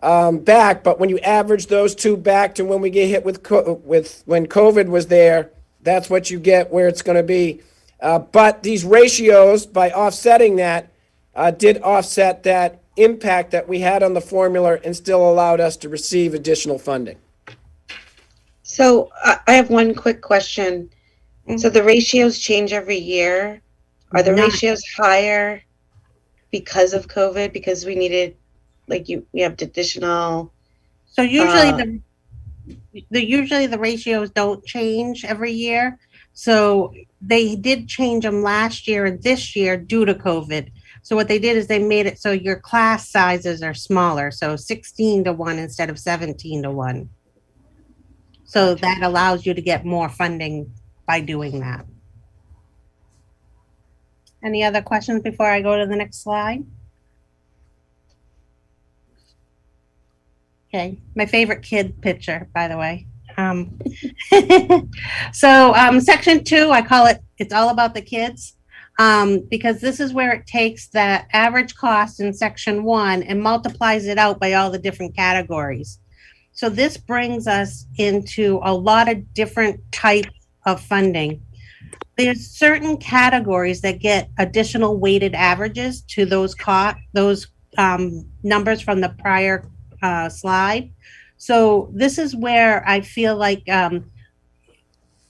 back. But when you average those two back to when we get hit with when COVID was there, that's what you get where it's going to be. But these ratios, by offsetting that, did offset that impact that we had on the formula and still allowed us to receive additional funding. So I have one quick question. So the ratios change every year. Are the ratios higher because of COVID? Because we needed, we have additional. So usually usually the ratios don't change every year. So they did change them last year and this year due to COVID. So what they did is they made it so your class sizes are smaller. So 16-1 instead of 17-1. So that allows you to get more funding by doing that. Any other questions before I go to the next slide? Okay, my favorite kid picture, by the way. So section 2, I call it, it's all about the kids, because this is where it takes that average cost in section 1 and multiplies it out by all the different categories. So this brings us into a lot of different types of funding. There's certain categories that get additional weighted averages to those numbers from the prior slide. So this is where I feel like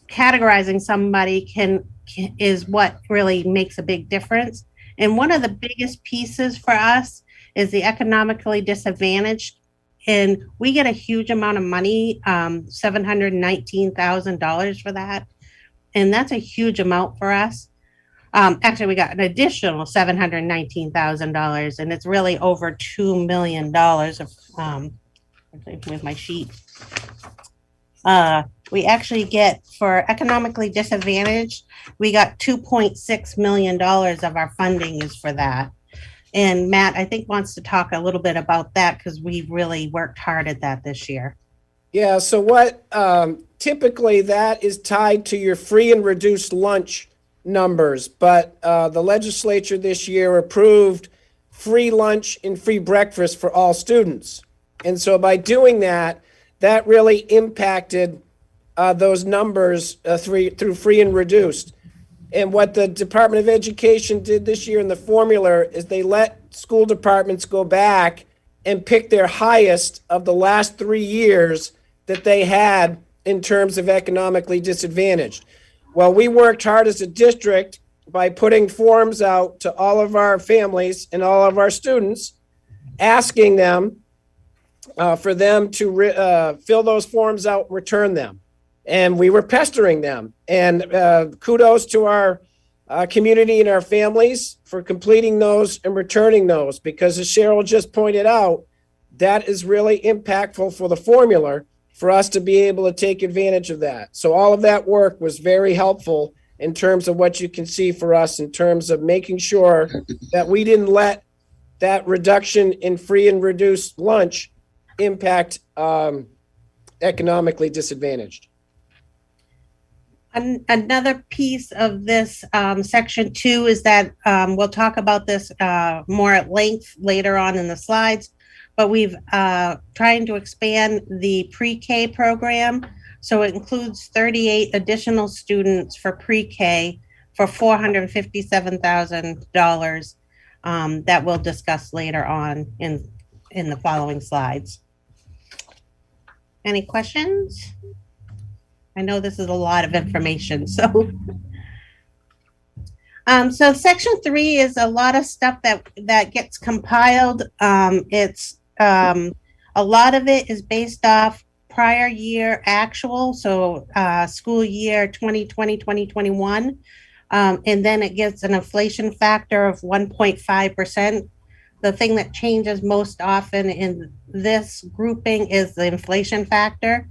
categorizing somebody is what really makes a big difference. And one of the biggest pieces for us is the economically disadvantaged. And we get a huge amount of money, $719,000 for that. And that's a huge amount for us. Actually, we got an additional $719,000, and it's really over $2 million of, with my sheet. We actually get, for economically disadvantaged, we got $2.6 million of our funding is for that. And Matt, I think, wants to talk a little bit about that because we've really worked hard at that this year. Yeah, so what typically that is tied to your free and reduced lunch numbers, but the legislature this year approved free lunch and free breakfast for all students. And so by doing that, that really impacted those numbers through free and reduced. And what the Department of Education did this year in the formula is they let school departments go back and pick their highest of the last 3 years that they had in terms of economically disadvantaged. Well, we worked hard as a district by putting forms out to all of our families and all of our students, asking them for them to fill those forms out, return them. And we were pestering them. And kudos to our community and our families for completing those and returning those, because as Cheryl just pointed out, that is really impactful for the formula for us to be able to take advantage of that. So all of that work was very helpful in terms of what you can see for us in terms of making sure that we didn't let that reduction in free and reduced lunch impact economically disadvantaged. Another piece of this section 2 is that we'll talk about this more at length later on in the slides, but we've trying to expand the pre-K program. So it includes 38 additional students for pre-K for $457,000 that we'll discuss later on in the following slides. Any questions? I know this is a lot of information, so. So section 3 is a lot of stuff that gets compiled. It's a lot of it is based off prior year actual, so school year 2020, 2021. And then it gets an inflation factor of 1.5%. The thing that changes most often in this grouping is the inflation factor.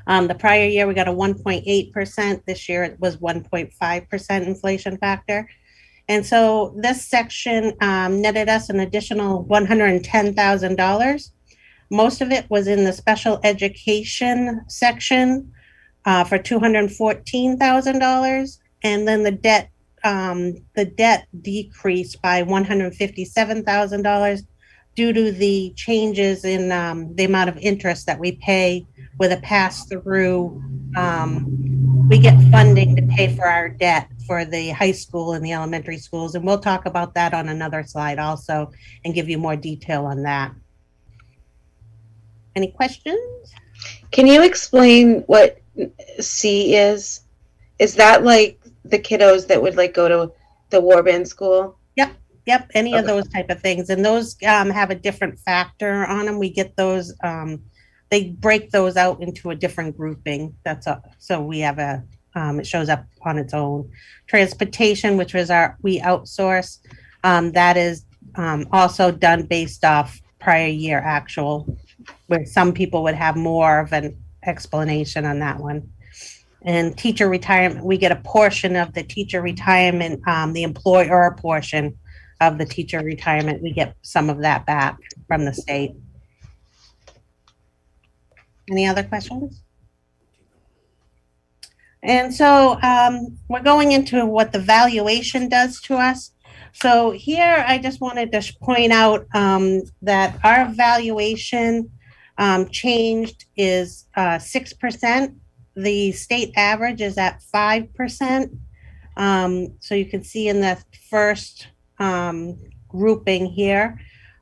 The prior year, we got a 1.8%. This year, it was 1.5% inflation factor. And so this section netted us an additional $110,000. Most of it was in the special education section for $214,000. And then the debt decreased by $157,000. due to the changes in the amount of interest that we pay with a pass-through, we get funding to pay for our debt for the high school and the elementary schools. And we'll talk about that on another slide also and give you more detail on that. Any questions? Can you explain what C is? Is that like the kiddos that would like go to the warband school? Yep, any of Okay. those type of things. And those have a different factor on them. We get those, they break those out into a different grouping. So we have it shows up on its own. Transportation, which was we outsource, that is also done based off prior year actual, where some people would have more of an explanation on that one. And teacher retirement, we get a portion of the teacher retirement, the employer portion of the teacher retirement, we get some of that back from the state. Any other questions? And so we're going into what the valuation does to us. So here I just wanted to point out that our valuation changed is 6%. The state average is at 5%. So you can see in the first grouping here.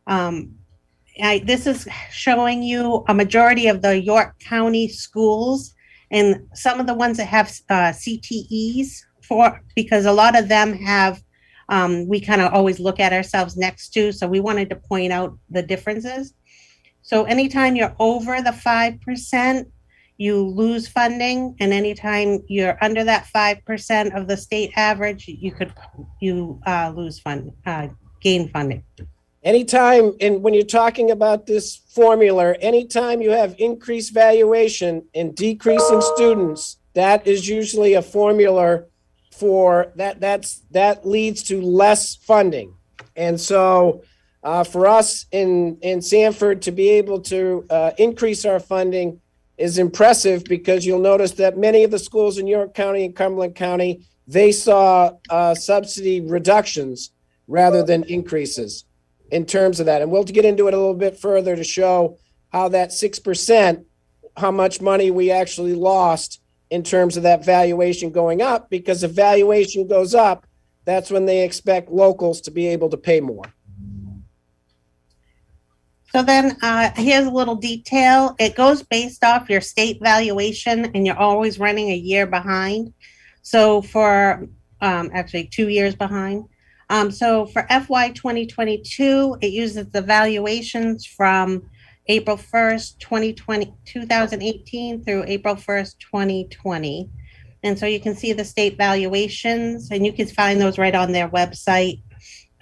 This is showing you a majority of the York County schools and some of the ones that have CTEs because a lot of them have, we kind of always look at ourselves next to, so we wanted to point out the differences. So anytime you're over the 5%, you lose funding, and anytime you're under that 5% of the state average, you lose funding, gain funding. Anytime, and when you're talking about this formula, anytime you have increased valuation and decreasing students, that is usually a formula for that leads to less funding. And so for us in Sanford to be able to increase our funding is impressive, because you'll notice that many of the schools in York County and Cumberland County, they saw subsidy reductions rather than increases in terms of that. And we'll get into it a little bit further to show how that 6%, how much money we actually lost in terms of that valuation going up, because if valuation goes up, that's when they expect locals to be able to pay more. So then here's a little detail. It goes based off your state valuation, and you're always running a year behind. So for actually 2 years behind. So for FY 2022, it uses the valuations from April 1st, 2018 through April 1st, 2020. And so you can see the state valuations, and you can find those right on their website.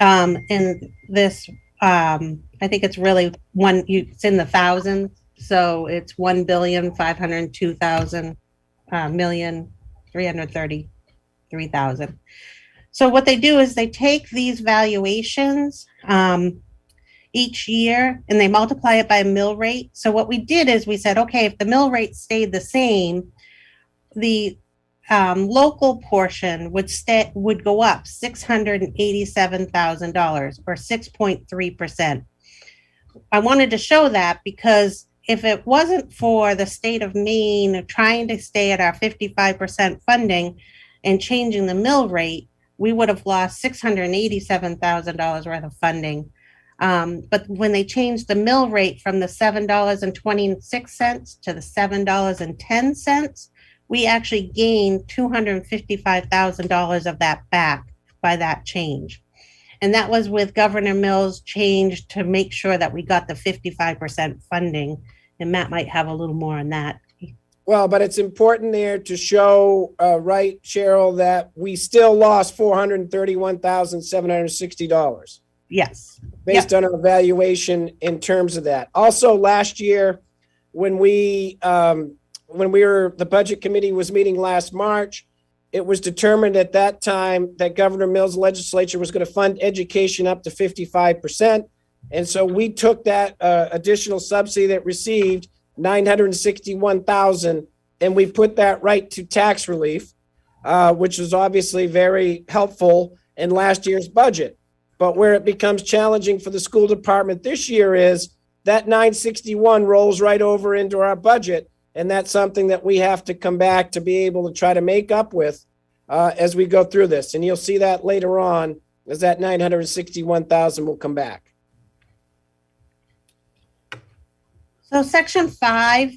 And this, I think it's really it's in the thousands. So it's 1,502,000,333,000. So what they do is they take these valuations each year and they multiply it by a mill rate. So what we did is we said, okay, if the mill rate stayed the same, the local portion would go up $687,000 or 6.3%. I wanted to show that because if it wasn't for the state of Maine trying to stay at our 55% funding and changing the mill rate, we would have lost $687,000 worth of funding. But when they changed the mill rate from the $7.26 to the $7.10, we actually gained $255,000 of that back by that change. And that was with Governor Mills' change to make sure that we got the 55% funding. And Matt might have a little more on that. Well, but it's important there to show, right, Cheryl, that we still lost $431,760. Yes. Based on our valuation in terms of that. Also, last year, when the budget committee was meeting last March, it was determined at that time that Governor Mills' legislature was going to fund education up to 55%. And so we took that additional subsidy that received $961,000, and we put that right to tax relief, which was obviously very helpful in last year's budget. But where it becomes challenging for the school department this year is that 961 rolls right over into our budget. And that's something that we have to come back to be able to try to make up with as we go through this. And you'll see that later on as that 961,000 will come back. So section 5,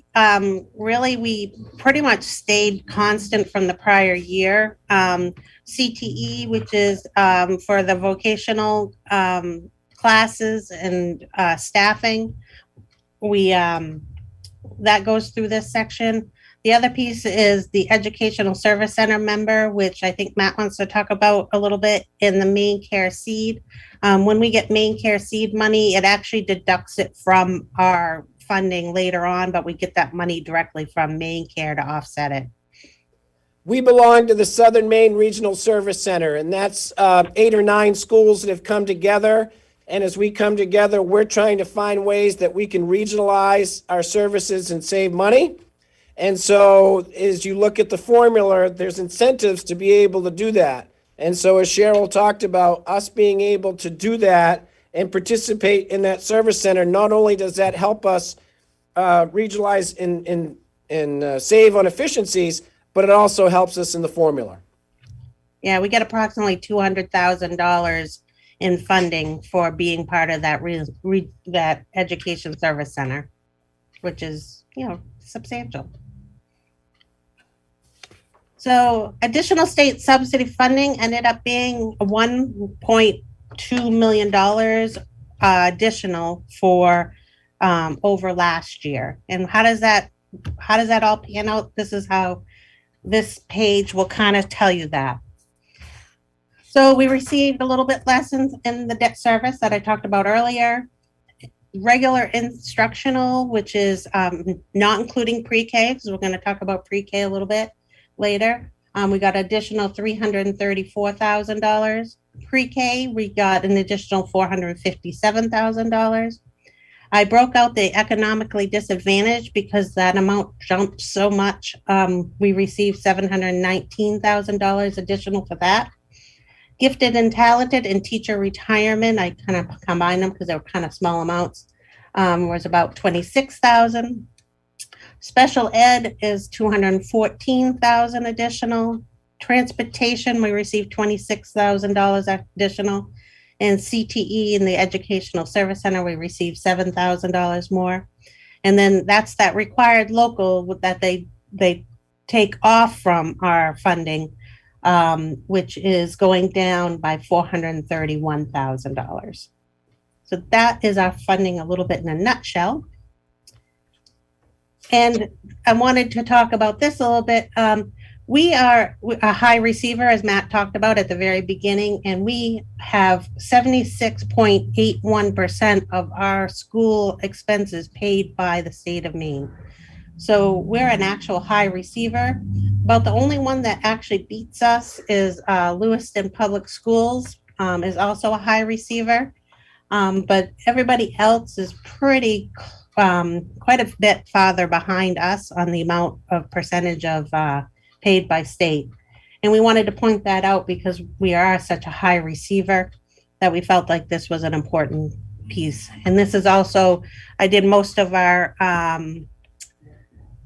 really, we pretty much stayed constant from the prior year. CTE, which is for the vocational classes and staffing, that goes through this section. The other piece is the Educational Service Center member, which I think Matt wants to talk about a little bit, in the main care seed. When we get main care seed money, it actually deducts it from our funding later on, but we get that money directly from main care to offset it. We belong to the Southern Maine Regional Service Center, and that's 8 or 9 schools that have come together. And as we come together, we're trying to find ways that we can regionalize our services and save money. And so as you look at the formula, there's incentives to be able to do that. And so as Cheryl talked about, us being able to do that and participate in that service center, not only does that help us regionalize and save on efficiencies, but it also helps us in the formula. Yeah, we get approximately $200,000 in funding for being part of that that Education Service Center, which is, substantial. So additional state subsidy funding ended up being $1.2 million additional for over last year. And how does that all pan out? This is how this page will kind of tell you that. So we received a little bit less in the debt service that I talked about earlier. Regular instructional, which is not including pre-K, because we're going to talk about pre-K a little bit later. We got additional $334,000. Pre-K, we got an additional $457,000. I broke out the economically disadvantaged because that amount jumped so much. We received $719,000 additional for that. Gifted and talented and teacher retirement, I kind of combined them because they were kind of small amounts, was about $26,000. Special ed is $214,000 additional. Transportation, we received $26,000 additional. And CTE in the Educational Service Center, we received $7,000 more. And then that's that required local that they take off from our funding, which is going down by $431,000. So that is our funding a little bit in a nutshell. And I wanted to talk about this a little bit. We are a high receiver, as Matt talked about at the very beginning, and we have 76.81% of our school expenses paid by the state of Maine. So we're an actual high receiver. About the only one that actually beats us is Lewiston Public Schools, is also a high receiver. But everybody else is pretty quite a bit farther behind us on the amount of percentage of paid by state. And we wanted to point that out because we are such a high receiver that we felt like this was an important piece. And this is also, I did most of our,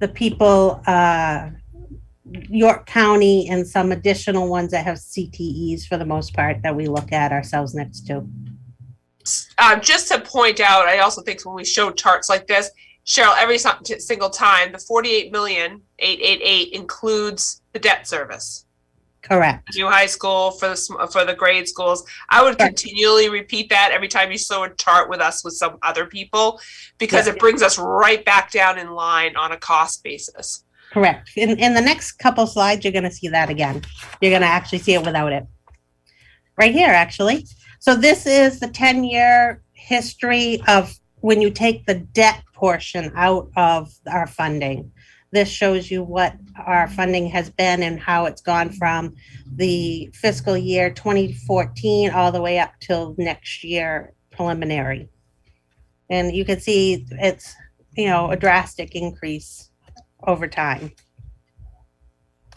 the people, York County and some additional ones that have CTEs for the most part that we look at ourselves next to. Just to point out, I also think when we show charts like this, Cheryl, every single time, the 48,888 includes the debt service. Correct. New high school for the grade schools. I would continually repeat that every time you show a chart with us with some other people, because it brings us right back down in line on a cost basis. Correct. In the next couple slides, you're going to see that again. You're going to actually see it without it. Right here, actually. So this is the 10-year history of when you take the debt portion out of our funding. This shows you what our funding has been and how it's gone from the fiscal year 2014 all the way up till next year preliminary. And you can see it's, a drastic increase over time.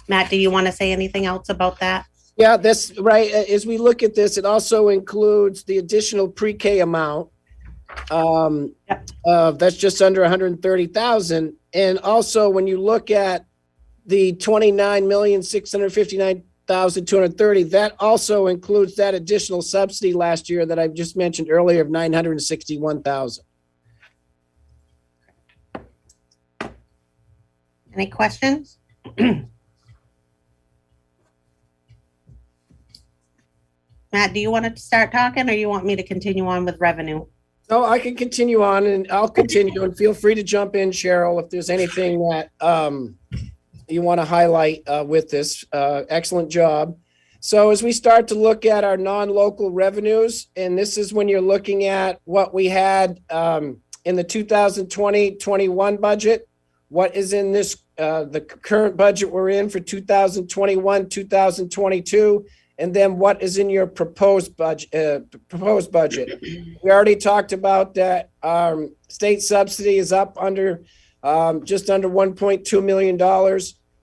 Matt, do you want to say anything else about that? Yeah, that's right. As we look at this, it also includes the additional pre-K amount. Yep. That's just under 130,000. And also when you look at the 29,659,230, that also includes that additional subsidy last year that I just mentioned earlier of 961,000. Any questions? Matt, do you want to start talking or you want me to continue on with revenue? So I can continue on and I'll continue, and feel free to jump in, Cheryl, if there's anything that you want to highlight with this. Excellent job. So as we start to look at our non-local revenues, and this is when you're looking at what we had in the 2020-21 budget, what is in this, the current budget we're in for 2021-2022, and then what is in your proposed budget. We already talked about that. State subsidy is up under just under $1.2 million.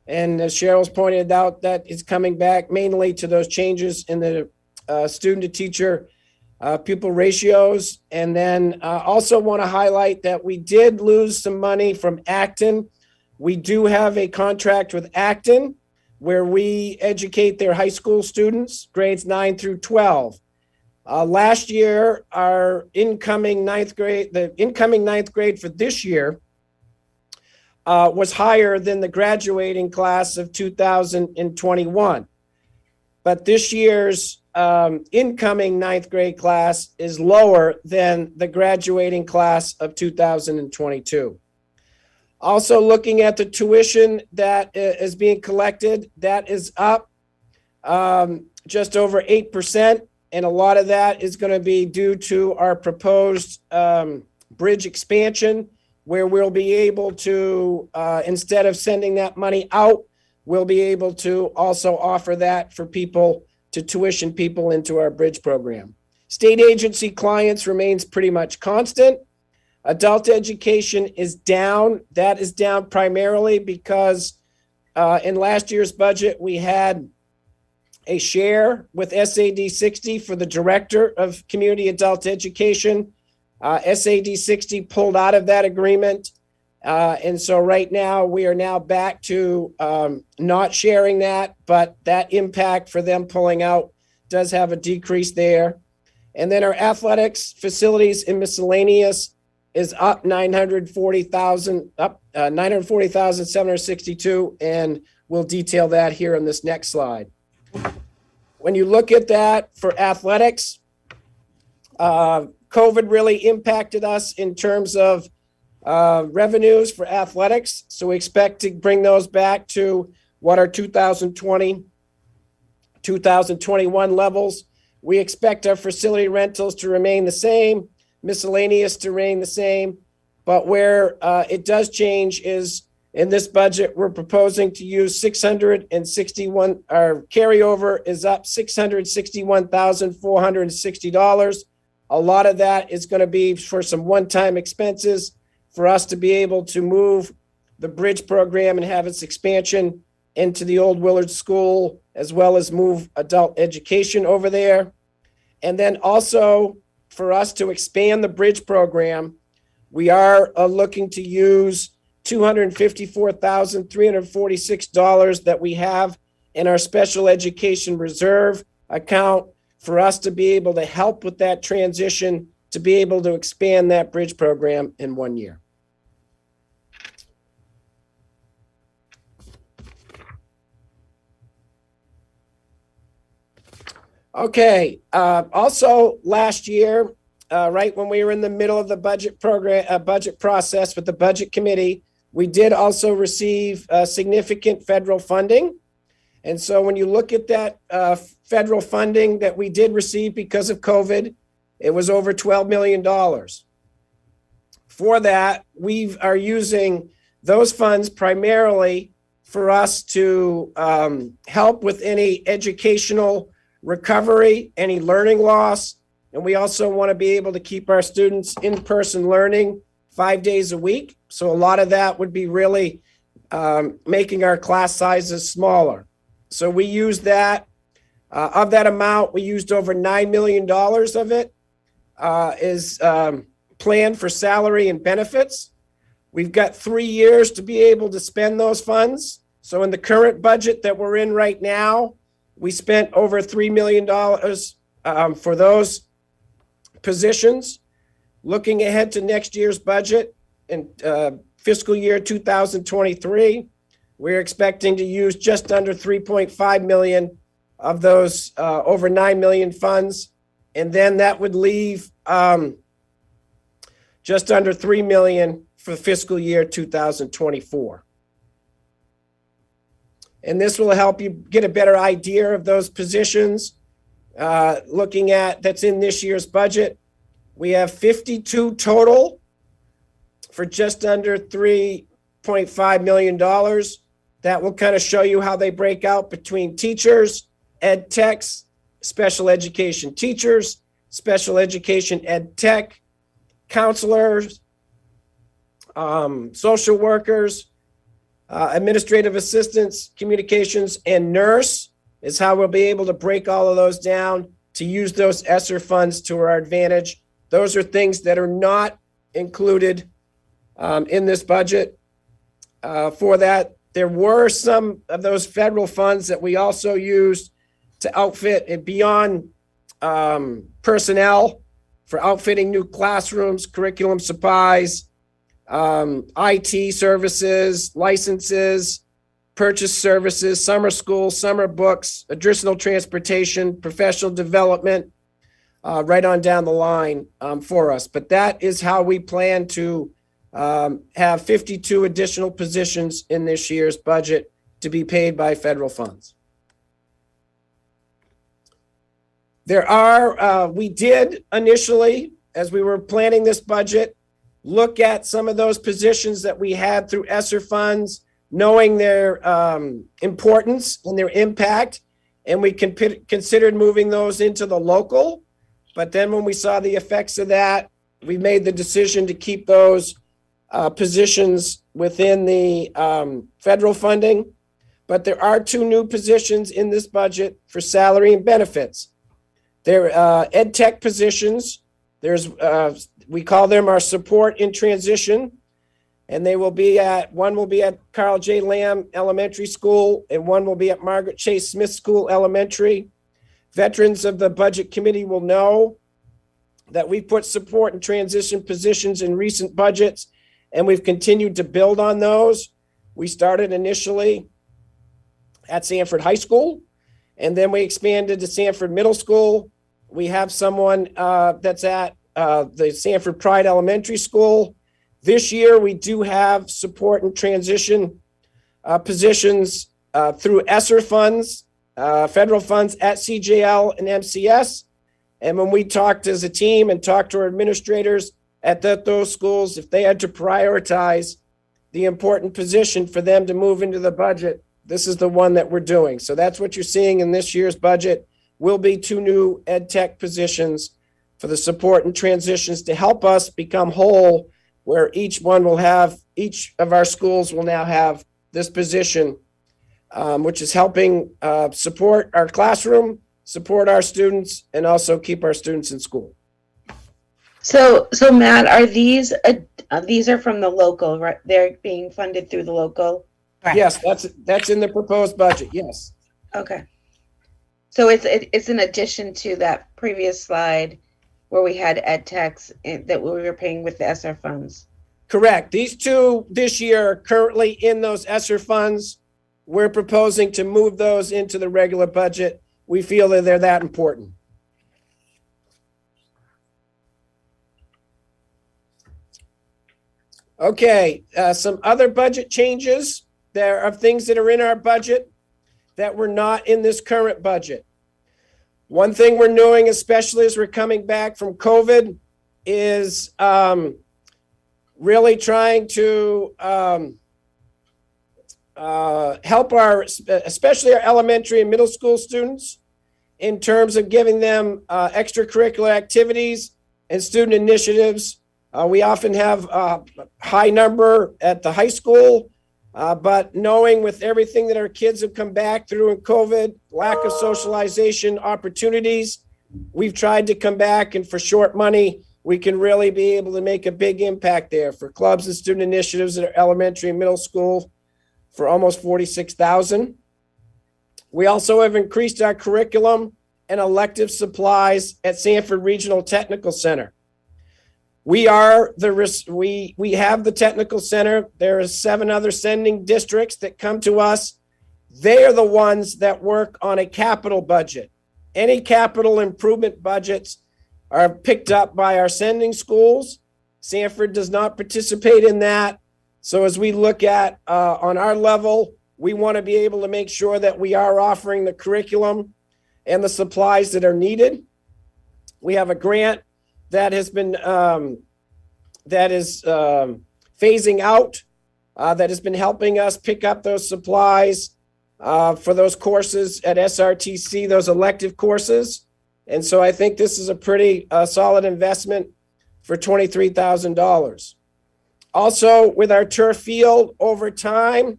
And as Cheryl's pointed out, that is coming back mainly to those changes in the student to teacher pupil ratios. And then also want to highlight that we did lose some money from Acton. We do have a contract with Acton where we educate their high school students, grades 9 through 12. Last year, our incoming ninth grade for this year was higher than the graduating class of 2021. But this year's incoming ninth grade class is lower than the graduating class of 2022. Also looking at the tuition that is being collected, that is up just over 8%. And a lot of that is going to be due to our proposed bridge expansion, where we'll be able to, instead of sending that money out, we'll be able to also offer that for people to tuition people into our bridge program. State agency clients remains pretty much constant. Adult education is down. That is down primarily because in last year's budget, we had a share with SAD 60 for the director of community adult education. SAD 60 pulled out of that agreement. And so right now we are now back to not sharing that, but that impact for them pulling out does have a decrease there. And then our athletics, facilities, and miscellaneous is up 940,000, up 940,762, and we'll detail that here on this next slide. When you look at that for athletics, COVID really impacted us in terms of revenues for athletics. So we expect to bring those back to what our 2020, 2021 levels. We expect our facility rentals to remain the same, miscellaneous to remain the same. But where it does change is in this budget, we're proposing to use 661, our carryover is up $661,460. A lot of that is going to be for some one-time expenses for us to be able to move the bridge program and have its expansion into the old Willard School, as well as move adult education over there. And then also for us to expand the bridge program, we are looking to use $254,346 that we have in our special education reserve account for us to be able to help with that transition, to be able to expand that bridge program in 1 year. Okay. Also last year, right when we were in the middle of the budget program, budget process with the budget committee, we did also receive significant federal funding. And so when you look at that federal funding that we did receive because of COVID, it was over $12 million. For that, we are using those funds primarily for us to help with any educational recovery, any learning loss. And we also want to be able to keep our students in-person learning 5 days a week. So a lot of that would be really making our class sizes smaller. So we use that Of that amount, we used over $9 million of it is planned for salary and benefits. We've got 3 years to be able to spend those funds. So in the current budget that we're in right now, we spent over $3 million for those positions. Looking ahead to next year's budget in fiscal year 2023, we're expecting to use just under 3.5 million of those over 9 million funds. And then that would leave just under 3 million for fiscal year 2024. And this will help you get a better idea of those positions. Looking at that's in this year's budget, we have 52 total for just under $3.5 million. That will kind of show you how they break out between teachers, ed techs, special education teachers, special education ed tech, counselors, social workers, administrative assistants, communications, and nurse is how we'll be able to break all of those down to use those ESSER funds to our advantage. Those are things that are not included in this budget. For that, there were some of those federal funds that we also used to outfit and beyond personnel for outfitting new classrooms, curriculum supplies, IT services, licenses, purchase services, summer school, summer books, additional transportation, professional development, right on down the line for us. But that is how we plan to have 52 additional positions in this year's budget to be paid by federal funds. There are, we did initially, as we were planning this budget, look at some of those positions that we had through ESSER funds, knowing their importance and their impact, and we considered moving those into the local. But then when we saw the effects of that, we made the decision to keep those positions within the federal funding. But there are 2 new positions in this budget for salary and benefits. They're ed tech positions. There's we call them our support in transition, and they will be one will be at Carl J. Lamb Elementary School, and one will be at Margaret Chase Smith School Elementary. Veterans of the Budget Committee will know that we put support and transition positions in recent budgets, and we've continued to build on those. We started initially at Sanford High School, and then we expanded to Sanford Middle School. We have someone that's at the Sanford Pride Elementary School. This year, we do have support and transition positions through ESSER funds, federal funds at CJL and MCS. And when we talked as a team and talked to our administrators at those schools, if they had to prioritize the important position for them to move into the budget, this is the one that we're doing. So that's what you're seeing in this year's budget. Will be 2 new ed tech positions for the support and transitions to help us become whole, where each of our schools will now have this position, which is helping support our classroom, support our students, and also keep our students in school. So Matt, are these are from the local, right? They're being funded through the local? Right. Yes, that's in the proposed budget, yes. Okay. So it's in addition to that previous slide where we had ed techs that we were paying with the ESSER funds. Correct. These 2 this year are currently in those ESSER funds. We're proposing to move those into the regular budget. We feel that they're that important. Okay, some other budget changes. There are things that are in our budget that were not in this current budget. One thing we're doing, especially as we're coming back from COVID, is really trying to help especially our elementary and middle school students in terms of giving them extracurricular activities and student initiatives. We often have a high number at the high school, But knowing with everything that our kids have come back through in COVID, lack of socialization opportunities, we've tried to come back, and for short money, we can really be able to make a big impact there for clubs and student initiatives at our elementary and middle school for almost $46,000. We also have increased our curriculum and elective supplies at Sanford Regional Technical Center. We have the technical center. There are 7 other sending districts that come to us. They are the ones that work on a capital budget. Any capital improvement budgets are picked up by our sending schools. Sanford does not participate in that. So as we look at on our level, we want to be able to make sure that we are offering the curriculum and the supplies that are needed. We have a grant that has been phasing out, that has been helping us pick up those supplies for those courses at SRTC, those elective courses. And so I think this is a pretty solid investment for $23,000. Also, with our turf field, over time,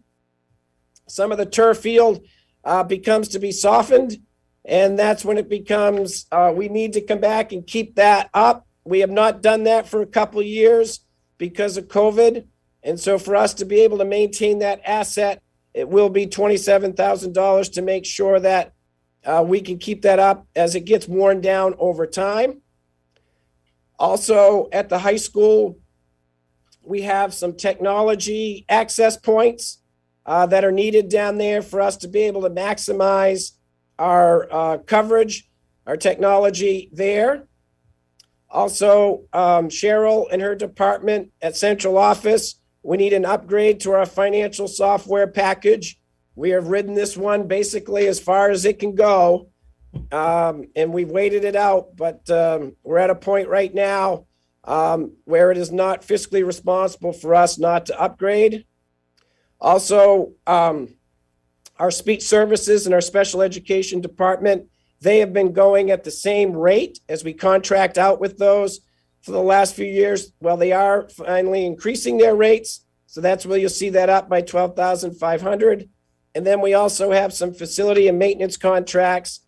some of the turf field becomes to be softened. And that's when it becomes, we need to come back and keep that up. We have not done that for a couple of years because of COVID. And so for us to be able to maintain that asset, it will be $27,000 to make sure that we can keep that up as it gets worn down over time. Also at the high school, we have some technology access points that are needed down there for us to be able to maximize our coverage, our technology there. Also, Cheryl and her department at central office, we need an upgrade to our financial software package. We have ridden this one basically as far as it can go, and we've waited it out, but we're at a point right now where it is not fiscally responsible for us not to upgrade. Also, our speech services and our special education department, they have been going at the same rate as we contract out with those for the last few years. Well, they are finally increasing their rates. So that's where you'll see that up by $12,500. And then we also have some facility and maintenance contracts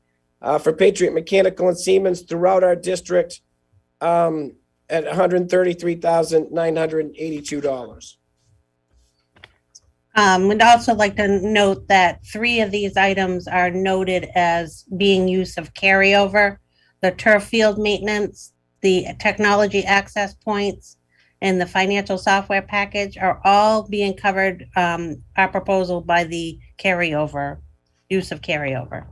for Patriot Mechanical and Siemens throughout our district at $133,982. We'd also like to note that 3 of these items are noted as being use of carryover: the turf field maintenance, the technology access points, and the financial software package are all being covered, our proposal, by the carryover, use of carryover.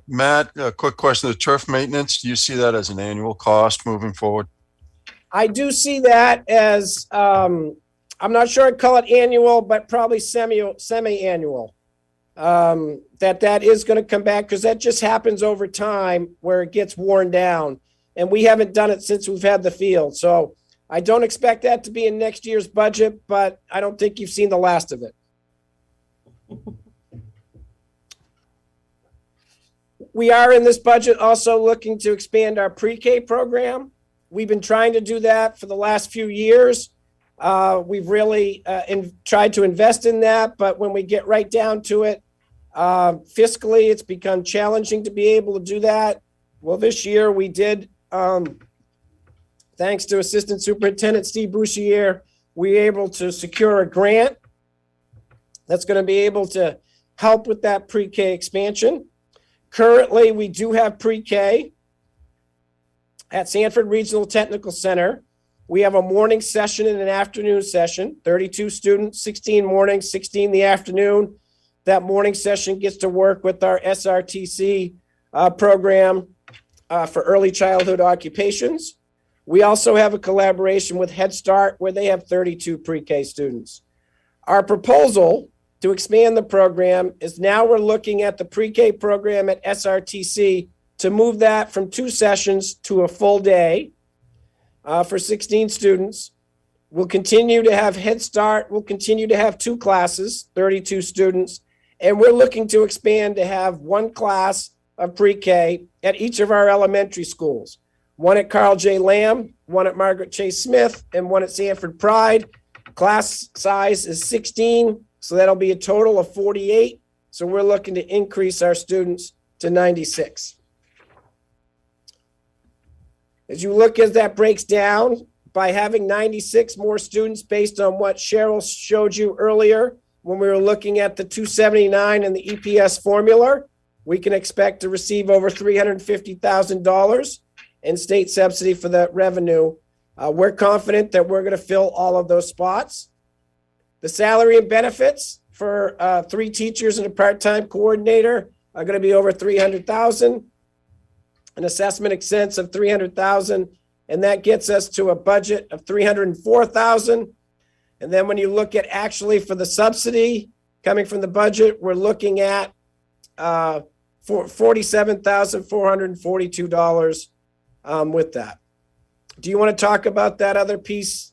Matt, a quick question. The turf maintenance, do you see that as an annual cost moving forward? I do see that as, I'm not sure I'd call it annual, but probably semi-annual. That is going to come back because that just happens over time where it gets worn down. And we haven't done it since we've had the field. So I don't expect that to be in next year's budget, but I don't think you've seen the last of it. We are in this budget also looking to expand our pre-K program. We've been trying to do that for the last few years. We've really tried to invest in that, but when we get right down to it, fiscally, it's become challenging to be able to do that. Well, this year we did, thanks to Assistant Superintendent Steve Bouchier, we were able to secure a grant that's going to be able to help with that pre-K expansion. Currently, we do have pre-K at Sanford Regional Technical Center. We have a morning session and an afternoon session, 32 students, 16 mornings, 16 in the afternoon. That morning session gets to work with our SRTC program for early childhood occupations. We also have a collaboration with Head Start where they have 32 pre-K students. Our proposal to expand the program is now we're looking at the pre-K program at SRTC to move that from 2 sessions to a full day for 16 students. We'll continue to have Head Start. We'll continue to have 2 classes, 32 students. And we're looking to expand to have 1 class of pre-K at each of our elementary schools. 1 at Carl J. Lamb, 1 at Margaret Chase Smith, and 1 at Sanford Pride. Class size is 16, so that'll be a total of 48. So we're looking to increase our students to 96. As you look as that breaks down, by having 96 more students based on what Cheryl showed you earlier, when we were looking at the 279 and the EPS formula, we can expect to receive over $350,000 in state subsidy for that revenue. We're confident that we're going to fill all of those spots. The salary and benefits for 3 teachers and a part-time coordinator are going to be over $300,000. An assessment expense of $300,000, and that gets us to a budget of $304,000. And then when you look at actually for the subsidy coming from the budget, we're looking at $47,442 with that. Do you want to talk about that other piece,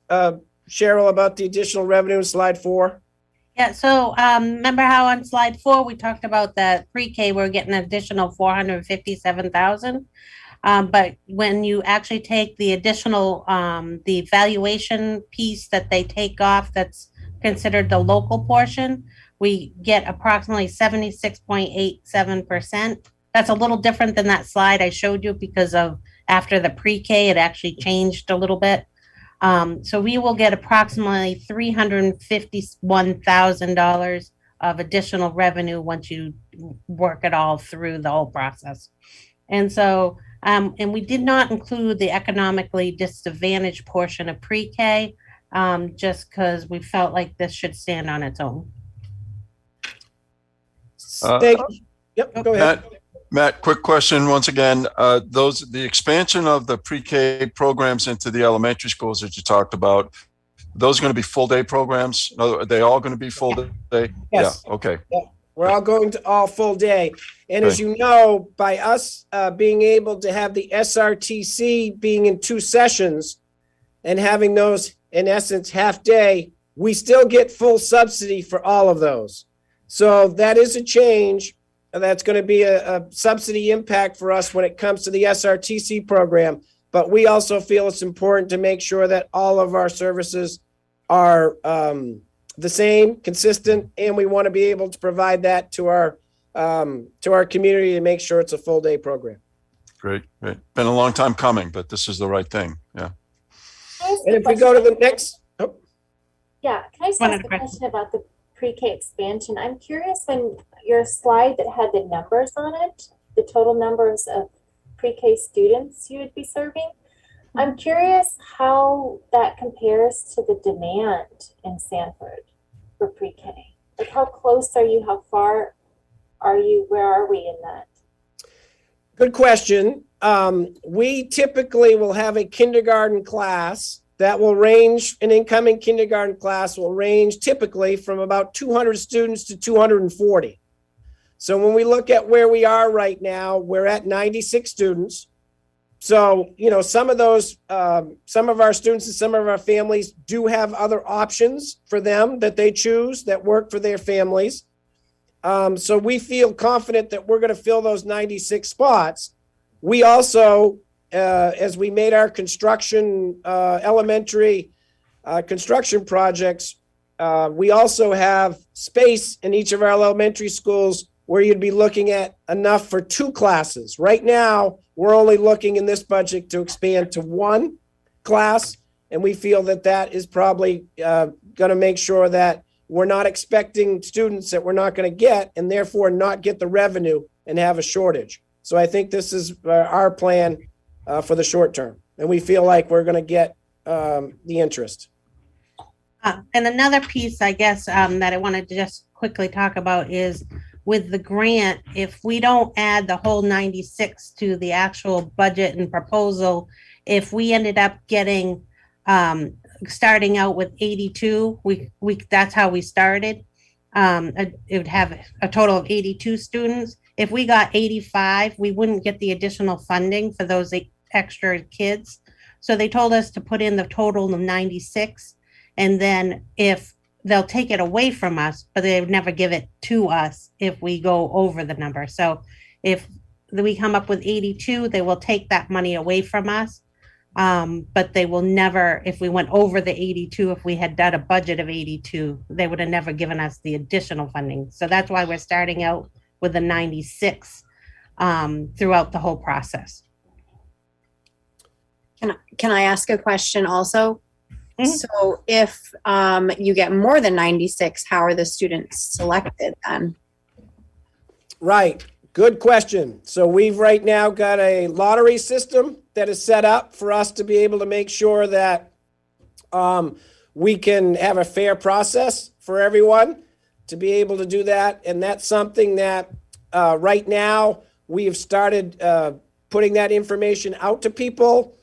Cheryl, about the additional revenue in slide 4? Yeah, so remember how on slide 4 we talked about that pre-K we're getting an additional 457,000, but when you actually take the additional the evaluation piece that they take off, that's considered the local portion, we get approximately 76.87%. That's a little different than that slide I showed you because of after the pre-K it actually changed a little bit. So we will get approximately $351,000 of additional revenue once you work it all through the whole process. And so, and we did not include the economically disadvantaged portion of pre-K, just because we felt like this should stand on its own. Thank you. Yep, go ahead. Matt, quick question once again. The expansion of the pre-K programs into the elementary schools that you talked about, those are going to be full day programs? Are they all going to be full day? Yes. Yeah, okay. Yeah. We're all going to all full day. And as Okay. you know, by us being able to have the SRTC being in 2 sessions and having those in essence half day, we still get full subsidy for all of those. So that is a change. That's going to be a subsidy impact for us when it comes to the SRTC program. But we also feel it's important to make sure that all of our services are the same, consistent, and we want to be able to provide that to our community to make sure it's a full day program. Great. Been a long time coming, but this is the right thing. Yeah. And if we go to the next, Yeah, can I just ask a question about the pre-K expansion? I'm curious, when your slide that had the numbers on it, the total numbers of pre-K students you would be serving, I'm curious how that compares to the demand in Sanford for pre-K. Like, how close are you? How far are you? Where are we in that? good question. We typically will have a kindergarten class that will range, an incoming kindergarten class will range typically from about 200 students to 240. So when we look at where we are right now, we're at 96 students. So, you know, some of those, some of our students and some of our families do have other options for them that they choose that work for their families. So we feel confident that we're going to fill those 96 spots. We also, as we made our construction, elementary construction projects, we also have space in each of our elementary schools where you'd be looking at enough for 2 classes. Right now, we're only looking in this budget to expand to 1 class, and we feel that that is probably going to make sure that we're not expecting students that we're not going to get, and therefore not get the revenue and have a shortage. So I think this is our plan for the short term, and we feel like we're going to get the interest. And another piece, I guess, that I wanted to just quickly talk about is with the grant, if we don't add the whole 96 to the actual budget and proposal, if we ended up getting, starting out with 82, we that's how we started. It would have a total of 82 students. If we got 85, we wouldn't get the additional funding for those extra kids. So they told us to put in the total of 96. And then if they'll take it away from us, but they would never give it to us if we go over the number. So if we come up with 82, they will take that money away from us. But they will never, if we went over the 82, if we had done a budget of 82, they would have never given us the additional funding. So that's why we're starting out with a 96 throughout the whole process. Can I ask a question also? Mhm. So if you get more than 96, how are the students selected then? Right. Good question. So we've right now got a lottery system that is set up for us to be able to make sure that we can have a fair process for everyone to be able to do that. And that's something that right now we have started putting that information out to people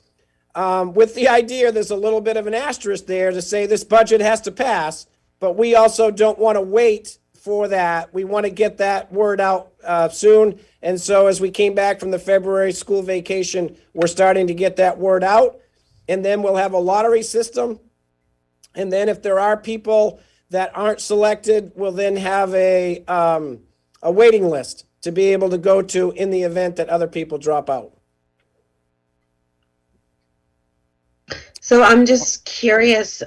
with the idea there's a little bit of an asterisk there to say this budget has to pass, but we also don't want to wait for that. We want to get that word out soon. And so as we came back from the February school vacation, we're starting to get that word out. And then we'll have a lottery system. And then if there are people that aren't selected, we'll then have a waiting list to be able to go to in the event that other people drop out. So I'm just curious,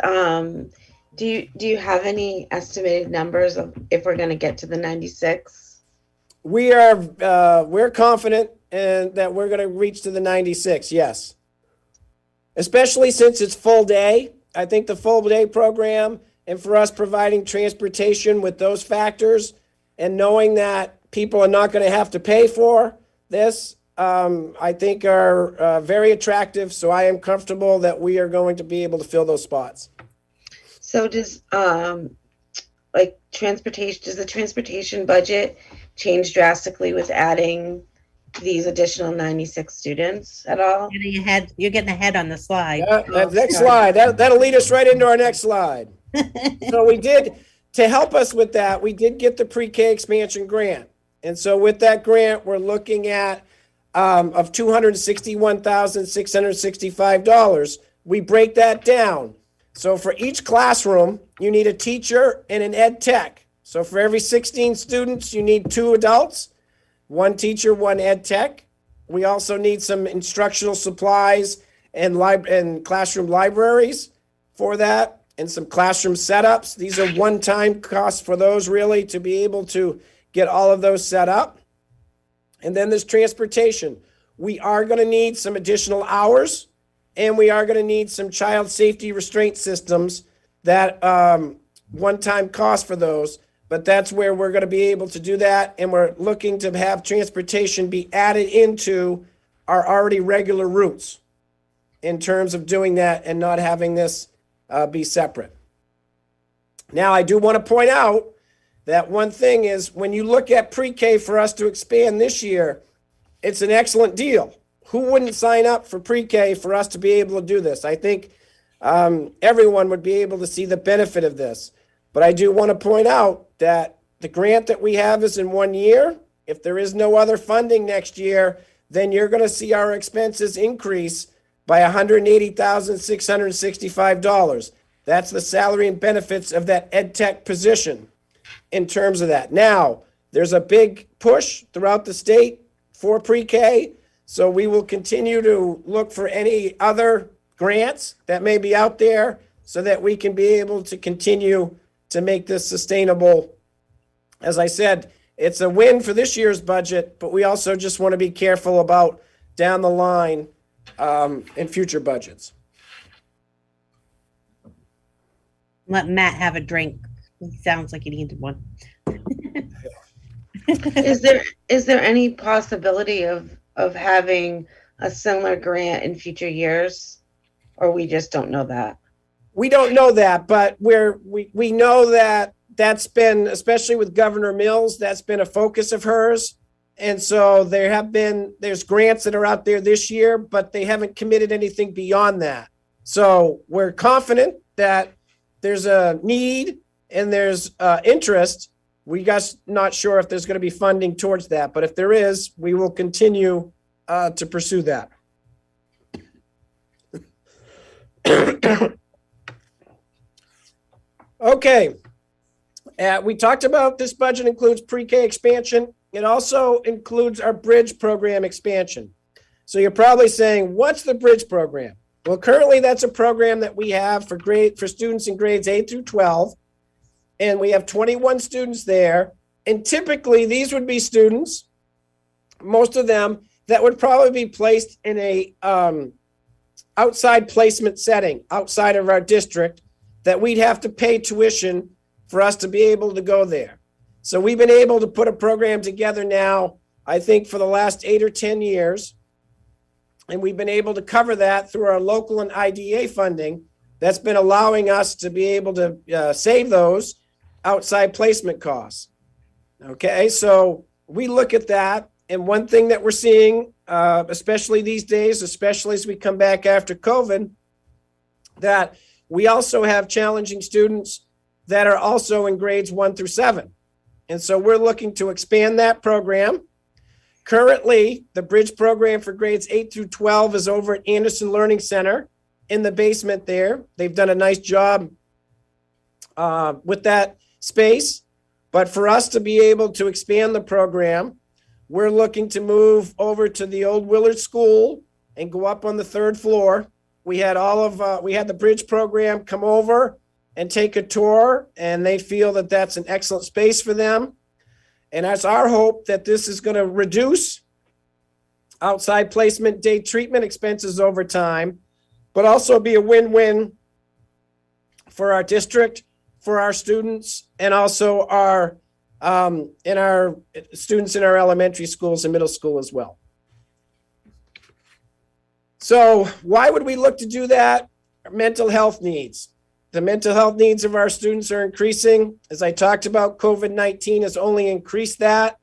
do you have any estimated numbers of if we're going to get to the 96? We're confident in that we're going to reach to the 96. Yes. Especially since it's full day. I think the full day program and for us providing transportation with those factors and knowing that people are not going to have to pay for this, I think are very attractive. So I am comfortable that we are going to be able to fill those spots. So does like transportation, does the transportation budget change drastically with adding these additional 96 students at all? You're getting ahead on the slide. Yeah, that next slide, that'll lead us right into our next slide. So we did, to help us with that, we did get the pre-K expansion grant. And so with that grant, we're looking at of $261,665. We break that down. So for each classroom, you need a teacher and an ed tech. So for every 16 students, you need 2 adults, 1 teacher, 1 ed tech. We also need some instructional supplies and classroom libraries for that, and some classroom setups. These are one-time costs for those really to be able to get all of those set up. And then there's transportation. We are going to need some additional hours, and we are going to need some child safety restraint systems that one-time cost for those. But that's where we're going to be able to do that. And we're looking to have transportation be added into our already regular routes in terms of doing that and not having this be separate. Now, I do want to point out that one thing is when you look at pre-K for us to expand this year, it's an excellent deal. Who wouldn't sign up for pre-K for us to be able to do this? I think everyone would be able to see the benefit of this. But I do want to point out that the grant that we have is in 1 year. If there is no other funding next year, then you're going to see our expenses increase by $180,665. That's the salary and benefits of that ed tech position in terms of that. Now, there's a big push throughout the state for pre-K. So we will continue to look for any other grants that may be out there so that we can be able to continue to make this sustainable. As I said, it's a win for this year's budget, but we also just want to be careful about down the line in future budgets. Let Matt have a drink. He sounds like he needed one. Is there any possibility of having a similar grant in future years, or we just don't know that? We don't know that, but we know that that's been, especially with Governor Mills, that's been a focus of hers. And so there's grants that are out there this year, but they haven't committed anything beyond that. So we're confident that there's a need and there's interest. We just not sure if there's going to be funding towards that, but if there is, we will continue to pursue that. Okay. We talked about this budget includes pre-K expansion. It also includes our bridge program expansion. So you're probably saying, what's the bridge program? Well, currently that's a program that we have for students in grades 8 through 12. And we have 21 students there. And typically these would be students, most of them, that would probably be placed in a outside placement setting outside of our district, that we'd have to pay tuition for us to be able to go there. So we've been able to put a program together now, I think for the last 8 or 10 years. And we've been able to cover that through our local and IDA funding. That's been allowing us to be able to save those outside placement costs. Okay, so we look at that. And one thing that we're seeing, especially these days, especially as we come back after COVID, that we also have challenging students that are also in grades 1 through 7. And so we're looking to expand that program. Currently, the bridge program for grades 8 through 12 is over at Anderson Learning Center in the basement there. They've done a nice job with that space. But for us to be able to expand the program, we're looking to move over to the old Willard School and go up on the 3rd floor. We had the bridge program come over and take a tour, and they feel that that's an excellent space for them. And it's our hope that this is going to reduce outside placement day treatment expenses over time, but also be a win-win for our district, for our students, and also our students in our elementary schools and middle school as well. So why would we look to do that? Mental health needs. The mental health needs of our students are increasing. As I talked about, COVID-19 has only increased that.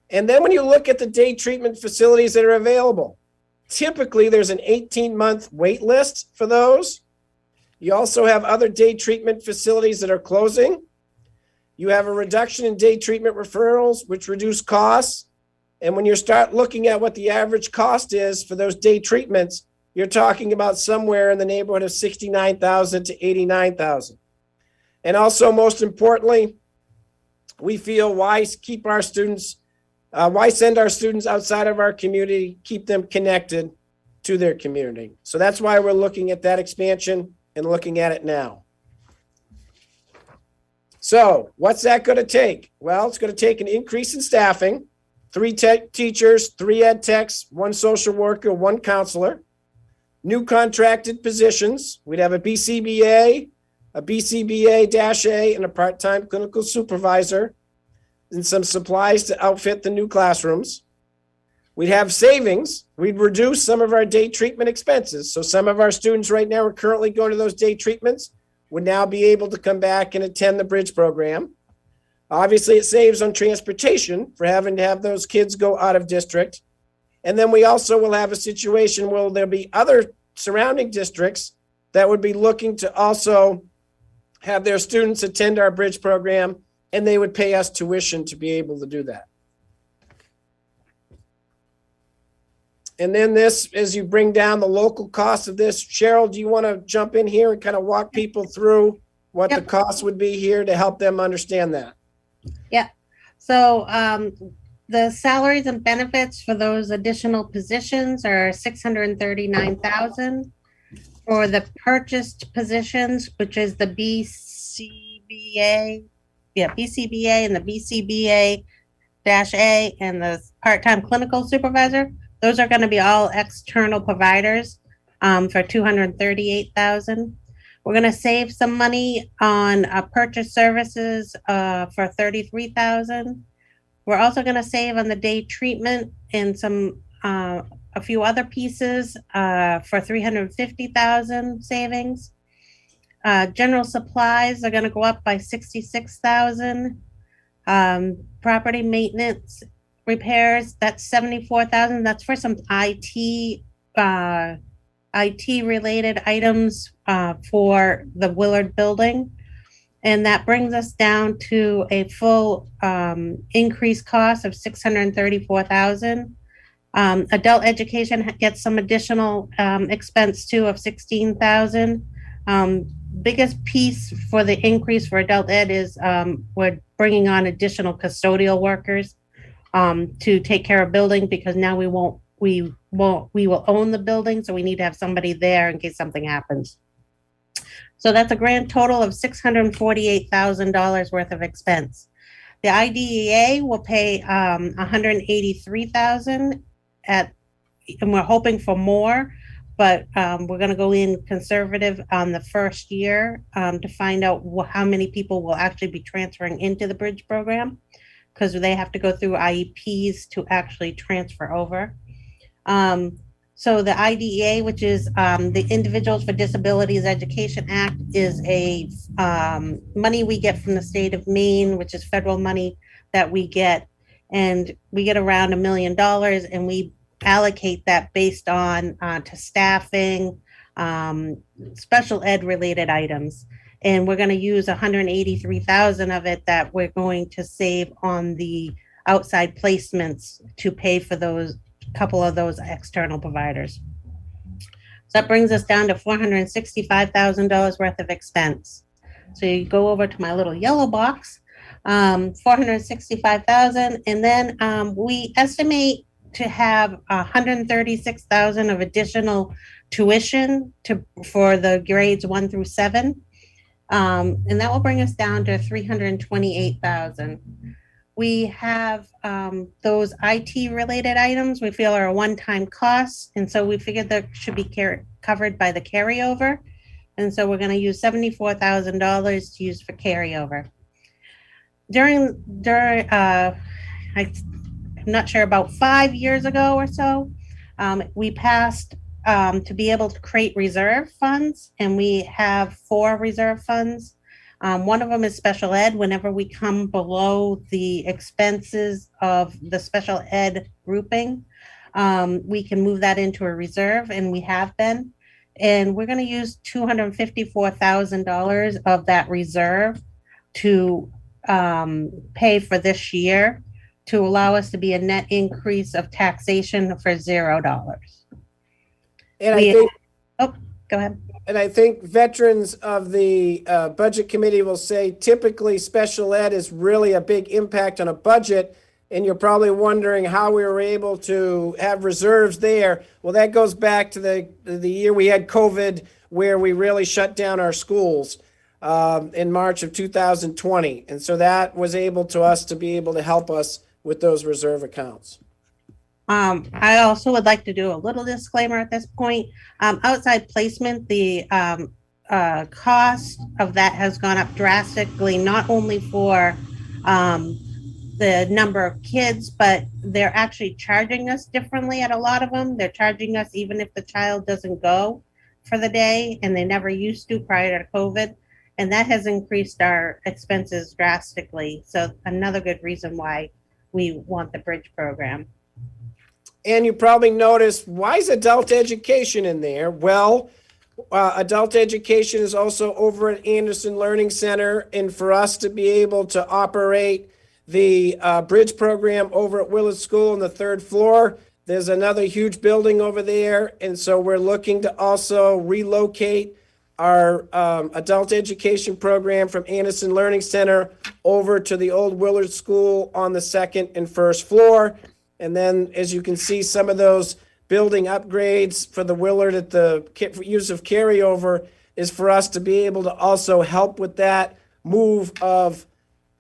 And then when you look at the day treatment facilities that are available, typically there's an 18-month wait list for those. You also have other day treatment facilities that are closing. You have a reduction in day treatment referrals, which reduce costs. And when you start looking at what the average cost is for those day treatments, you're talking about somewhere in the neighborhood of $69,000 to $89,000. And also, most importantly, we feel why send our students outside of our community, keep them connected to their community. So that's why we're looking at that expansion and looking at it now. So what's that going to take? Well, it's going to take an increase in staffing, 3 teachers, 3 ed techs, 1 social worker, 1 counselor, new contracted positions. We'd have a BCBA, a BCBA-A, and a part-time clinical supervisor, and some supplies to outfit the new classrooms. We'd have savings. We'd reduce some of our day treatment expenses. So some of our students right now are currently going to those day treatments would now be able to come back and attend the bridge program. Obviously, it saves on transportation for having to have those kids go out of district. And then we also will have a situation where there'll be other surrounding districts that would be looking to also have their students attend our bridge program, and they would pay us tuition to be able to do that. And then this, as you bring down the local cost of this, Cheryl, do you want to jump in here and kind of walk people through what the cost would be here to help them understand that? Yeah. So the salaries and benefits for those additional positions are $639,000. For the purchased positions, which is the BCBA, BCBA and the BCBA-A and the part-time clinical supervisor, those are going to be all external providers for $238,000. We're going to save some money on purchase services for $33,000. We're also going to save on the day treatment and some a few other pieces for $350,000 savings. General supplies are going to go up by $66,000. Property maintenance repairs, that's $74,000. That's for some IT related items for the Willard building. And that brings us down to a full increased cost of $634,000. Adult education gets some additional expense too of $16,000. Biggest piece for the increase for adult ed is we're bringing on additional custodial workers to take care of building, because now we we will own the building, so we need to have somebody there in case something happens. So that's a grand total of $648,000 worth of expense. The IDEA will pay $183,000 and we're hoping for more, but we're going to go in conservative on the first year to find out how many people will actually be transferring into the bridge program, because they have to go through IEPs to actually transfer over. So the IDEA, which is the Individuals for Disabilities Education Act, is a money we get from the state of Maine, which is federal money that we get, and we get around $1 million, and we allocate that based on to staffing, special ed related items. And we're going to use 183,000 of it that we're going to save on the outside placements to pay for those couple of those external providers. So that brings us down to $465,000 worth of expense. So you go over to my little yellow box, 465,000, and then we estimate to have 136,000 of additional tuition for the grades 1 through 7. And that will bring us down to 328,000. We have those IT related items we feel are a one-time cost. And so we figured that should be covered by the carryover. And so we're going to use $74,000 to use for carryover. I'm not sure, about 5 years ago or so, we passed to be able to create reserve funds, and we have 4 reserve funds. One of them is special ed. Whenever we come below the expenses of the special ed grouping, we can move that into a reserve, and we have been. And we're going to use $254,000 of that reserve to pay for this year, to allow us to be a net increase of taxation for $0. And I think, go ahead. And I think veterans of the budget committee will say typically special ed is really a big impact on a budget. And you're probably wondering how we were able to have reserves there. Well, that goes back to the year we had COVID, where we really shut down our schools in March of 2020. And so that was able to us to be able to help us with those reserve accounts. I also would like to do a little disclaimer at this point. Outside placement, the cost of that has gone up drastically, not only for the number of kids, but they're actually charging us differently at a lot of them. They're charging us even if the child doesn't go for the day, and they never used to prior to COVID. And that has increased our expenses drastically. So another good reason why we want the bridge program. And you probably noticed, why is adult education in there? Well, adult education is also over at Anderson Learning Center. And for us to be able to operate the bridge program over at Willard School on the 3rd floor, there's another huge building over there. And so we're looking to also relocate our adult education program from Anderson Learning Center over to the old Willard School on the 2nd and 1st floor. And then, as you can see, some of those building upgrades for the Willard at the use of carryover is for us to be able to also help with that move of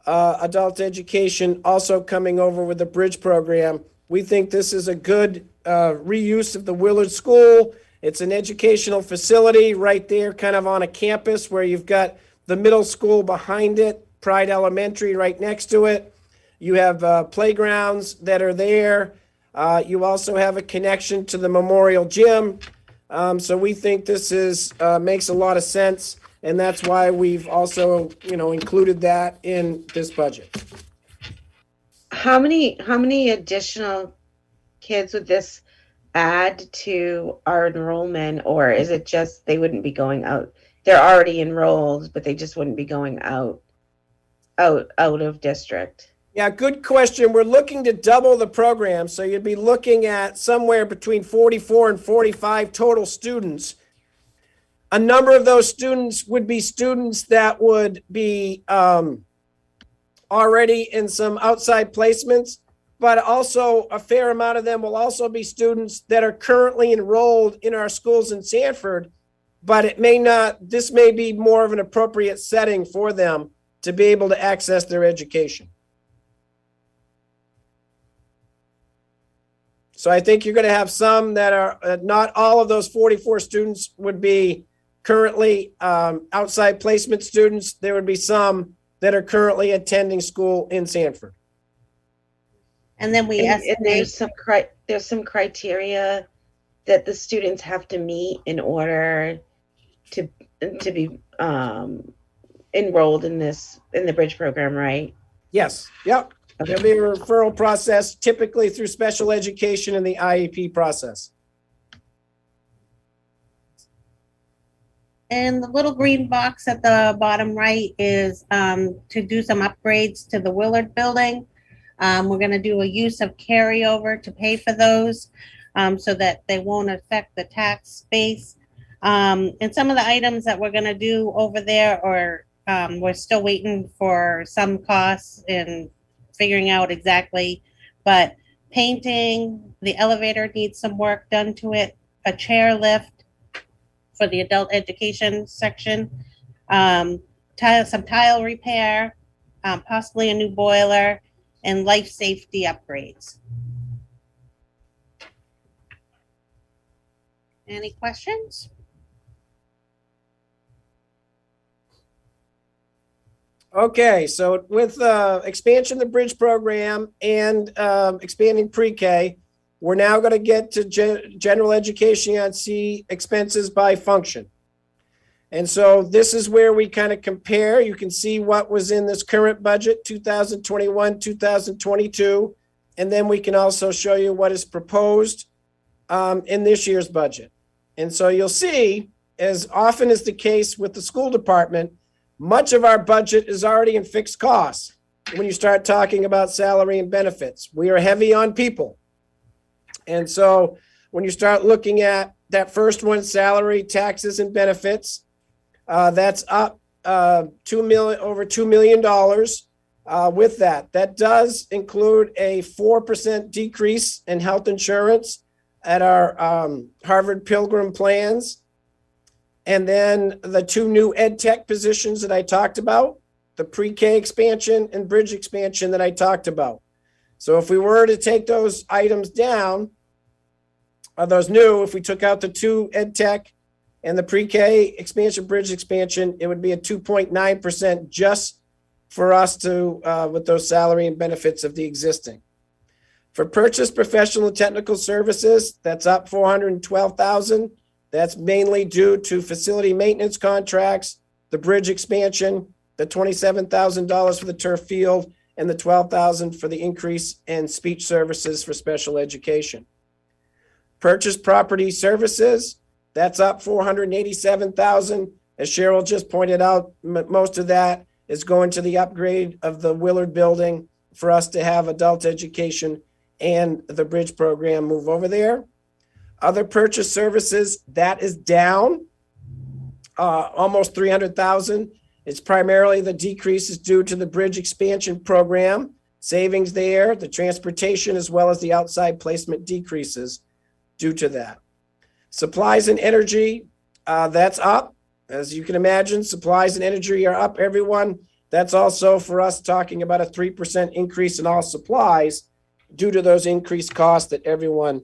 adult education also coming over with the bridge program. We think this is a good reuse of the Willard School. It's an educational facility right there, kind of on a campus where you've got the middle school behind it, Pride Elementary right next to it. You have playgrounds that are there. You also have a connection to the Memorial Gym. So we think this is makes a lot of sense, and that's why we've also, included that in this budget. How many additional kids would this add to our enrollment, or is it just they wouldn't be going out? They're already enrolled, but they just wouldn't be going out of district. Yeah, good question. We're looking to double the program, so you'd be looking at somewhere between 44 and 45 total students. A number of those students would be students that would be already in some outside placements, but also a fair amount of them will also be students that are currently enrolled in our schools in Sanford, but this may be more of an appropriate setting for them to be able to access their education. So I think you're going to have some that are, not all of those 44 students would be currently outside placement students. There would be some that are currently attending school in Sanford. And then we And estimate, there's some criteria that the students have to meet in order to be enrolled in the bridge program, right? Yes, yep. Okay. There'll be a referral process, typically through special education and the IEP process. and the little green box at the bottom right is to do some upgrades to the Willard building. We're gonna do a use of carryover to pay for those so that they won't affect the tax base. And some of the items that we're gonna do over there are, we're still waiting for some costs and figuring out exactly, but painting, the elevator needs some work done to it, a chair lift for the adult education section, some tile repair, possibly a new boiler, and life safety upgrades. Any questions? Okay, so with expansion of the bridge program and expanding pre-K, we're now going to get to general education and see expenses by function. And so this is where we kind of compare. You can see what was in this current budget, 2021, 2022, and then we can also show you what is proposed in this year's budget. And so you'll see, as often is the case with the school department, much of our budget is already in fixed costs. When you start talking about salary and benefits, we are heavy on people. And so when you start looking at that first one, salary, taxes, and benefits, that's up over $2 million with that. That does include a 4% decrease in health insurance at our Harvard Pilgrim plans. And then the two new ed tech positions that I talked about, the pre-K expansion and bridge expansion that I talked about. So if we were to take those items down, if we took out the two ed tech and the pre-K expansion, bridge expansion, it would be a 2.9% just for us to, with those salary and benefits of the existing. For purchase professional and technical services, that's up $412,000. That's mainly due to facility maintenance contracts, the bridge expansion, the $27,000 for the turf field, and the $12,000 for the increase in speech services for special education. Purchase property services, that's up $487,000. As Cheryl just pointed out, most of that is going to the upgrade of the Willard building for us to have adult education and the bridge program move over there. Other purchase services, that is down almost $300,000. It's primarily the decreases due to the bridge expansion program, savings there, the transportation, as well as the outside placement decreases due to that. Supplies and energy, that's up. As you can imagine, supplies and energy are up, everyone. That's also for us talking about a 3% increase in all supplies due to those increased costs that everyone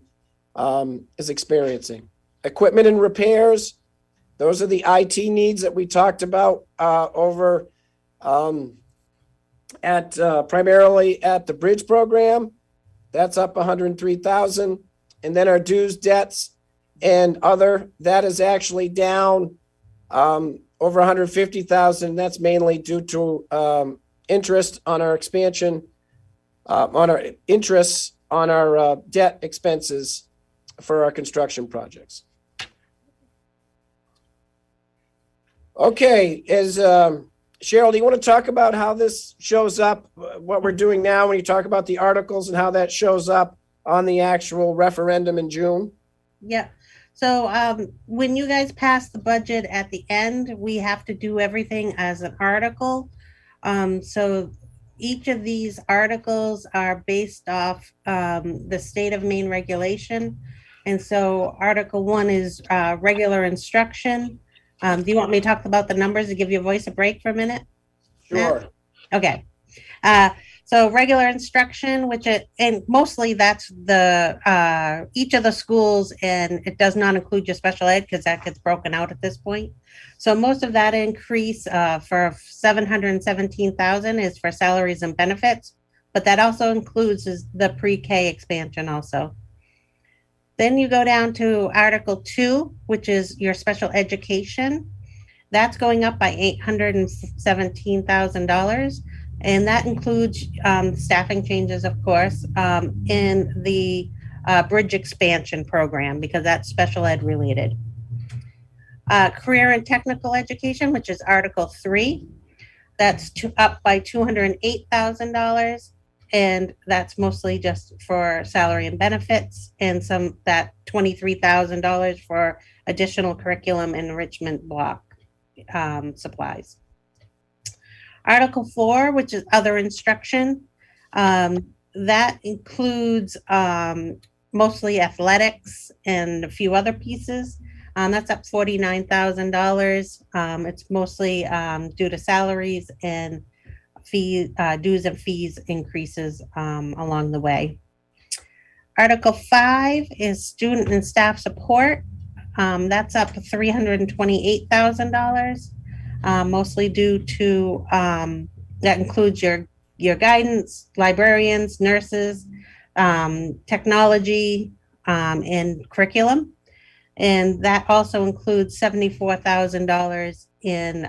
is experiencing. Equipment and repairs, those are the IT needs that we talked about over primarily at the bridge program. That's up $103,000. And then our dues, debts, and other, that is actually down over $150,000. That's mainly due to interest on our expansion, on our interests on our debt expenses for our construction projects. Okay, Cheryl, do you want to talk about how this shows up, what we're doing now when you talk about the articles and how that shows up on the actual referendum in June? Yeah. So when you guys pass the budget at the end, we have to do everything as an article. So each of these articles are based off the state of Maine regulation. And so Article 1 is regular instruction. Do you want me to talk about the numbers to give your voice a break for a minute? Matt? Sure. Okay. So regular instruction, and mostly that's the each of the schools, and it does not include your special ed because that gets broken out at this point. So most of that increase for 717,000 is for salaries and benefits, but that also includes the pre-K expansion also. Then you go down to Article 2, which is your special education. That's going up by $817,000. And that includes staffing changes, of course, in the bridge expansion program, because that's special ed related. Career and technical education, which is Article 3, that's up by $208,000. And that's mostly just for salary and benefits, and that $23,000 for additional curriculum enrichment block supplies. Article 4, which is other instruction, that includes mostly athletics and a few other pieces. That's up $49,000. It's mostly due to salaries and dues and fees increases along the way. Article 5 is student and staff support. That's up $328,000. Mostly due to that includes your guidance, librarians, nurses, technology, and curriculum. And that also includes $74,000 in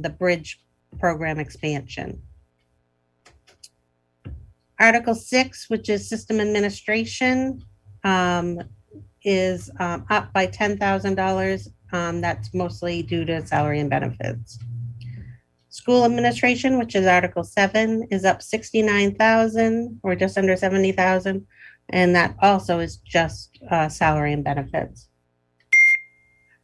the bridge program expansion. Article 6, which is system administration, is up by $10,000. That's mostly due to salary and benefits. School administration, which is Article 7, is up $69,000 or just under $70,000, and that also is just salary and benefits.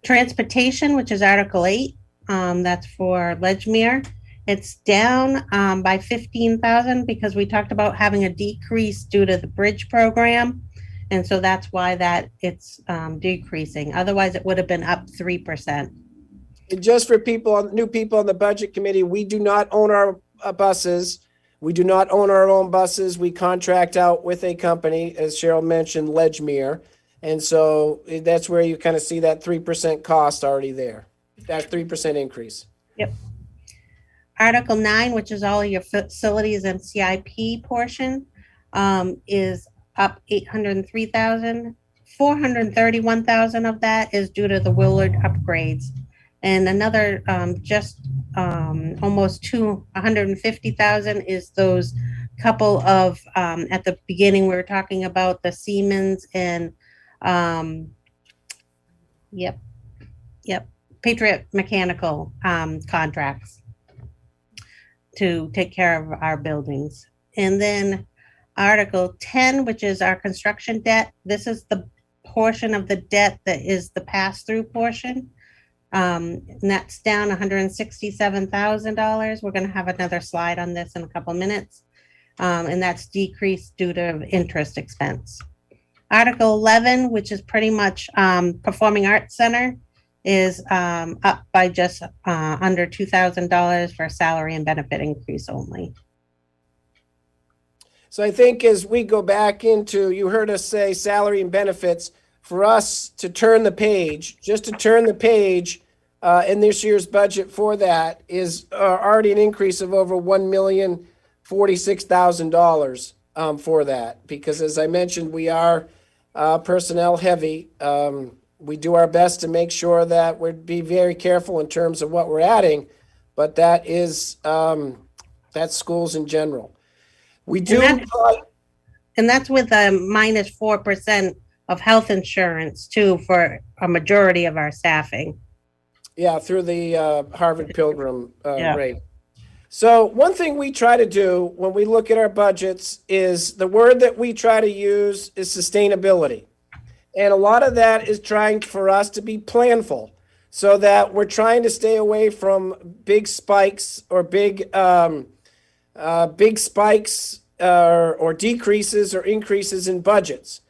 Transportation, which is Article 8, that's for Ledgmere. It's down by $15,000 because we talked about having a decrease due to the bridge program. And so that's why it's decreasing. Otherwise, it would have been up 3%. And just for new people on the budget committee, we do not own our buses. We do not own our own buses. We contract out with a company, as Cheryl mentioned, Ledgmere. And so that's where you kind of see that 3% cost already there, that 3% increase. Yep. Article 9, which is all your facilities and CIP portion, is up $803,000. $431,000 of that is due to the Willard upgrades, and another almost $150,000 is those couple of at the beginning we were talking about the Siemens and Patriot Mechanical contracts to take care of our buildings. And then Article 10, which is our construction debt. This is the portion of the debt that is the pass-through portion. And that's down $167,000. We're going to have another slide on this in a couple minutes. And that's decreased due to interest expense. Article 11, which is pretty much Performing Arts Center, is up by just under $2,000 for salary and benefit increase only. So I think as we go back into, you heard us say salary and benefits, for us to turn the page, just to turn the page in this year's budget for that is already an increase of over $1,046,000 for that. Because as I mentioned, we are personnel heavy. We do our best to make sure that we'd be very careful in terms of what we're adding, but that is, that's schools in general. We do. And that's with a minus 4% of health insurance too for a majority of our staffing. Yeah, through the Harvard Pilgrim rate. So one thing we try to do when we look at our budgets is the word that we try to use is sustainability. And a lot of that is trying for us to be planful so that we're trying to stay away from big spikes or big big spikes or decreases or increases in budgets.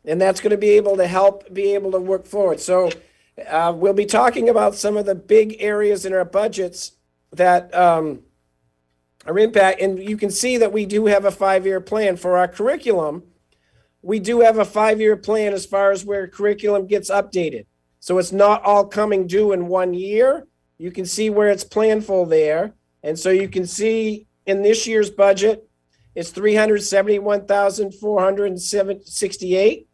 And that's going to be able to help be able to work forward. So we'll be talking about some of the big areas in our budgets that are impact. And you can see that we do have a 5-year plan for our curriculum. We do have a 5-year plan as far as where curriculum gets updated. So it's not all coming due in 1 year. You can see where it's planful there. And so you can see in this year's budget, it's $371,468.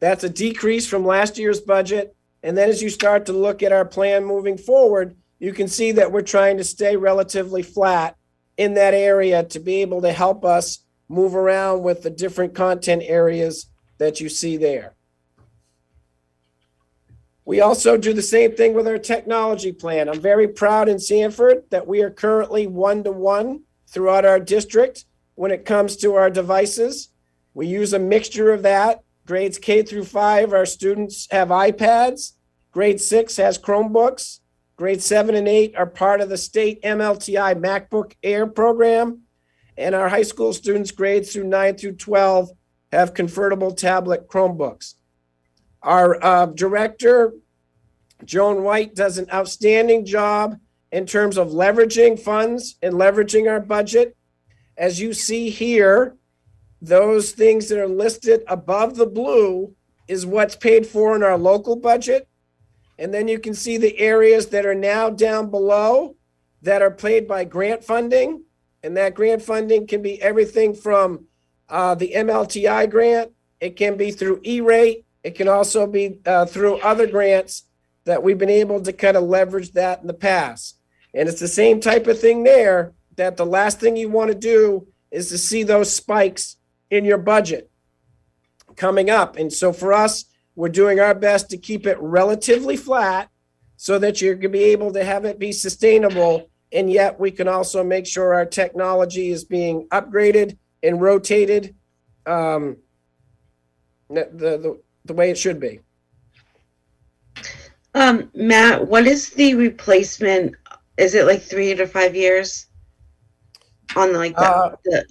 That's a decrease from last year's budget. And then as you start to look at our plan moving forward, you can see that we're trying to stay relatively flat in that area to be able to help us move around with the different content areas that you see there. We also do the same thing with our technology plan. I'm very proud in Sanford that we are currently 1-to-1 throughout our district when it comes to our devices. We use a mixture of that. Grades K through 5, our students have iPads. Grade 6 has Chromebooks. Grade 7 and 8 are part of the state MLTI MacBook Air program. And our high school students, grades through 9 through 12, have convertible tablet Chromebooks. Our director, Joan White, does an outstanding job in terms of leveraging funds and leveraging our budget. As you see here, those things that are listed above the blue is what's paid for in our local budget. And then you can see the areas that are now down below that are paid by grant funding. And that grant funding can be everything from the MLTI grant. It can be through E-rate. It can also be through other grants that we've been able to kind of leverage that in the past. And it's the same type of thing there, that the last thing you want to do is to see those spikes in your budget coming up. And so for us, we're doing our best to keep it relatively flat so that you're going to be able to have it be sustainable. And yet we can also make sure our technology is being upgraded and rotated the way it should be. Matt, what is the replacement? Is it like 3 to 5 years on like the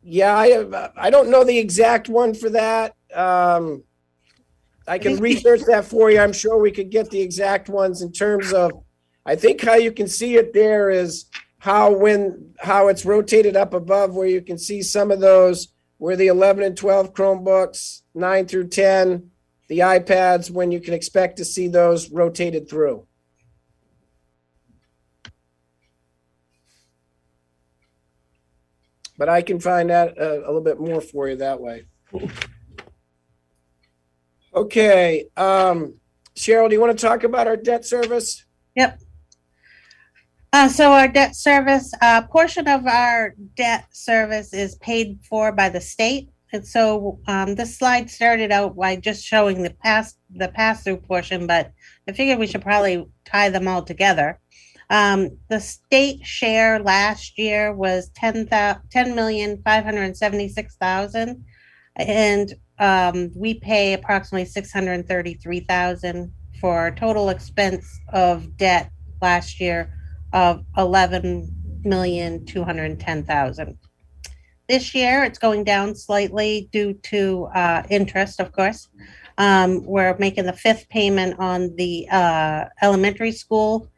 Yeah, I don't know the exact one for that. I can research that for you. I'm sure we could get the exact ones in terms of, I think how you can see it there is how it's rotated up above, where you can see some of those where the 11 and 12 Chromebooks, 9 through 10, the iPads, when you can expect to see those rotated through. But I can find out a little bit more for you that way. Okay. Cheryl, do you want to talk about our debt service? Yep. So our debt service, portion of our debt service is paid for by the state. And so this slide started out by just showing the pass-through portion, but I figured we should probably tie them all together. The state share last year was $10,576,000, and we pay approximately $633,000 for a total expense of debt last year of $11,210,000. This year, it's going down slightly due to interest, of course. We're making the 5th payment on the elementary school,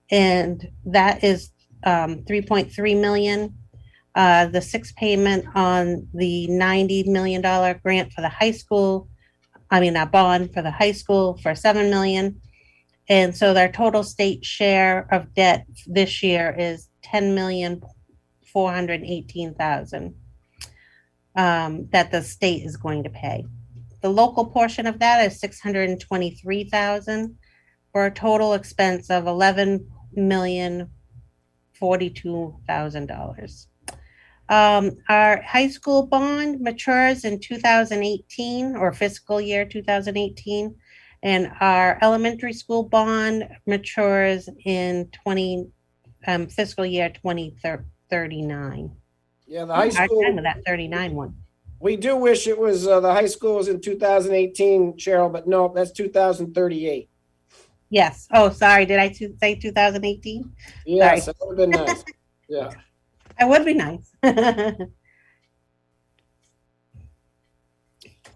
and that is $3.3 million. The 6th payment on the $90 million grant for the high school, a bond for the high school for $7 million. And so their total state share of debt this year is $10,418,000 that the state is going to pay. The local portion of that is $623,000 for a total expense of $11,042,000. Our high school bond matures in 2018 or fiscal year 2018, and our elementary school bond matures in fiscal year 2039. Yeah, the high school. Time with that 39 one. We do wish it was the high school was in 2018, Cheryl, but no, that's 2038. Yes. Oh, sorry. Did I say 2018? Yes, that would have been nice. Yeah. That would be nice.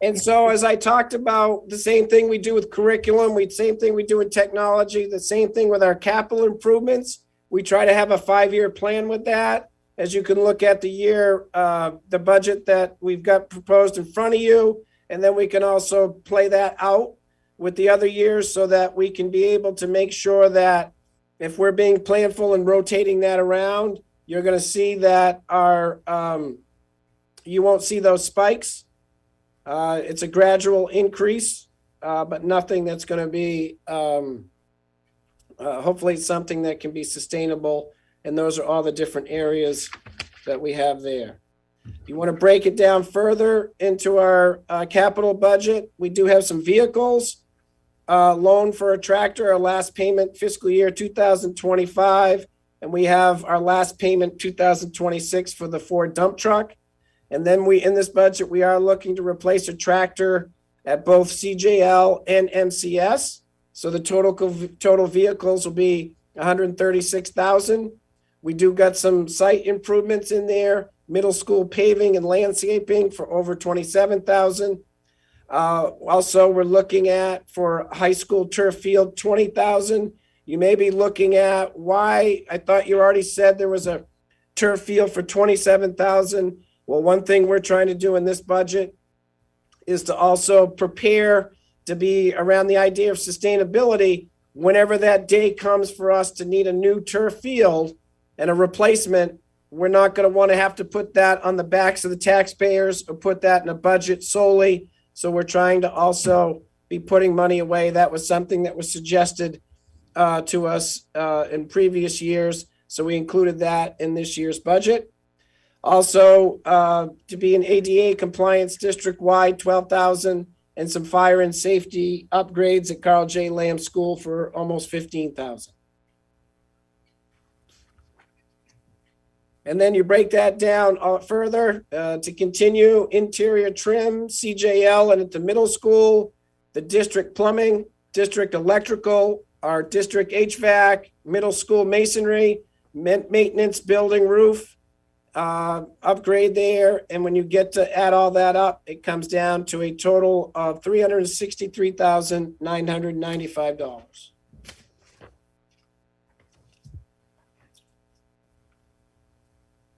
And so as I talked about, the same thing we do with curriculum, same thing we do in technology, the same thing with our capital improvements. We try to have a 5-year plan with that. As you can look at the year, the budget that we've got proposed in front of you, and then we can also play that out with the other years so that we can be able to make sure that if we're being planful and rotating that around, you're going to see that you won't see those spikes. It's a gradual increase, but nothing that's going to be, hopefully something that can be sustainable. And those are all the different areas that we have there. You want to break it down further into our capital budget. We do have some vehicles, loan for a tractor, our last payment fiscal year 2025. And we have our last payment 2026 for the Ford dump truck. And then in this budget, we are looking to replace a tractor at both CJL and MCS. So the total vehicles will be 136,000. We do got some site improvements in there, middle school paving and landscaping for over 27,000. Also, we're looking at for high school turf field, 20,000. You may be looking at why I thought you already said there was a turf field for 27,000. Well, one thing we're trying to do in this budget is to also prepare to be around the idea of sustainability whenever that day comes for us to need a new turf field and a replacement. We're not going to want to have to put that on the backs of the taxpayers or put that in a budget solely. So we're trying to also be putting money away. That was something that was suggested to us in previous years. So we included that in this year's budget. Also, to be an ADA compliance district-wide, 12,000, and some fire and safety upgrades at Carl J. Lamb School for almost 15,000. And then you break that down further to continue interior trim, CJL, and at the middle school, the district plumbing, district electrical, our district HVAC, middle school masonry, maintenance building roof, upgrade there. And when you get to add all that up, it comes down to a total of $363,995.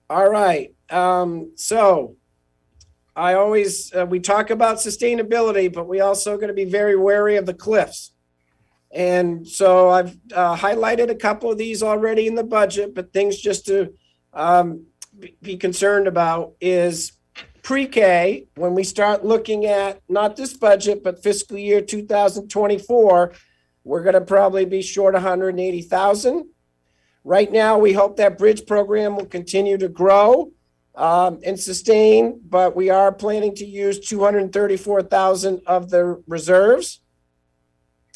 All right. So I always, we talk about sustainability, but we also going to be very wary of the cliffs. And so I've highlighted a couple of these already in the budget, but things just to be concerned about is pre-K. When we start looking at not this budget, but fiscal year 2024, we're going to probably be short 180,000. Right now, we hope that bridge program will continue to grow and sustain, but we are planning to use 234,000 of the reserves.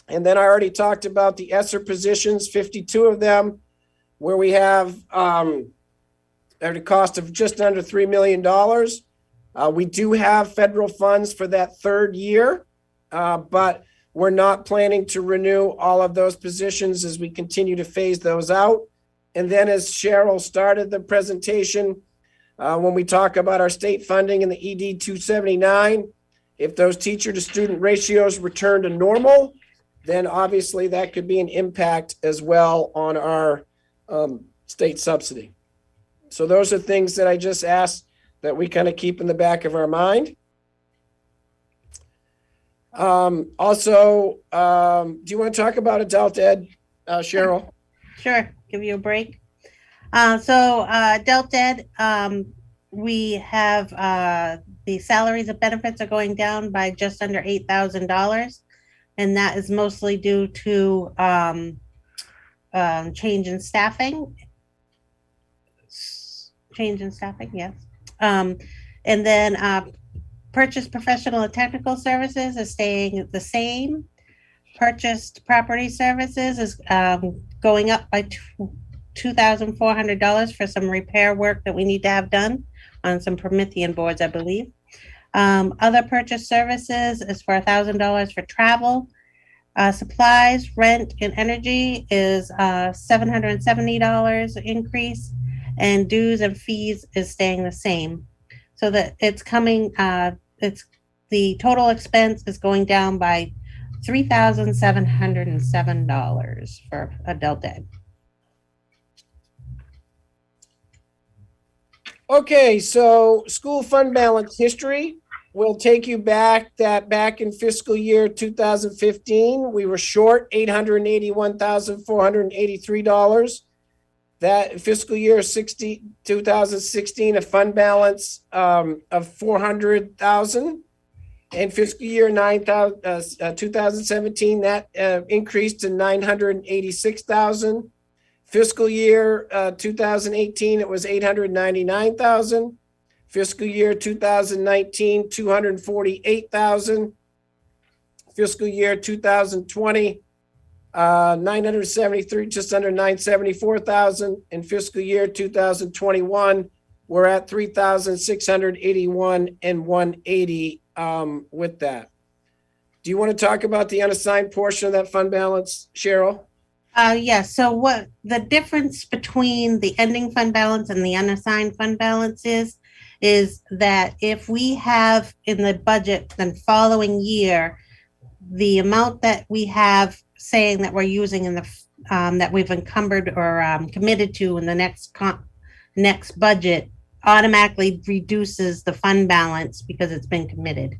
And then I already talked about the ESSER positions, 52 of them, where we have at a cost of just under $3 million. We do have federal funds for that third year, but we're not planning to renew all of those positions as we continue to phase those out. And then as Cheryl started the presentation, when we talk about our state funding and the ED 279, if those teacher to student ratios return to normal, then obviously that could be an impact as well on our state subsidy. So those are things that I just asked that we kind of keep in the back of our mind. Also, do you want to talk about adult ed, Cheryl? Sure, give you a break. So adult ed, we have the salaries and benefits are going down by just under $8,000. And that is mostly due to change in staffing. Yes. And then purchased professional and technical services is staying the same. Purchased property services is going up by $2,400 for some repair work that we need to have done on some Promethean boards, I believe. Other purchase services is for $1,000 for travel. Supplies, rent, and energy is $770 increase. and dues and fees is staying the same. So that it's coming, it's, the total expense is going down by $3,707 for adult ed. Okay, so school fund balance history will take you back in fiscal year 2015, we were short $881,483. That fiscal year 2016, a fund balance of 400,000. And fiscal year 2017, that increased to 986,000. Fiscal year 2018, it was 899,000. Fiscal year 2019, 248,000. Fiscal year 2020, 973, just under 974,000. In fiscal year 2021, we're at 3,681 and 180 with that. Do you want to talk about the unassigned portion of that fund balance, Cheryl? Yes. So what the difference between the ending fund balance and the unassigned fund balance is that if we have in the budget the following year, the amount that we have saying that we're using in the that we've encumbered or committed to in the next budget automatically reduces the fund balance because it's been committed.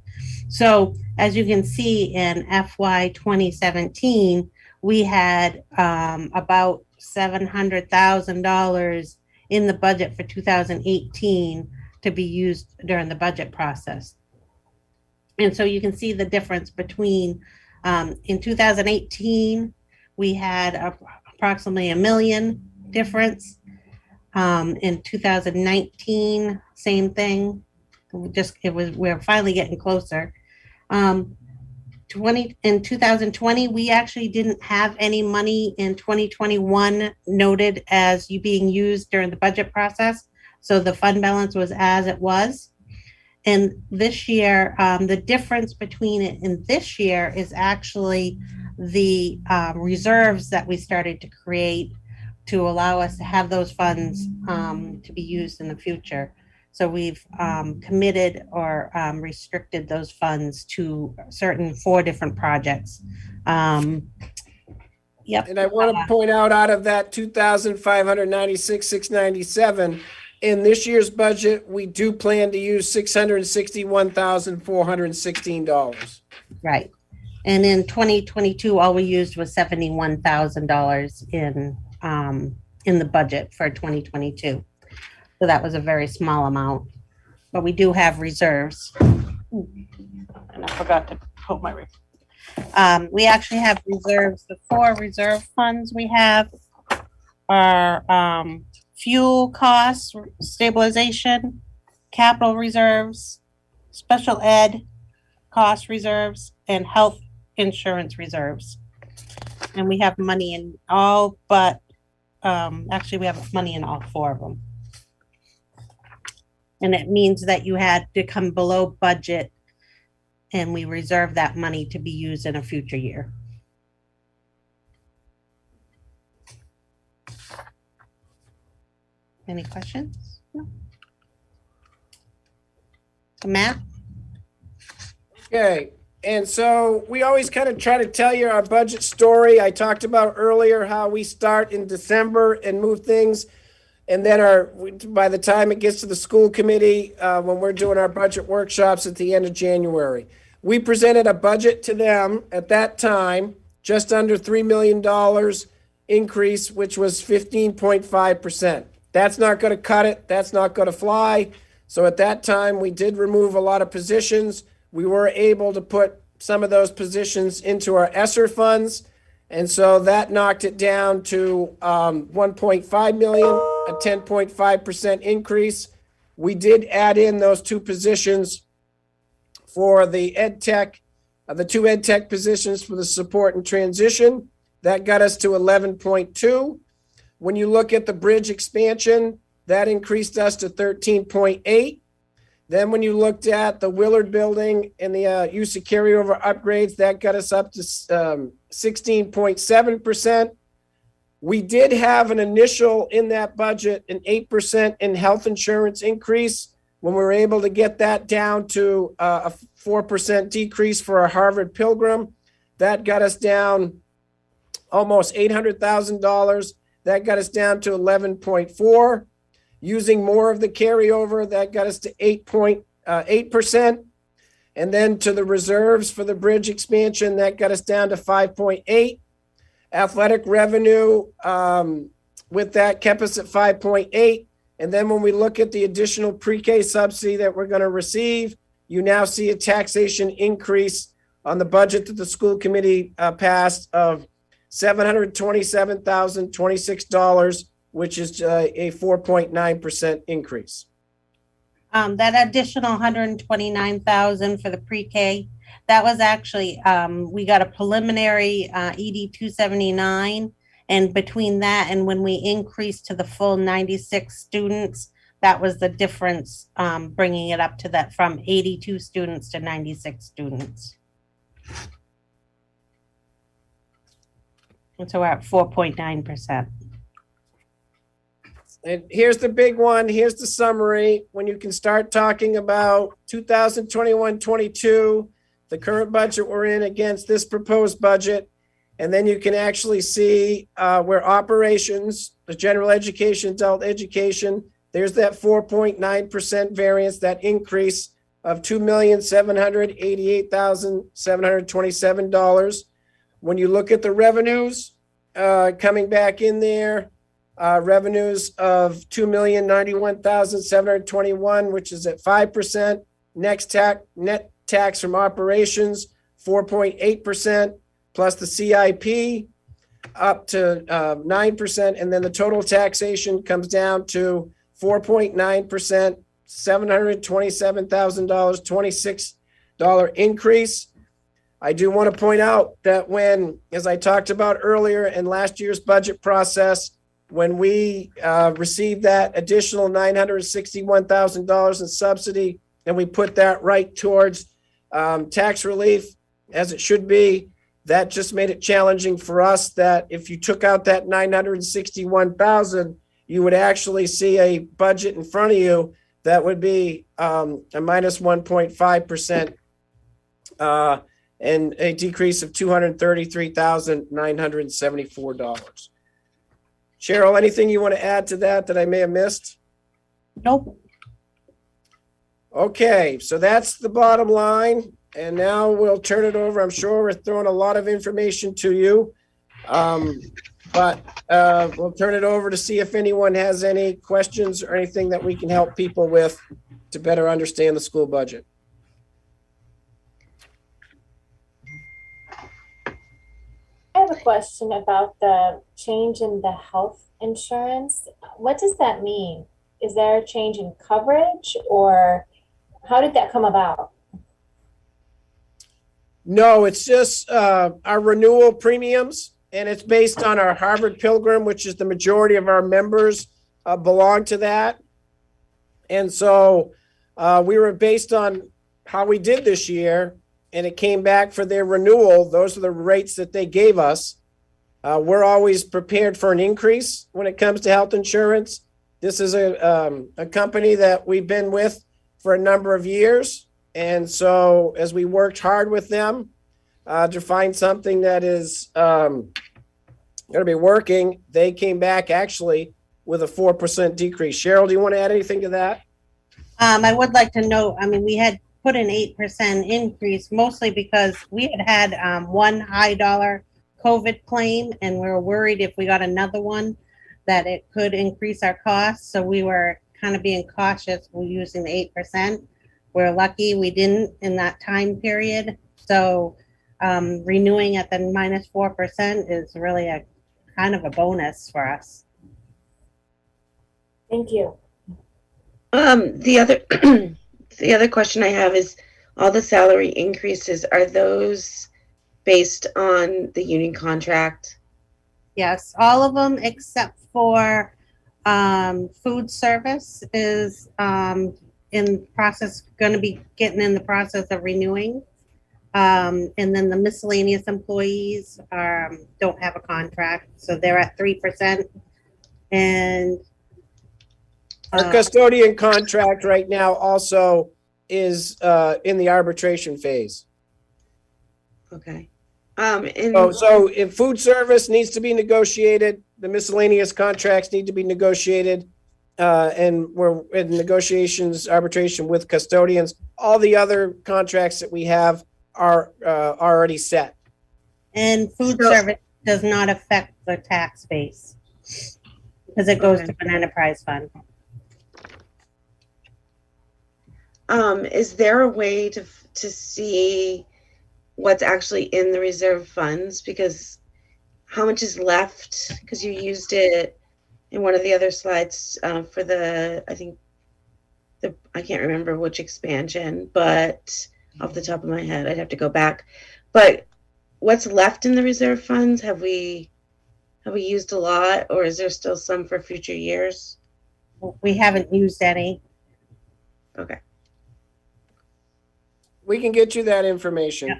So as you can see in FY 2017, we had about $700,000 in the budget for 2018 to be used during the budget process. And so you can see the difference between in 2018, we had approximately $1 million difference. In 2019, same thing. We're finally getting closer. In 2020, we actually didn't have any money in 2021 noted as being used during the budget process. So the fund balance was as it was. And this year, the difference between it and this year is actually the reserves that we started to create to allow us to have those funds to be used in the future. So we've committed or restricted those funds to certain 4 different projects. Yep. And I want to point out of that 2,596,697, in this year's budget, we do plan to use $661,416. Right. And in 2022, all we used was $71,000 in the budget for 2022. So that was a very small amount, but we do have reserves. And I forgot to hold my. We actually have reserves. The 4 reserve funds we have are fuel costs, stabilization, capital reserves, special ed cost reserves, and health insurance reserves. And we have money in all but, actually we have money in all 4 of them. And it means that you had to come below budget and we reserve that money to be used in a future year. Any questions? No. So Matt? Okay, and so we always kind of try to tell you our budget story. I talked about earlier how we start in December and move things. And then by the time it gets to the school committee, when we're doing our budget workshops at the end of January, we presented a budget to them at that time, just under $3 million increase, which was 15.5%. That's not going to cut it. That's not going to fly. So at that time, we did remove a lot of positions. We were able to put some of those positions into our ESSER funds. And so that knocked it down to 1.5 million, a 10.5% increase. We did add in those 2 positions for the ed tech, the 2 ed tech positions for the support and transition. That got us to 11.2. When you look at the bridge expansion, that increased us to 13.8. Then when you looked at the Willard building and the use of carryover upgrades, that got us up to 16.7%. We did have an initial in that budget, an 8% in health insurance increase. When we were able to get that down to a 4% decrease for our Harvard Pilgrim, that got us down almost $800,000. That got us down to 11.4. Using more of the carryover, that got us to 8.8%. And then to the reserves for the bridge expansion, that got us down to 5.8. Athletic revenue with that kept us at 5.8. And then when we look at the additional pre-K subsidy that we're going to receive, you now see a taxation increase on the budget that the school committee passed of $727,026, which is a 4.9% increase. That additional 129,000 for the pre-K, that was actually, we got a preliminary ED 279, and between that and when we increased to the full 96 students, that was the difference, bringing it up to that from 82 students to 96 students. And so we're at 4.9%. And here's the big one. Here's the summary. When you can start talking about 2021-22, the current budget we're in against this proposed budget, and then you can actually see where operations, the general education, adult education, there's that 4.9% variance, that increase of $2,788,727. When you look at the revenues coming back in there, revenues of $2,091,721, which is at 5%. Net tax from operations, 4.8%, plus the CIP up to 9%. And then the total taxation comes down to 4.9%, $727,000, $26 increase. I do want to point out that when, as I talked about earlier in last year's budget process, when we received that additional $961,000 in subsidy, and we put that right towards tax relief, as it should be, that just made it challenging for us that if you took out that $961,000, you would actually see a budget in front of you that would be a minus 1.5%. And a decrease of $233,974. Cheryl, anything you want to add to that I may have missed? Nope. Okay, so that's the bottom line. And now we'll turn it over. I'm sure we're throwing a lot of information to you. But we'll turn it over to see if anyone has any questions or anything that we can help people with to better understand the school budget. I have a question about the change in the health insurance. What does that mean? Is there a change in coverage, or how did that come about? No, it's just our renewal premiums, and it's based on our Harvard Pilgrim, which is the majority of our members belong to that. And so we were based on how we did this year, and it came back for their renewal. Those are the rates that they gave us. We're always prepared for an increase when it comes to health insurance. This is a company that we've been with for a number of years. And so as we worked hard with them to find something that is going to be working, they came back actually with a 4% decrease. Cheryl, do you want to add anything to that? I would like to know, I mean, we had put an 8% increase, mostly because we had one high dollar COVID claim, and we were worried if we got another one that it could increase our costs. So we were kind of being cautious with using the 8%. We're lucky we didn't in that time period. So renewing at the minus 4% is really a kind of a bonus for us. Thank you. The other question I have is, all the salary increases, are those based on the union contract? Yes, all of them except for food service is in process, going to be getting in the process of renewing. And then the miscellaneous employees don't have a contract, so they're at 3%. And Our custodian contract right now also is in the arbitration phase. Okay. So if food service needs to be negotiated, the miscellaneous contracts need to be negotiated, and we're in negotiations, arbitration with custodians. All the other contracts that we have are already set. And food service does not affect the tax base because it goes to an enterprise fund. Is there a way to see what's actually in the reserve funds? Because how much is left? Because you used it in one of the other slides for I can't remember which expansion, but off the top of my head, I'd have to go back. But what's left in the reserve funds? Have we used a lot, or is there still some for future years? We haven't used any. Okay. We can get you that information. Yeah.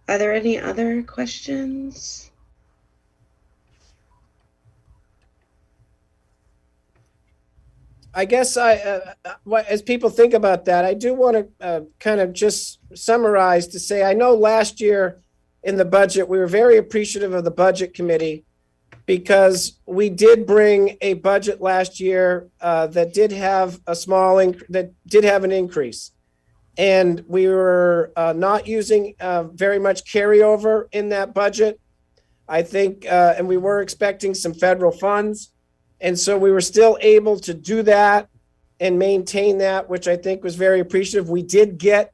Are there any other questions? I guess as people think about that, I do want to kind of just summarize to say, I know last year in the budget, we were very appreciative of the budget committee because we did bring a budget last year that did have an increase. And we were not using very much carryover in that budget. I think, and we were expecting some federal funds. And so we were still able to do that and maintain that, which I think was very appreciative. We did get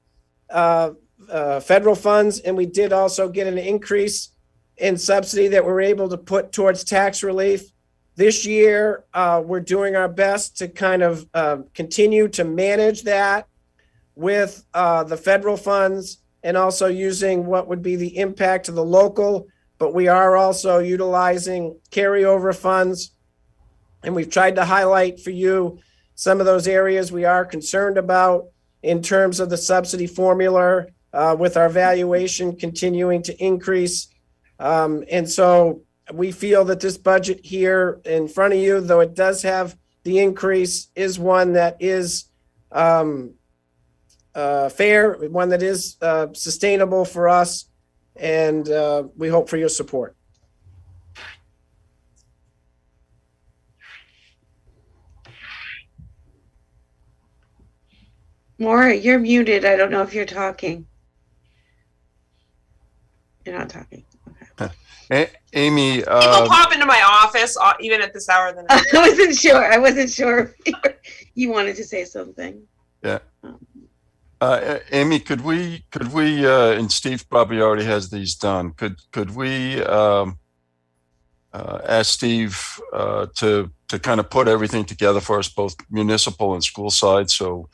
federal funds, and we did also get an increase in subsidy that we're able to put towards tax relief. This year, we're doing our best to kind of continue to manage that with the federal funds and also using what would be the impact to the local, but we are also utilizing carryover funds. And we've tried to highlight for you some of those areas we are concerned about in terms of the subsidy formula with our valuation continuing to increase. And so we feel that this budget here in front of you, though it does have the increase, is one that is fair, one that is sustainable for us. And we hope for your support. Maura, you're muted. I don't know if you're talking. You're not talking. Okay. Amy, People pop into my office even at this hour of the night. I wasn't sure if you wanted to say something. yeah. Amy, could we, and Steve probably already has these done. Could we ask Steve to kind of put everything together for us, both municipal and school side, so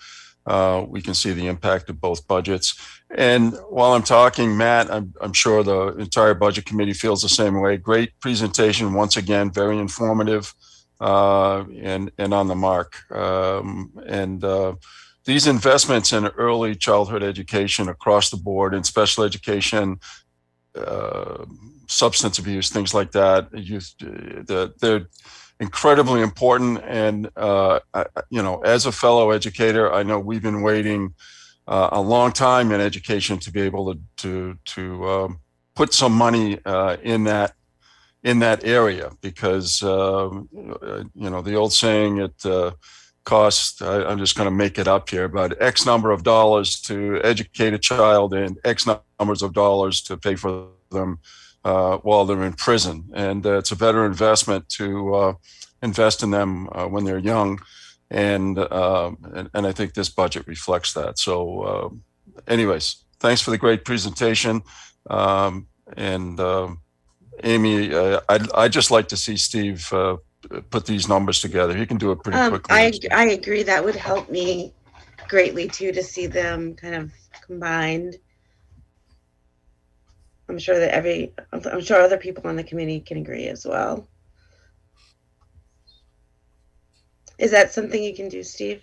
we can see the impact of both budgets. And while I'm talking, Matt, I'm sure the entire budget committee feels the same way. Great presentation, once again, very informative and on the mark. These investments in early childhood education across the board, in special education, substance abuse, things like that, they're incredibly important. And, as a fellow educator, I know we've been waiting a long time in education to be able to put some money in that area, because, the old saying, it costs, I'm just going to make it up here, but X number of dollars to educate a child and X numbers of dollars to pay for them while they're in prison. And it's a better investment to invest in them when they're young. And I think this budget reflects that. So anyways, thanks for the great presentation. Amy, I'd just like to see Steve put these numbers together. He can do it pretty quickly. I agree. That would help me greatly too, to see them kind of combined. I'm sure other people on the committee can agree as well. Is that something you can do, Steve?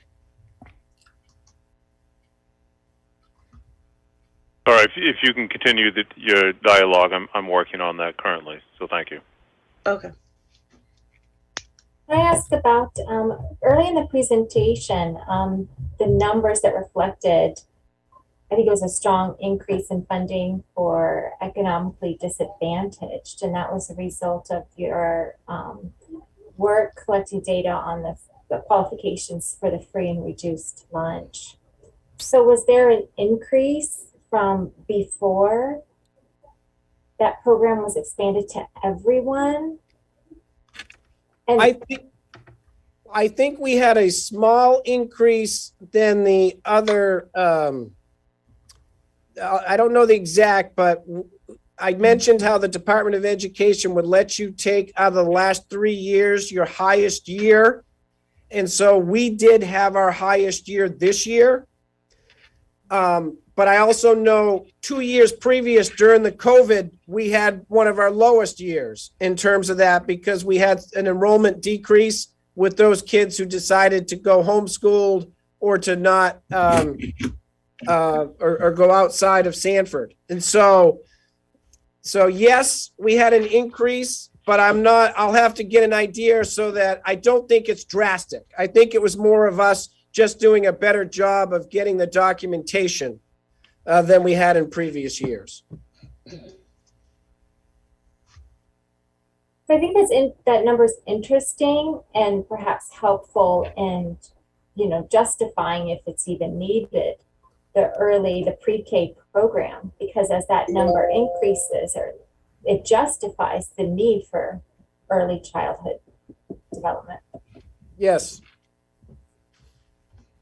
All right, if you can continue your dialogue, I'm working on that currently, so thank you. Okay. Can I ask about early in the presentation, the numbers that reflected, I think it was a strong increase in funding for economically disadvantaged, and that was a result of your work collecting data on the qualifications for the free and reduced lunch. So was there an increase from before that program was expanded to everyone? And I think we had a small increase than the other, I don't know the exact, but I mentioned how the Department of Education would let you take out of the last 3 years your highest year. And so we did have our highest year this year. But I also know 2 years previous during the COVID, we had one of our lowest years in terms of that because we had an enrollment decrease with those kids who decided to go homeschooled or to not or go outside of Sanford. And so yes, we had an increase, but I'll have to get an idea so that I don't think it's drastic. I think it was more of us just doing a better job of getting the documentation than we had in previous years. So I think that number is interesting and perhaps helpful in, justifying if it's even needed, the pre-K program, because as that number increases, or it justifies the need for early childhood development. Yes.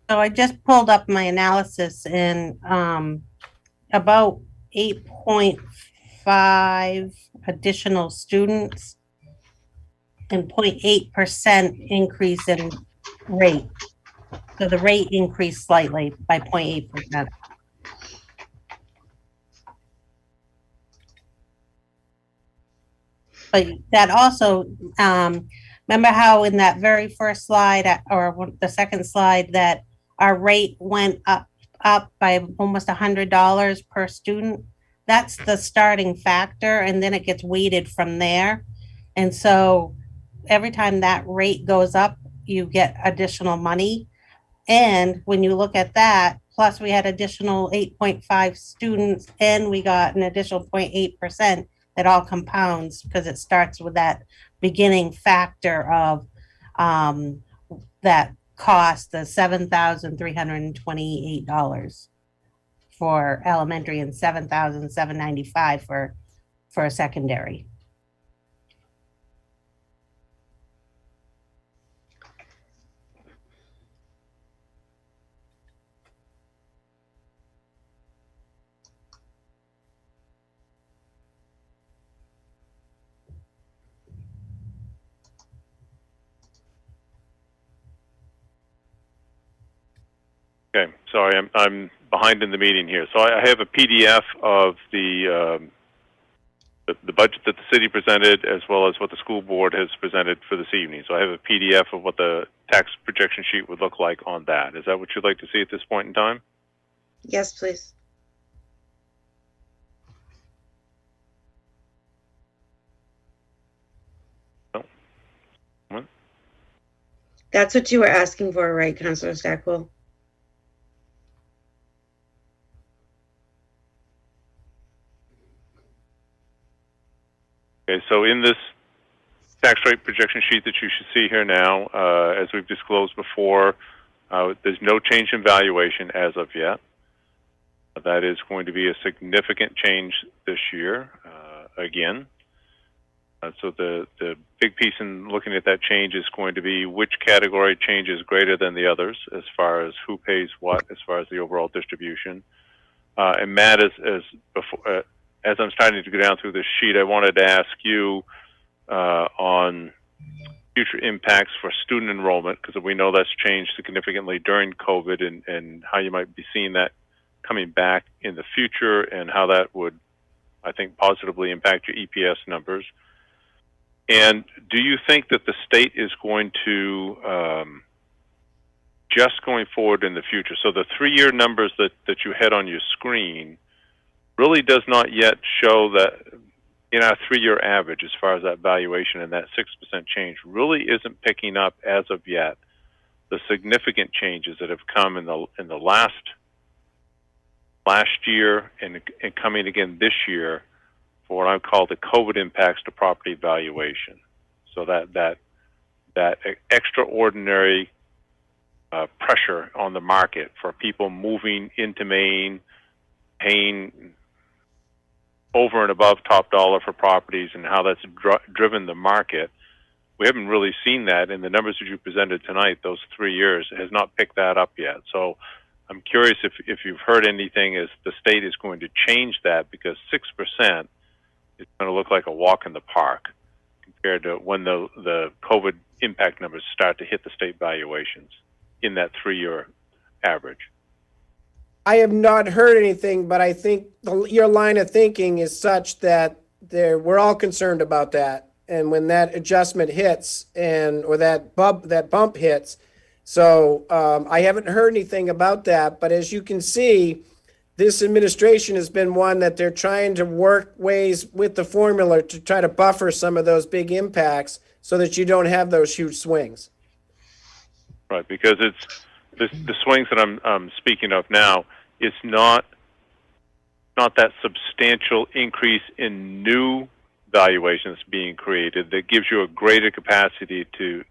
So I just pulled up my analysis and about 8.5 additional students and 0.8% increase in rate. So the rate increased slightly by 0.8%. But that also, remember how in that very first slide or the second slide that our rate went up by almost $100 per student? That's the starting factor, and then it gets weighted from there. And so every time that rate goes up, you get additional money. And when you look at that, plus we had additional 8.5 students and we got an additional 0.8%, that all compounds because it starts with that beginning factor of that cost, the $7,328 for elementary and $7,795 for a secondary. Okay, sorry, I'm behind in the meeting here. So I have a PDF of the budget that the city presented, as well as what the school board has presented for this evening. So I have a PDF of what the tax projection sheet would look like on that. Is that what you'd like to see at this point in time? Yes, please. No. What? That's what you were asking for, right, Councilor Stackwell? Okay, so in this tax rate projection sheet that you should see here now, as we've disclosed before, there's no change in valuation as of yet. That is going to be a significant change this year, again. So the big piece in looking at that change is going to be which category changes greater than the others as far as who pays what, as far as the overall distribution. And Matt, as I'm starting to go down through this sheet, I wanted to ask you on future impacts for student enrollment, because we know that's changed significantly during COVID, and how you might be seeing that coming back in the future, and how that would I think, positively impact your EPS numbers? And do you think that the state is going to, just going forward in the future, so the 3-year numbers that you had on your screen really does not yet show that in our 3-year average, as far as that valuation and that 6% change, really isn't picking up as of yet the significant changes that have come in the last year and coming again this year for what I call the COVID impacts to property valuation. So that extraordinary pressure on the market for people moving into Maine, paying over and above top dollar for properties, and how that's driven the market. We haven't really seen that in the numbers that you presented tonight. Those 3 years has not picked that up yet. So I'm curious if you've heard anything as the state is going to change that, because 6% is going to look like a walk in the park compared to when the COVID impact numbers start to hit the state valuations in that 3-year average. I have not heard anything, but I think your line of thinking is such that we're all concerned about that. And when that adjustment hits or that bump hits, so I haven't heard anything about that. But as you can see, this administration has been one that they're trying to work ways with the formula to try to buffer some of those big impacts so that you don't have those huge swings. Right, because it's the swings that I'm speaking of now. It's not that substantial increase in new valuations being created that gives you a greater capacity to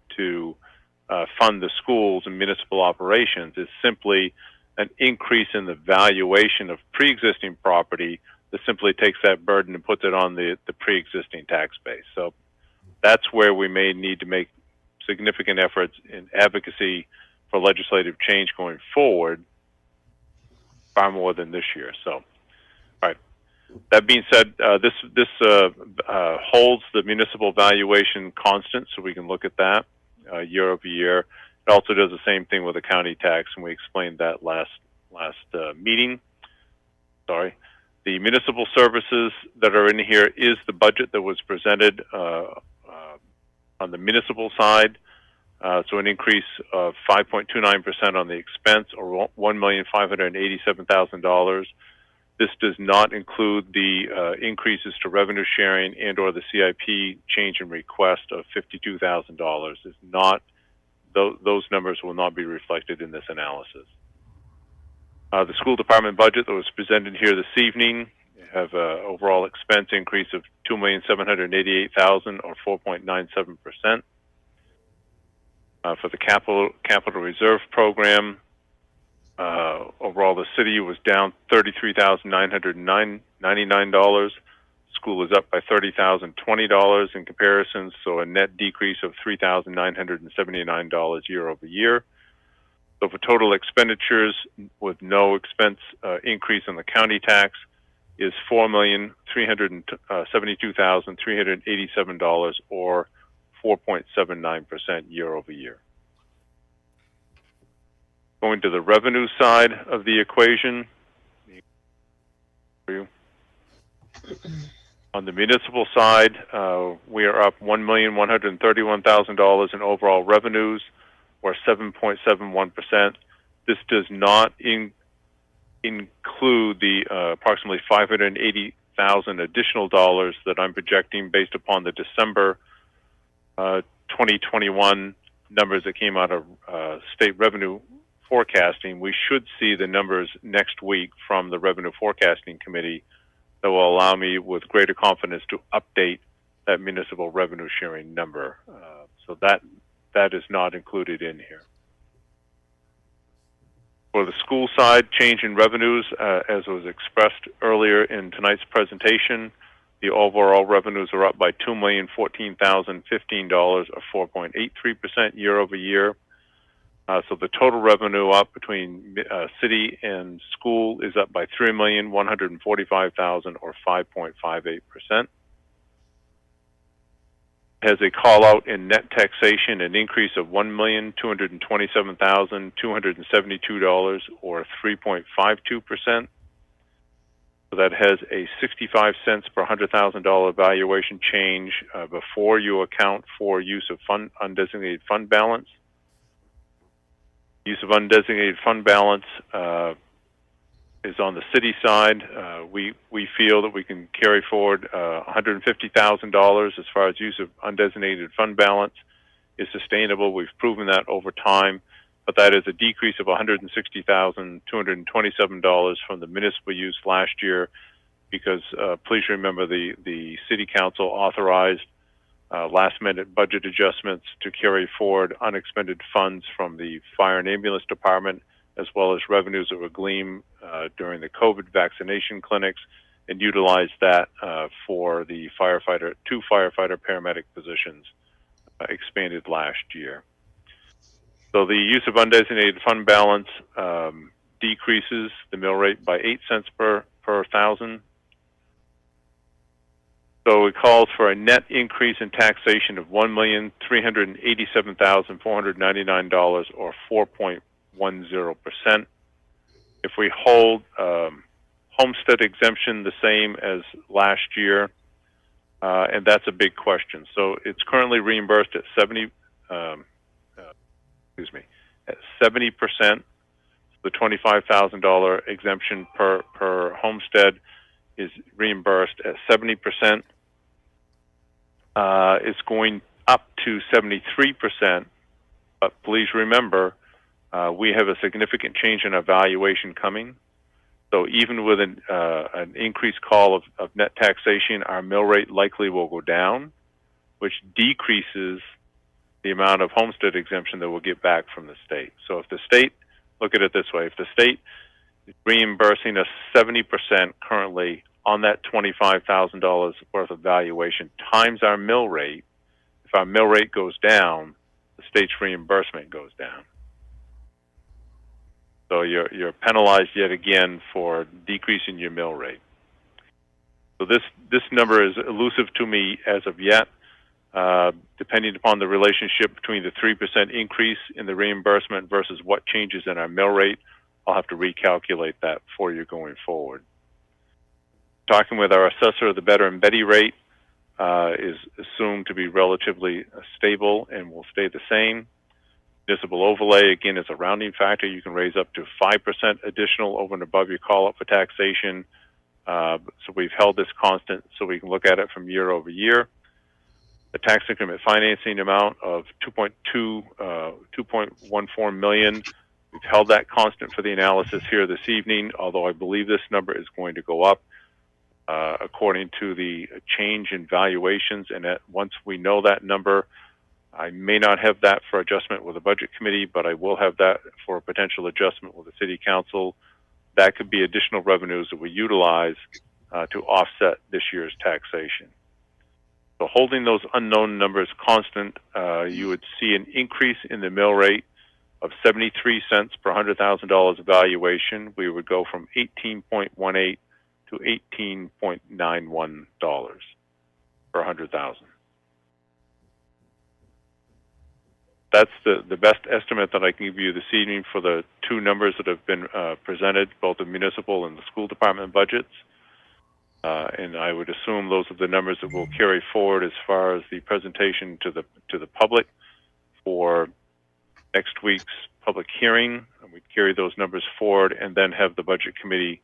fund the schools and municipal operations. It's simply an increase in the valuation of pre-existing property that simply takes that burden and puts it on the pre-existing tax base. So that's where we may need to make significant efforts in advocacy for legislative change going forward, far more than this year. So, all right. That being said, this holds the municipal valuation constant, so we can look at that year over year. It also does the same thing with the county tax, and we explained that last meeting. Sorry. The municipal services that are in here is the budget that was presented on the municipal side. So an increase of 5.29% on the expense, or $1,587,000. This does not include the increases to revenue sharing and/or the CIP change in request of $52,000. It's not; those numbers will not be reflected in this analysis. The school department budget that was presented here this evening have an overall expense increase of $2,788,000, or 4.97%. For the capital reserve program, overall the city was down $33,999. School is up by $30,020 in comparison, so a net decrease of $3,979 year over year. So for total expenditures with no expense increase in the county tax is $4,372,387, or 4.79% year over year. Going to the revenue side of the equation, on the municipal side, we are up $1,131,000 in overall revenues, or 7.71%. This does not include the approximately $580,000 additional dollars that I'm projecting based upon the December 2021 numbers that came out of state revenue forecasting. We should see the numbers next week from the Revenue Forecasting Committee that will allow me with greater confidence to update that municipal revenue sharing number. So that is not included in here. For the school side, change in revenues, as was expressed earlier in tonight's presentation, the overall revenues are up by $2,014,015, or 4.83% year over year. So the total revenue up between city and school is up by $3,145,000, or 5.58%. Has a call out in net taxation, an increase of $1,227,272, or 3.52%. So that has a 65 cents per $100,000 valuation change before you account for use of undesignated fund balance. Use of undesignated fund balance is on the city side. We feel that we can carry forward $150,000 as far as use of undesignated fund balance is sustainable. We've proven that over time, but that is a decrease of $160,227 from the municipal use last year, because please remember the city council authorized last-minute budget adjustments to carry forward unexpended funds from the fire and ambulance department, as well as revenues that were gleaned during the COVID vaccination clinics, and utilize that for the two firefighter paramedic positions expanded last year. So the use of undesignated fund balance decreases the mill rate by 8 cents per thousand. So it calls for a net increase in taxation of $1,387,499, or 4.10%. If we hold homestead exemption the same as last year, and that's a big question. So it's currently reimbursed at 70%. The $25,000 exemption per homestead is reimbursed at 70%. It's going up to 73%, but please remember, we have a significant change in our valuation coming. So even with an increased call of net taxation, our mill rate likely will go down, which decreases the amount of homestead exemption that we'll get back from the state. So if the state, look at it this way, if the state is reimbursing us 70% currently on that $25,000 worth of valuation times our mill rate, if our mill rate goes down, the state's reimbursement goes down. So you're penalized yet again for decreasing your mill rate. So this number is elusive to me as of yet. Depending upon the relationship between the 3% increase in the reimbursement versus what changes in our mill rate, I'll have to recalculate that for you going forward. Talking with our assessor, the better and Betty rate is assumed to be relatively stable and will stay the same. Municipal overlay, again, is a rounding factor. You can raise up to 5% additional over and above your call-up for taxation. So we've held this constant so we can look at it from year over year. The tax increment financing amount of $2.14 million. We've held that constant for the analysis here this evening, although I believe this number is going to go up according to the change in valuations. And once we know that number, I may not have that for adjustment with the budget committee, but I will have that for a potential adjustment with the city council. That could be additional revenues that we utilize to offset this year's taxation. So holding those unknown numbers constant, you would see an increase in the mill rate of 73 cents per $100,000 valuation. We would go from 18.18 to $18.91 per 100,000. That's the best estimate that I can give you this evening for the two numbers that have been presented, both the municipal and the school department budgets. And I would assume those are the numbers that we'll carry forward as far as the presentation to the public for next week's public hearing. And we'd carry those numbers forward and then have the budget committee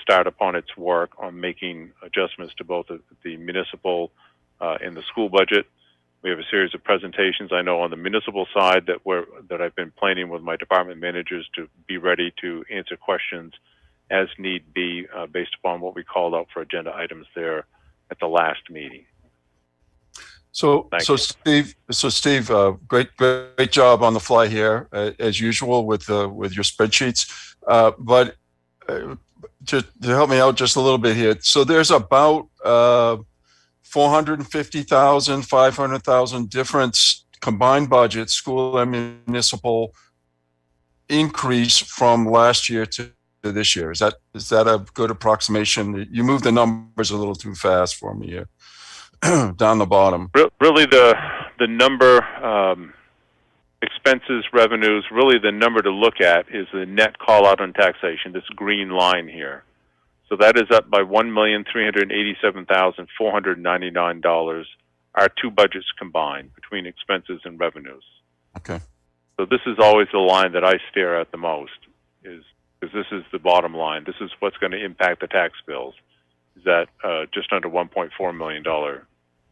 start upon its work on making adjustments to both the municipal and the school budget. We have a series of presentations, I know, on the municipal side that I've been planning with my department managers to be ready to answer questions as need be, based upon what we called out for agenda items there at the last meeting. So Steve, great job on the fly here, as usual with your spreadsheets. But to help me out just a little bit here, so there's about 450,000, 500,000 different combined budgets, school and municipal, increase from last year to this year. Is that a good approximation? You moved the numbers a little too fast for me here. Down the bottom. Really, the number, expenses, revenues, really the number to look at is the net call out on taxation, this green line here. So that is up by $1,387,499. Our two budgets combined between expenses and revenues. Okay. So this is always the line that I stare at the most, is because this is the bottom line. This is what's going to impact the tax bills. Is that just under $1.4 million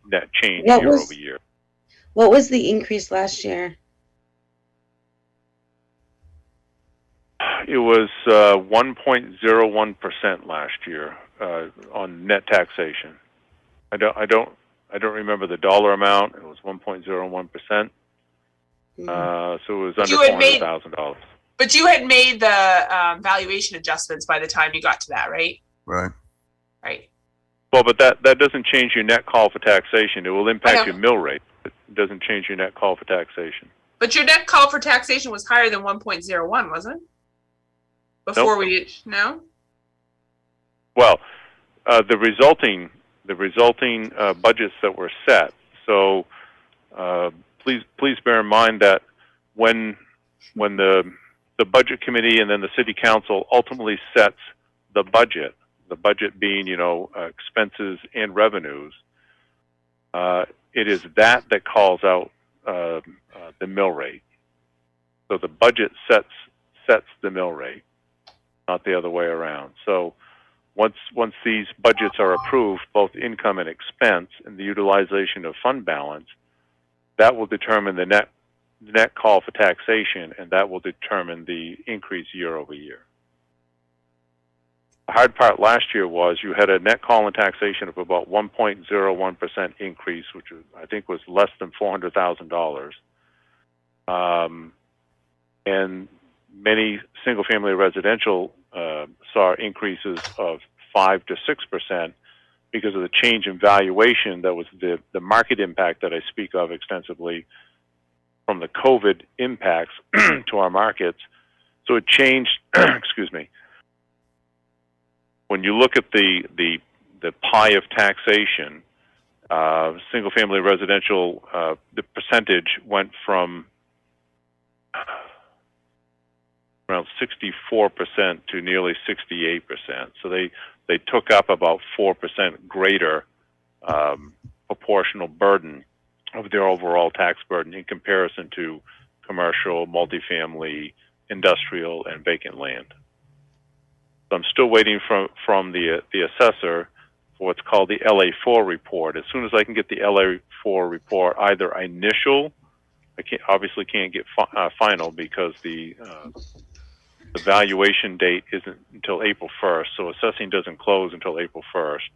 net change year over year? What was the increase last year? It was 1.01% last year on net taxation. I don't remember the dollar amount. It was 1.01%. So it was under $400,000. But you had made the valuation adjustments by the time you got to that, right? Right. Right. Well, but that doesn't change your net call for taxation. It will impact your mill rate. It doesn't change your net call for taxation. But your net call for taxation was higher than 1.01, wasn't it? Before we no. Well, the resulting budgets that were set. So please bear in mind that when the budget committee and then the city council ultimately sets the budget being expenses and revenues, it is that calls out the mill rate. So the budget sets the mill rate, not the other way around. So once these budgets are approved, both income and expense, and the utilization of fund balance, that will determine the net call for taxation, and that will determine the increase year over year. The hard part last year was you had a net call in taxation of about 1.01% increase, which I think was less than $400,000. And many single-family residential saw increases of 5 to 6% because of the change in valuation that was the market impact that I speak of extensively from the COVID impacts to our markets. So it changed, excuse me. When you look at the pie of taxation, single-family residential, the percentage went from around 64% to nearly 68%. So they took up about 4% greater proportional burden of their overall tax burden in comparison to commercial, multifamily, industrial, and vacant land. So I'm still waiting from the assessor for what's called the LA4 report. As soon as I can get the LA4 report, either initial, I obviously can't get final because the valuation date isn't until April 1st, so assessing doesn't close until April 1st.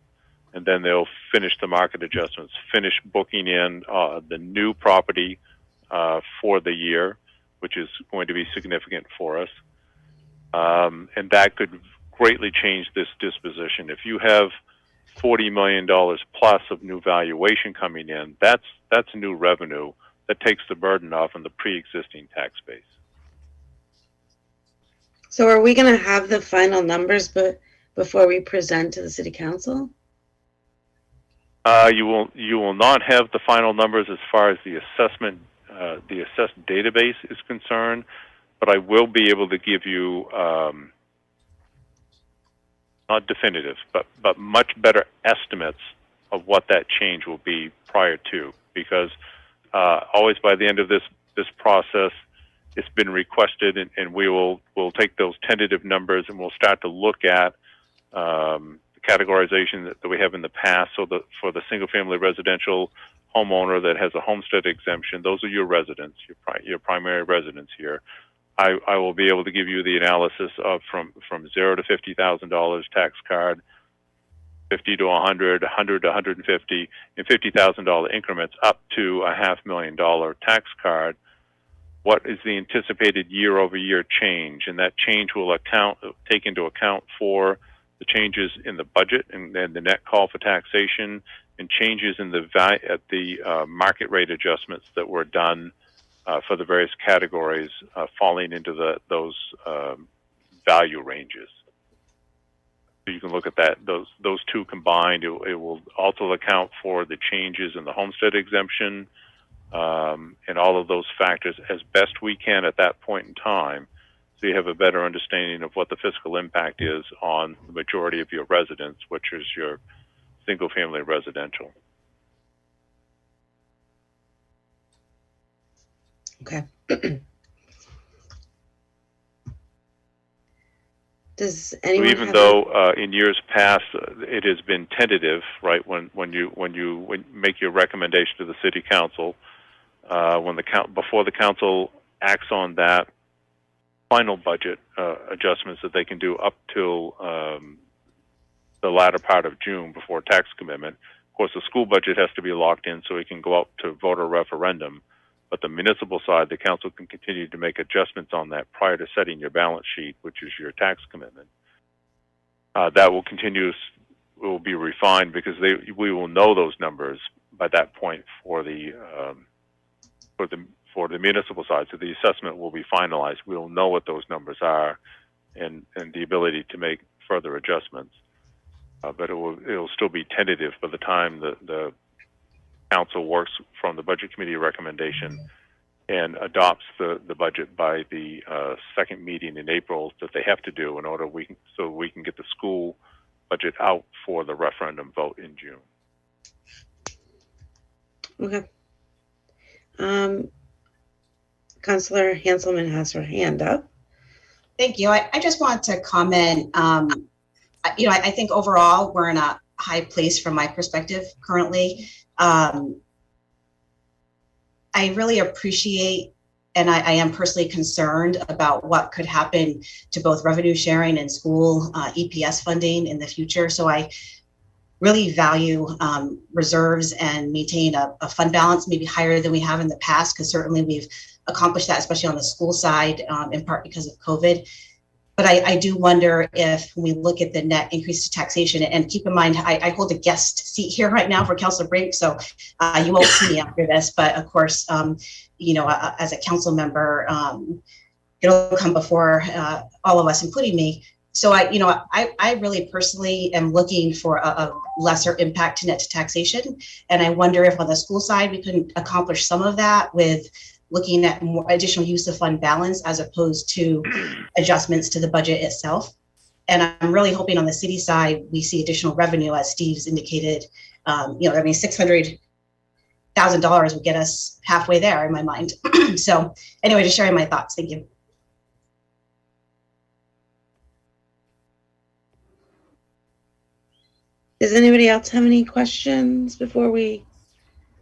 And then they'll finish the market adjustments, finish booking in the new property for the year, which is going to be significant for us. And that could greatly change this disposition. If you have $40 million plus of new valuation coming in, that's new revenue that takes the burden off on the pre-existing tax base. So are we going to have the final numbers before we present to the city council? You will not have the final numbers as far as the assessment, the assessed database is concerned, but I will be able to give you not definitive, but much better estimates of what that change will be prior to, because always by the end of this process, it's been requested, and we'll take those tentative numbers and we'll start to look at the categorization that we have in the past. So for the single-family residential homeowner that has a homestead exemption, those are your residents, your primary residents here. I will be able to give you the analysis of from $0 to $50,000 tax card, 50 to 100, 100 to 150, and $50,000 increments up to a $500,000 tax card. What is the anticipated year-over-year change? And that change will take into account for the changes in the budget and then the net call for taxation and changes in the market rate adjustments that were done for the various categories falling into those value ranges. So you can look at that; those two combined. It will also account for the changes in the homestead exemption and all of those factors as best we can at that point in time. so you have a better understanding of what the fiscal impact is on the majority of your residents, which is your single-family residential. Okay. Does anyone Even have though in years past it has been tentative, right? When you make your recommendation to the city council, before the council acts on that final budget adjustments that they can do up till the latter part of June before tax commitment. Of course, the school budget has to be locked in so it can go up to voter referendum. But the municipal side, the council can continue to make adjustments on that prior to setting your balance sheet, which is your tax commitment. That will continue, will be refined because we will know those numbers by that point for the municipal side. So the assessment will be finalized. We'll know what those numbers are, and the ability to make further adjustments. But it'll still be tentative by the time the council works from the budget committee recommendation and adopts the budget by the second meeting in April that they have to do in order so we can get the school budget out for the referendum vote in June. Okay. Councillor Hanselman has her hand up. Thank you. I just want to comment. I think overall we're in a high place from my perspective currently. I really appreciate, and I am personally concerned about what could happen to both revenue sharing and school EPS funding in the future. So I really value reserves and maintain a fund balance, maybe higher than we have in the past, because certainly we've accomplished that, especially on the school side, in part because of COVID. But I do wonder if when we look at the net increase to taxation, and keep in mind, I hold a guest seat here right now for Councilor Brink, so you won't see me after this, but of course, as a council member, it'll come before all of us, including me. So I really personally am looking for a lesser impact to net to taxation. And I wonder if on the school side, we can accomplish some of that with looking at more additional use of fund balance as opposed to adjustments to the budget itself. And I'm really hoping on the city side, we see additional revenue, as Steve's indicated. $600,000 would get us halfway there in my mind. So anyway, just sharing my thoughts. Thank you. Does anybody else have any questions before we?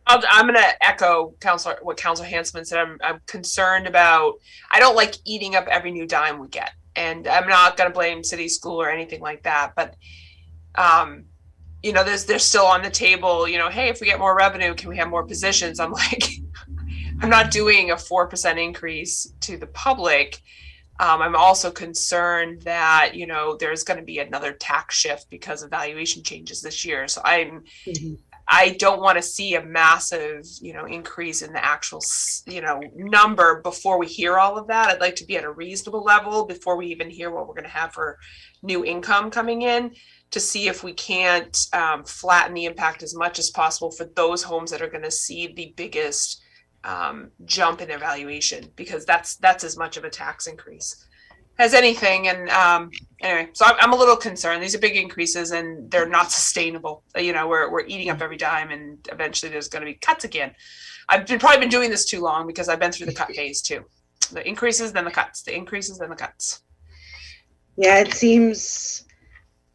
I'm going to echo what Councilor Hanselman said. I'm concerned about, I don't like eating up every new dime we get. And I'm not going to blame city, school, or anything like that. But, they're still on the table, hey, if we get more revenue, can we have more positions? I'm like, I'm not doing a 4% increase to the public. I'm also concerned that, there's going to be another tax shift because of valuation changes this year. So I don't want to see a massive, increase in the actual, number before we hear all of that. I'd like to be at a reasonable level before we even hear what we're going to have for new income coming in, to see if we can't flatten the impact as much as possible for those homes that are going to see the biggest jump in their valuation, because that's as much of a tax increase as anything. And anyway, so I'm a little concerned. These are big increases and they're not sustainable. We're eating up every dime, and eventually there's going to be cuts again. I've probably been doing this too long, because I've been through the cut phase too. The increases, then the cuts, the increases, then the cuts. Yeah, it seems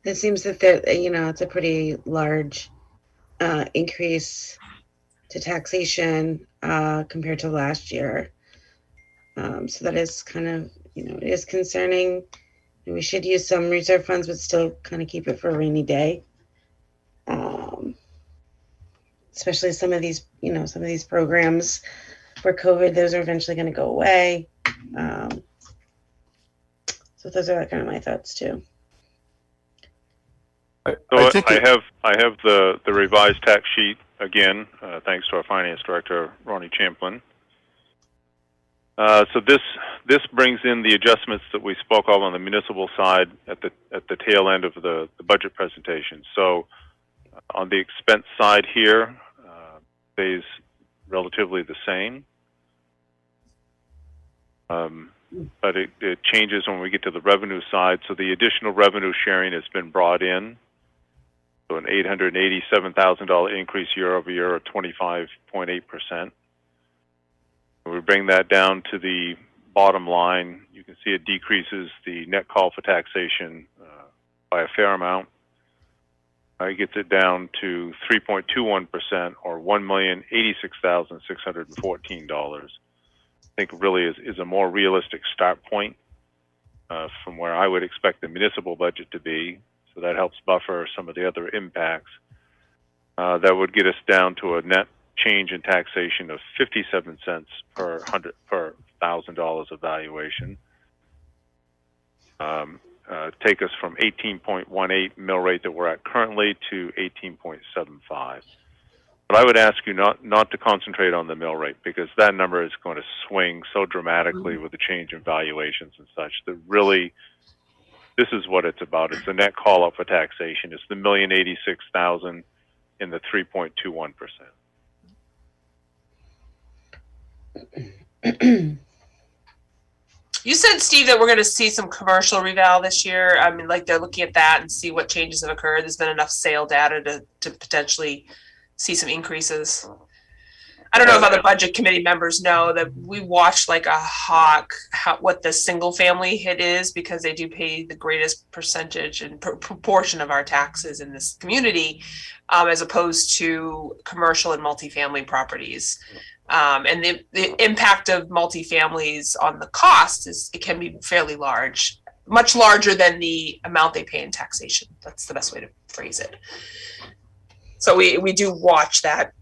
that there, it's a pretty large increase to taxation compared to last year. So that is kind of, it is concerning. And we should use some reserve funds, but still kind of keep it for a rainy day. Especially some of these programs for COVID, those are eventually going to go away. So those are kind of my thoughts too. I have the revised tax sheet again, thanks to our finance director, Ronnie Champlin. So this brings in the adjustments that we spoke of on the municipal side at the tail end of the budget presentation. So on the expense side here, stays relatively the same. but it changes when we get to the revenue side. So the additional revenue sharing has been brought in. So an $887,000 increase year over year, or 25.8%. We bring that down to the bottom line. You can see it decreases the net call for taxation by a fair amount. It gets it down to 3.21%, or $1,086,614. I think really is a more realistic start point from where I would expect the municipal budget to be. So that helps buffer some of the other impacts. That would get us down to a net change in taxation of 57 cents per $1,000 of valuation. Take us from 18.18 mill rate that we're at currently to 18.75. But I would ask you not to concentrate on the mill rate, because that number is going to swing so dramatically with the change in valuations and such that really, this is what it's about. It's the net call up for taxation. It's the $1,086,000 in the 3.21%. You said, Steve, that we're going to see some commercial reval this year. I mean, like they're looking at that and see what changes have occurred. There's been enough sale data to potentially see some increases. I don't know if other budget committee members know that we watch like a hawk what the single family hit is, because they do pay the greatest percentage and proportion of our taxes in this community, as opposed to commercial and multifamily properties. And the impact of multifamilies on the cost it can be fairly large, much larger than the amount they pay in taxation. That's the best way to phrase it. So we do watch that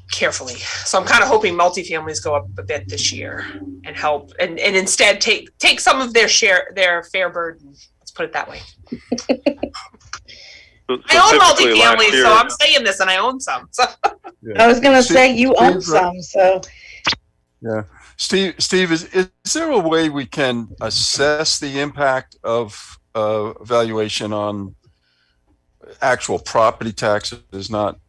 carefully. So I'm kind of hoping multifamilies go up a bit this year and help, and instead take some of their fair burden. Let's put it that way. I own multifamilies, so I'm saying this, and I own some. So. Yeah. I was going to say you own some, so. Yeah. Steve, is there a way we can assess the impact of valuation on actual property taxes, not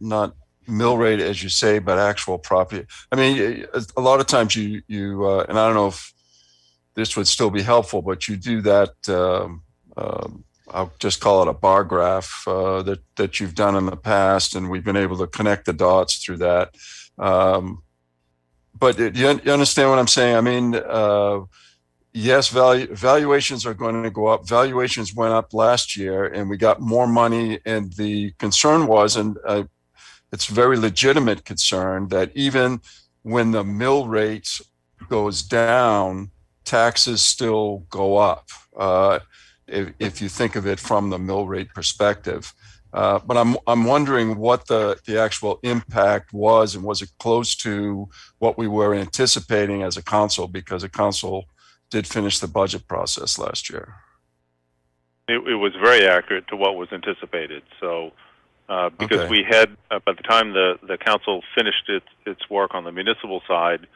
mill rate, as you say, but actual property? I mean, a lot of times you and I don't know if this would still be helpful, but you do that, I'll just call it a bar graph that you've done in the past, and we've been able to connect the dots through that. But you understand what I'm saying? I mean, yes, valuations are going to go up. Valuations went up last year, and we got more money. And the concern was, and it's a very legitimate concern, that even when the mill rate goes down, taxes still go up. If you think of it from the mill rate perspective. But I'm wondering what the actual impact was, and was it close to what we were anticipating as a council, because the council did finish the budget process last year. It was very accurate to what was anticipated. So because we had, by the time the council finished its work on the municipal side,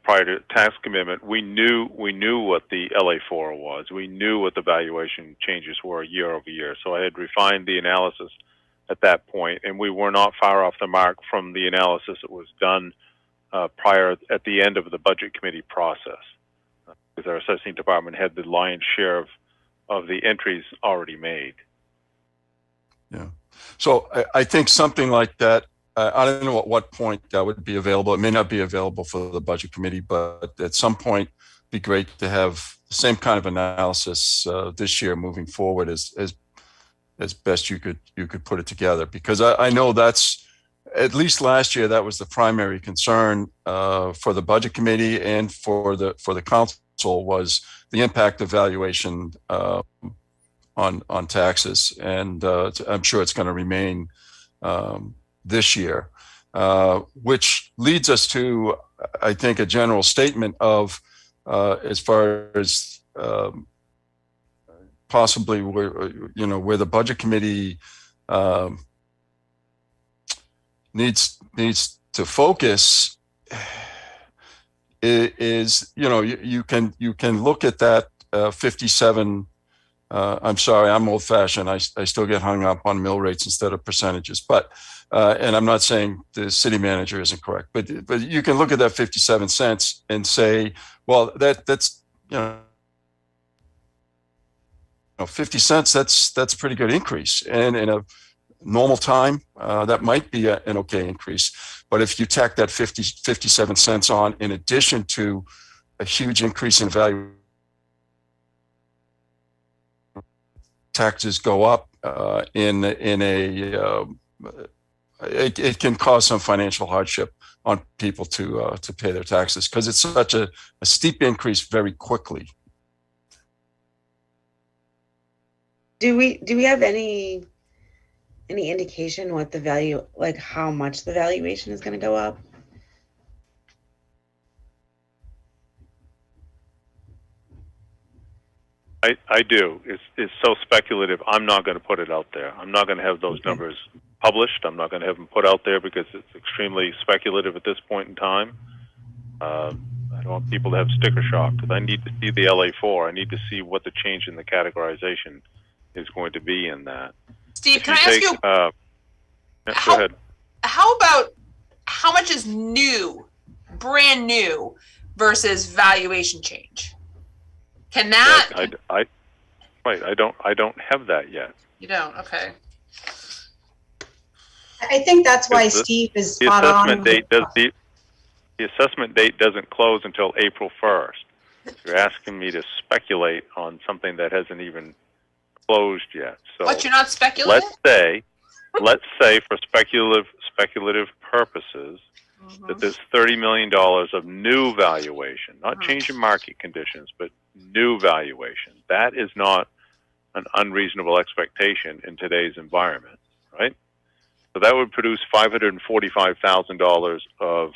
prior to tax commitment, we knew what the LA4 was. We knew what the valuation changes were year over year. So I had refined the analysis at that point, and we were not far off the mark from the analysis that was done prior at the end of the budget committee process, because our assessing department had the lion's share of the entries already made. Yeah. So I think something like that. I don't know at what point that would be available. It may not be available for the budget committee, but at some point, it'd be great to have the same kind of analysis this year moving forward as best you could put it together. Because I know that's, at least last year, that was the primary concern for the budget committee and for the council, was the impact of valuation on taxes, and I'm sure it's going to remain this year, which leads us to, I think, a general statement of as far as possibly where the budget committee needs to focus is, you can look at that 57. I'm sorry, I'm old fashioned. I still get hung up on mill rates instead of percentages, but and I'm not saying the city manager isn't correct, but you can look at that 57 cents and say, well, that's 50 cents, that's a pretty good increase. And in a normal time, that might be an okay increase. But if you tack that 57 cents on in addition to a huge increase in value, taxes go up it can cause some financial hardship on people to pay their taxes because it's such a steep increase very quickly. Do we have any indication what the value, like how much the valuation is going to go up? I do. It's so speculative. I'm not going to put it out there. I'm not going to have those numbers published. I'm not going to have them put out there because it's extremely speculative at this point in time. I don't want people to have sticker shock because I need to see the LA4. I need to see what the change in the categorization is going to be in that. Steve, can I ask you? Go ahead. How about how much is new, brand new, versus valuation change? Can that? I don't have that yet. You don't. Okay. I think that's why Steve is spot on. The assessment date doesn't close until April 1st. You're asking me to speculate on something that hasn't even closed yet. So what, you're not speculating? Let's say for speculative purposes that there's $30 million of new valuation, not change in market conditions, but new valuation. That is not an unreasonable expectation in today's environment, right? So that would produce $545,000 of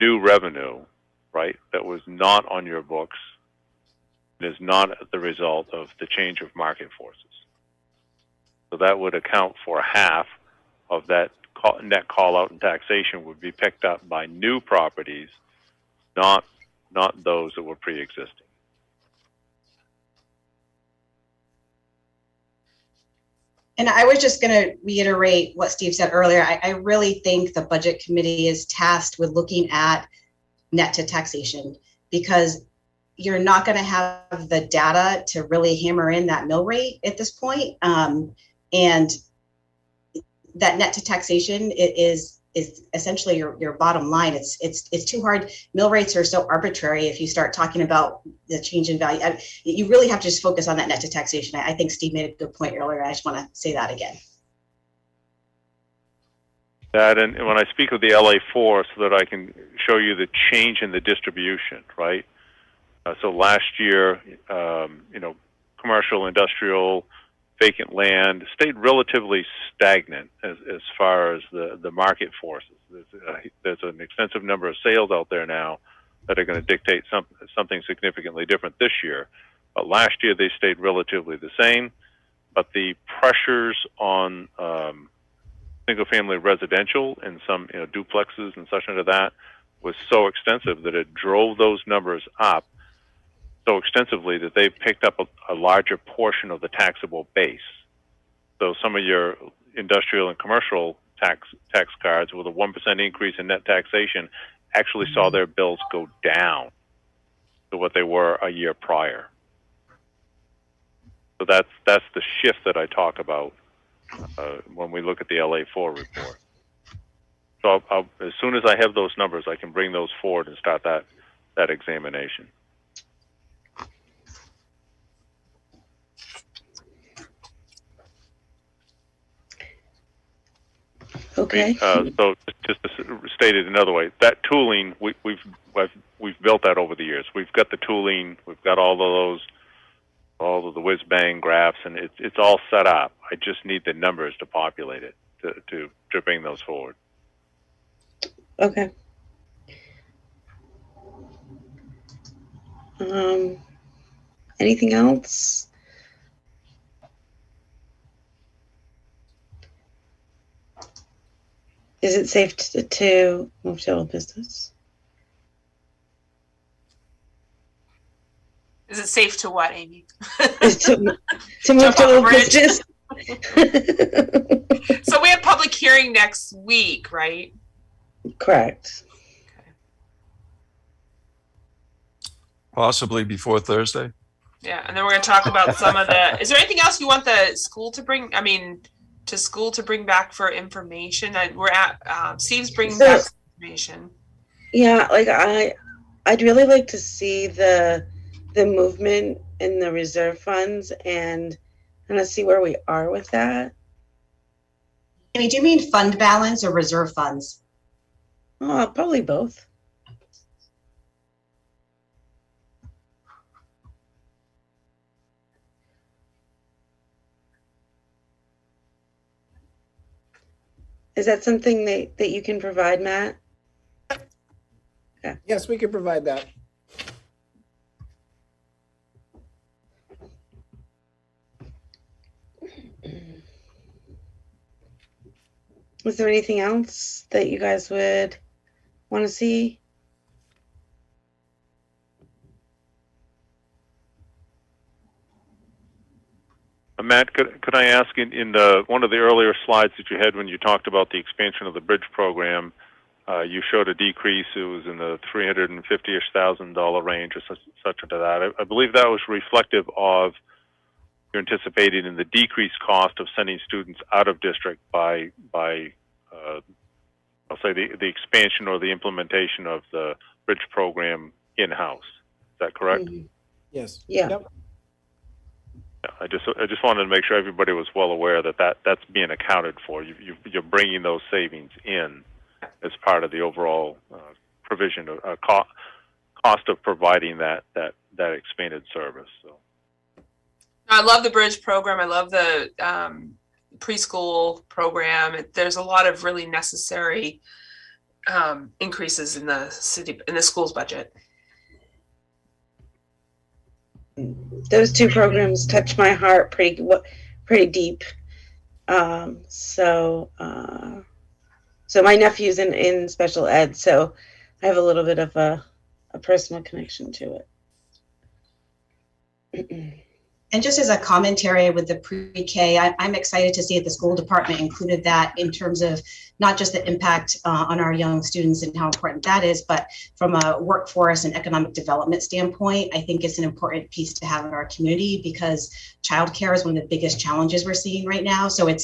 new revenue, right? That was not on your books and is not the result of the change of market forces. So that would account for half of that net call out and taxation would be picked up by new properties, not those that were pre-existing. And I was just going to reiterate what Steve said earlier. I really think the budget committee is tasked with looking at net to taxation because you're not going to have the data to really hammer in that mill rate at this point. And that net to taxation is essentially your bottom line. It's too hard. Mill rates are so arbitrary. If you start talking about the change in value, you really have to just focus on that net to taxation. I think Steve made a good point earlier. I just want to say that again. That, and when I speak of the LA4, so that I can show you the change in the distribution, right? So last year, commercial, industrial, vacant land stayed relatively stagnant as far as the market forces. There's an extensive number of sales out there now that are going to dictate something significantly different this year. But last year they stayed relatively the same. But the pressures on single-family residential and some duplexes and such into that was so extensive that it drove those numbers up so extensively that they picked up a larger portion of the taxable base. So some of your industrial and commercial tax cards with a 1% increase in net taxation actually saw their bills go down to what they were a year prior. So that's the shift that I talk about when we look at the LA4 report. So as soon as I have those numbers, I can bring those forward and start that examination. Okay. So just to state it another way, that tooling we've built that over the years. We've got the tooling, we've got all of the whiz bang graphs, and it's all set up. I just need the numbers to populate it to bring those forward. Okay. Anything else? Is it safe to move to old business? Is it safe to what, Amy? to move to old business? So we have public hearing next week, right? Correct. Possibly before Thursday. Yeah, and then we're going to talk about some of the. Is there anything else you want the school to bring? I mean, to school to bring back for information? We're at Steve's bringing back some information. Yeah, like I'd really like to see the movement in the reserve funds and kind of see where we are with that. Amy, do you mean fund balance or reserve funds? Oh, probably both. Is that something that you can provide, Matt? Yes, we can provide that. Was there anything else that you guys would want to see? Matt, could I ask in one of the earlier slides that you had when you talked about the expansion of the bridge program, you showed a decrease. It was in the $350,000 range or such to that. I believe that was reflective of you're anticipating in the decreased cost of sending students out of district by I'll say the expansion or the implementation of the bridge program in-house. Is that correct? Mm-hmm. Yes. Yeah. Yep. I just wanted to make sure everybody was well aware that that's being accounted for. You're bringing those savings in as part of the overall provision of cost of providing that expanded service. So I love the bridge program. I love the preschool program. There's a lot of really necessary increases in the school's budget. Those two programs touch my heart pretty deep. So my nephew's in special ed, so I have a little bit of a personal connection to it. And just as a commentary with the pre-K, I'm excited to see that the school department included that in terms of not just the impact on our young students and how important that is, but from a workforce and economic development standpoint, I think it's an important piece to have in our community because childcare is one of the biggest challenges we're seeing right now. So it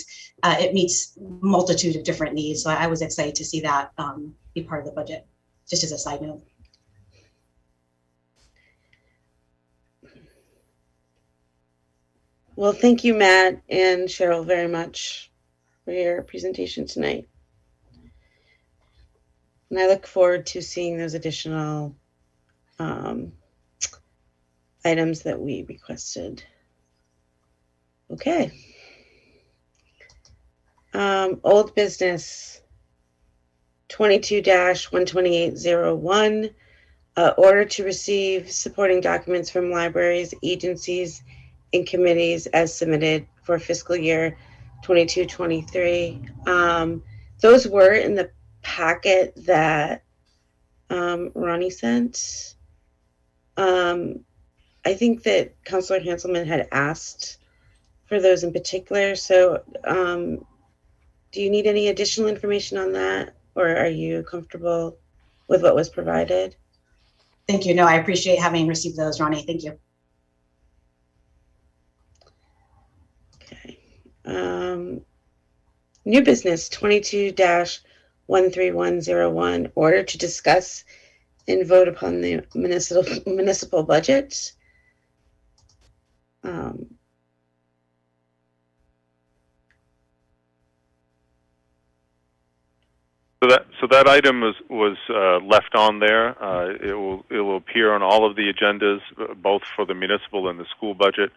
meets multitude of different needs. So I was excited to see that be part of the budget, just as a side note. Well, thank you, Matt and Cheryl, very much for your presentation tonight. And I look forward to seeing those additional items that we requested. Okay. Old business 22-12801, order to receive supporting documents from libraries, agencies, and committees as submitted for fiscal year 22-23. Those were in the packet that Ronnie sent. I think that Councilor Hanselman had asked for those in particular. So do you need any additional information on that, or are you comfortable with what was provided? Thank you. No, I appreciate having received those, Ronnie. Thank you. New business 22-13101, order to discuss and vote upon the municipal budget. So that item was left on there. It will appear on all of the agendas, both for the municipal and the school budget.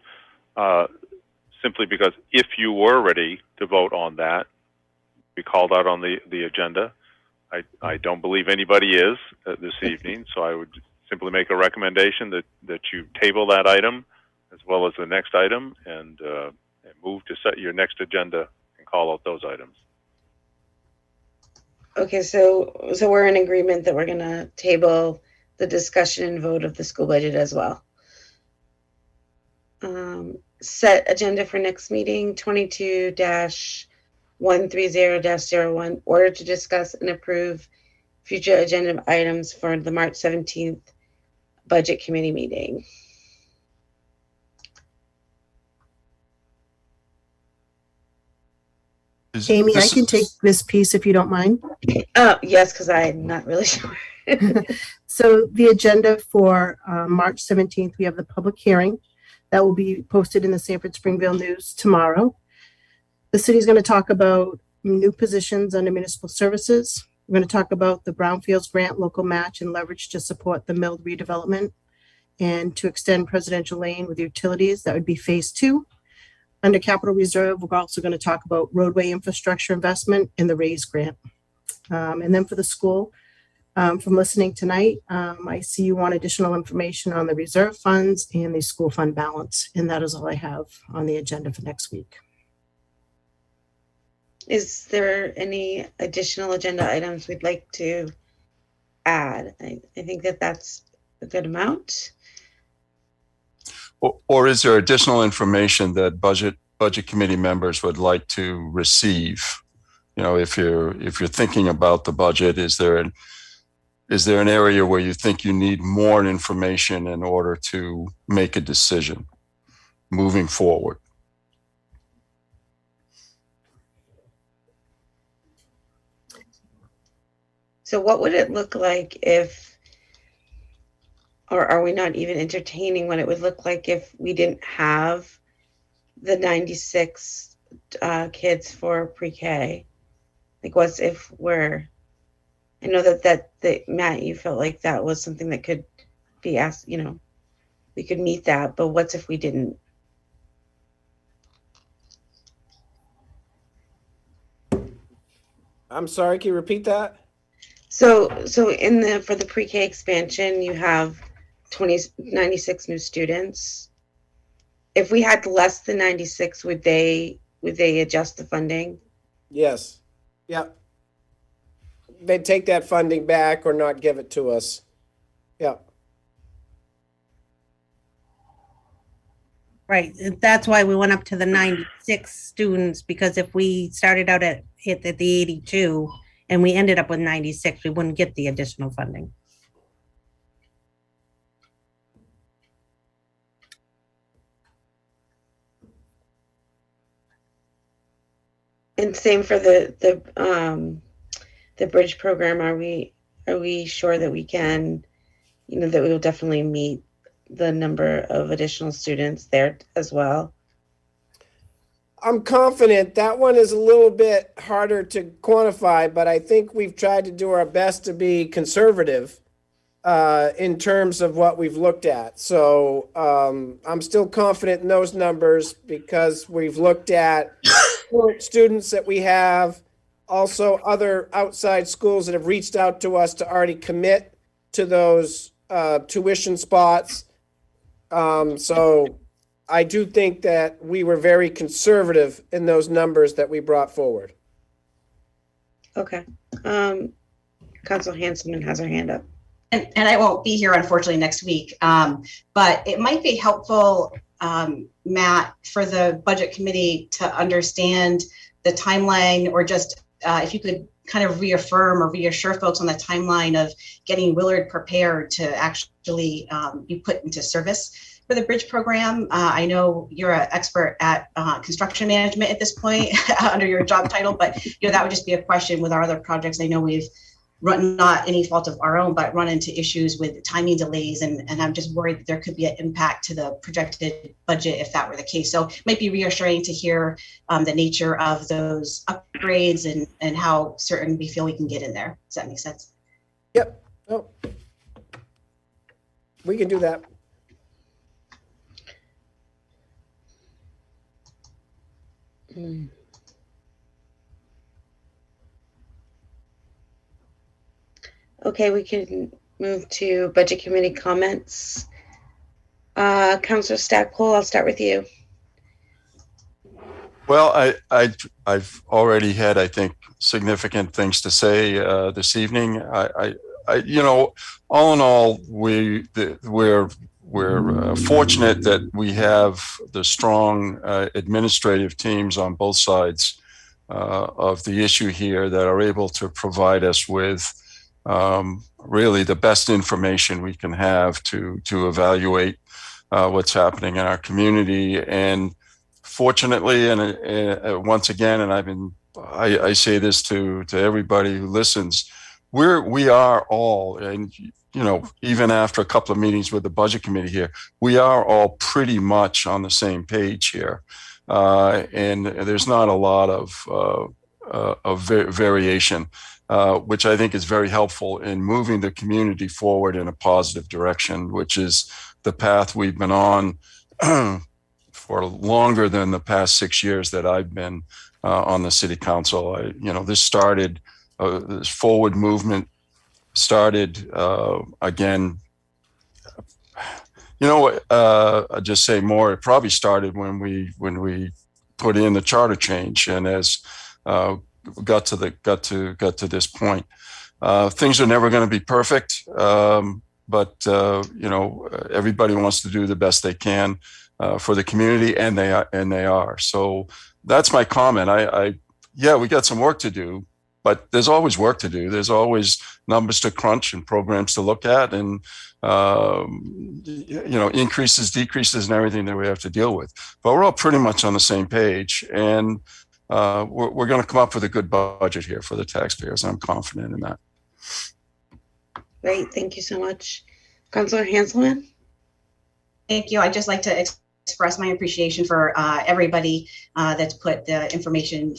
Simply because if you were ready to vote on that, be called out on the agenda. I don't believe anybody is this evening, so I would simply make a recommendation that you table that item as well as the next item and move to set your next agenda and call out those items. Okay, so we're in agreement that we're going to table the discussion and vote of the school budget as well. Set agenda for next meeting 22-130-01, order to discuss and approve future agenda items for the March 17th budget committee meeting. Amy, I can take this piece if you don't mind. Yes, because I'm not really sure. So the agenda for March 17th, we have the public hearing that will be posted in the Sanford Springville News tomorrow. The city's going to talk about new positions under municipal services. We're going to talk about the Brownfields grant, local match, and leverage to support the mill redevelopment and to extend Presidential Lane with utilities. That would be phase 2. Under capital reserve, we're also going to talk about roadway infrastructure investment and the RAISE grant. And then for the school, from listening tonight, I see you want additional information on the reserve funds and the school fund balance. And that is all I have on the agenda for next week. Is there any additional agenda items we'd like to add? I think that that's a good amount. Or is there additional information that budget committee members would like to receive? You know, if you're thinking about the budget, is there an area where you think you need more information in order to make a decision moving forward? So what would it look like if, or are we not even entertaining what it would look like if we didn't have the 96 kids for pre-K? Like, what's if we're, I know that Matt, you felt like that was something that could be asked, you know, we could meet that, but what's if we didn't? I'm sorry, can you repeat that? So for the pre-K expansion, you have 96 new students. If we had less than 96, would they adjust the funding? Yes. Yep. They'd take that funding back or not give it to us. Yep. Right. That's why we went up to the 96 students, because if we started out at the 82 and we ended up with 96, we wouldn't get the additional funding. And same for the bridge program. Are we sure that we can, you know, that we will definitely meet the number of additional students there as well? I'm confident. That one is a little bit harder to quantify, but I think we've tried to do our best to be conservative in terms of what we've looked at. So I'm still confident in those numbers because we've looked at current students that we have, also other outside schools that have reached out to us to already commit to those tuition spots. So I do think that we were very conservative in those numbers that we brought forward. Okay. Council Hanselman has her hand up. And I won't be here, unfortunately, next week. But it might be helpful, Matt, for the budget committee to understand the timeline, or just if you could kind of reaffirm or reassure folks on the timeline of getting Willard prepared to actually be put into service for the bridge program. I know you're an expert at construction management at this point under your job title, but you know, that would just be a question with our other projects. I know we've run, not any fault of our own, but run into issues with timing delays, and I'm just worried that there could be an impact to the projected budget if that were the case. So it might be reassuring to hear the nature of those upgrades and how certain we feel we can get in there. Does that make sense? Yep. Oh. We can do that. Okay, we can move to budget committee comments. Councilor Stackpole, I'll start with you. Well, I've already had, I think, significant things to say this evening. I you know, all in all, we're fortunate that we have the strong administrative teams on both sides of the issue here that are able to provide us with really the best information we can have to evaluate what's happening in our community. And fortunately, and once again, and I say this to everybody who listens, we are all, and even after a couple of meetings with the budget committee here, we are all pretty much on the same page here, and there's not a lot of variation, which I think is very helpful in moving the community forward in a positive direction, which is the path we've been on for longer than the past 6 years that I've been on the city council. This started, this forward movement started again. I'll just say more. It probably started when we put in the charter change, and as got to this point, things are never going to be perfect, but everybody wants to do the best they can for the community, and they are. So that's my comment. Yeah, we got some work to do, but there's always work to do. There's always numbers to crunch and programs to look at, and increases, decreases, and everything that we have to deal with. But we're all pretty much on the same page, and we're going to come up with a good budget here for the taxpayers. I'm confident in that. Great, thank you so much. Councilor Hanselman? Thank you. I'd just like to express my appreciation for everybody that's put the information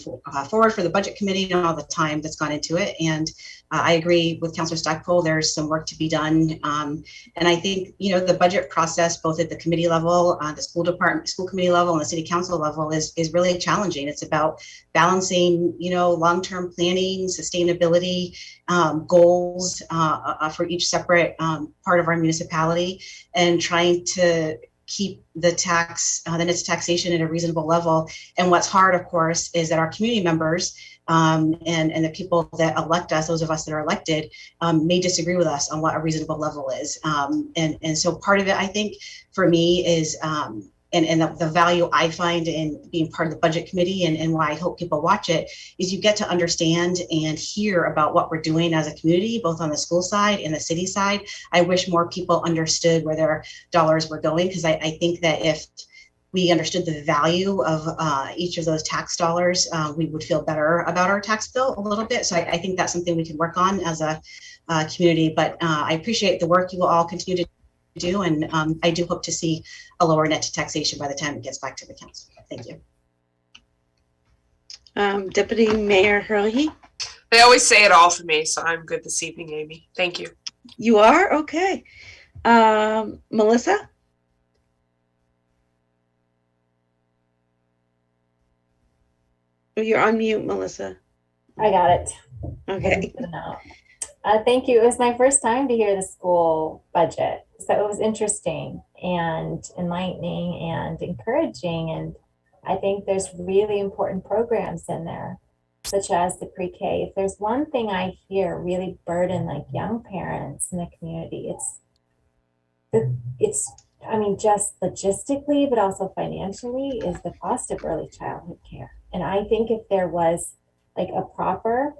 forward for the budget committee and all the time that's gone into it. And I agree with Councilor Stackpole, there's some work to be done. And I think, the budget process, both at the committee level, the school committee level, and the city council level is really challenging. It's about balancing, long-term planning, sustainability, goals for each separate part of our municipality, and trying to keep the net taxation at a reasonable level. And what's hard, of course, is that our community members and the people that elect us, those of us that are elected, may disagree with us on what a reasonable level is. And so part of it, I think, for me is, and the value I find in being part of the budget committee, and why I hope people watch it, is you get to understand and hear about what we're doing as a community, both on the school side and the city side. I wish more people understood where their dollars were going, because I think that if we understood the value of each of those tax dollars, we would feel better about our tax bill a little bit. So I think that's something we can work on as a community. But I appreciate the work you will all continue to do, and I do hope to see a lower net taxation by the time it gets back to the council. Thank you. Deputy Mayor Hurley? They always say it all for me, so I'm good this evening, Amy. Thank you. You are? Okay. Melissa? You're on mute, Melissa. I got it. Okay. Thank you. It was my first time to hear the school budget, so it was interesting and enlightening and encouraging. And I think there's really important programs in there, such as the pre-K. If there's one thing I hear really burden like young parents in the community, it's just logistically, but also financially, is the cost of early childhood care. And I think if there was like a proper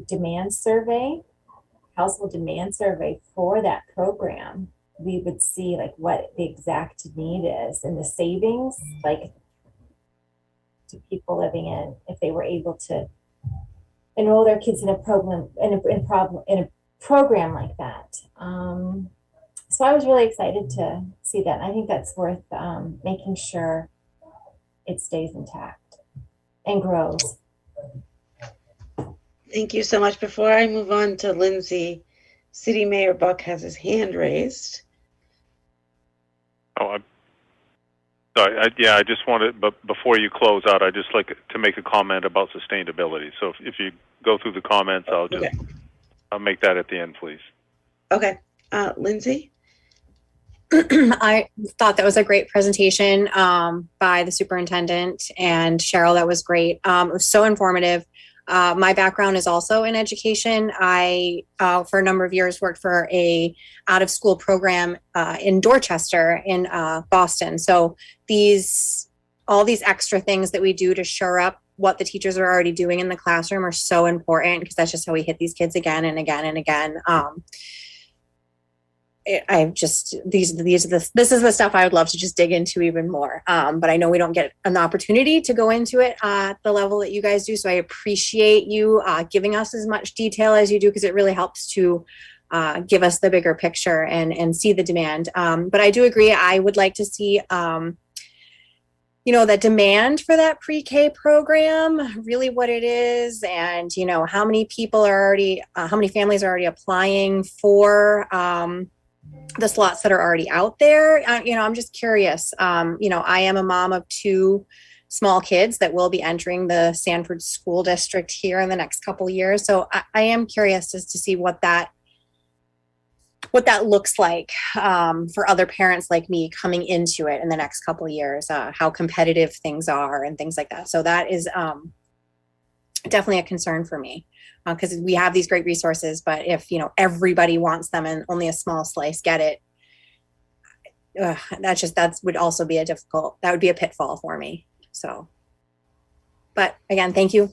demand survey, household demand survey for that program, we would see what the exact need is and the savings to people living in, if they were able to enroll their kids in a program like that. So I was really excited to see that. And I think that's worth making sure it stays intact and grows. Thank you so much. Before I move on to Lindsay, City Mayor Buck has his hand raised. Oh, I just wanted, but before you close out, I'd just like to make a comment about sustainability. So if you go through the comments, I'll make that at the end, please. Okay. Lindsay? I thought that was a great presentation by the superintendent and Cheryl. That was great. It was so informative. My background is also in education. I, for a number of years, worked for a out-of-school program in Dorchester in Boston. So all these extra things that we do to shore up what the teachers are already doing in the classroom are so important, because that's just how we hit these kids again and again and again. This is the stuff I would love to just dig into even more. But I know we don't get an opportunity to go into it at the level that you guys do. So I appreciate you giving us as much detail as you do, because it really helps to give us the bigger picture and see the demand. But I do agree. I would like to see, that demand for that pre-K program, really what it is, and, how many people are already, how many families are already applying for the slots that are already out there. I'm just curious. I am a mom of 2 small kids that will be entering the Sanford school district here in the next couple of years. So I am curious as to see what that looks like for other parents like me coming into it in the next couple of years, how competitive things are and things like that. So that is definitely a concern for me, because we have these great resources, but if everybody wants them and only a small slice get it, that would also be that would be a pitfall for me. So, but again, thank you.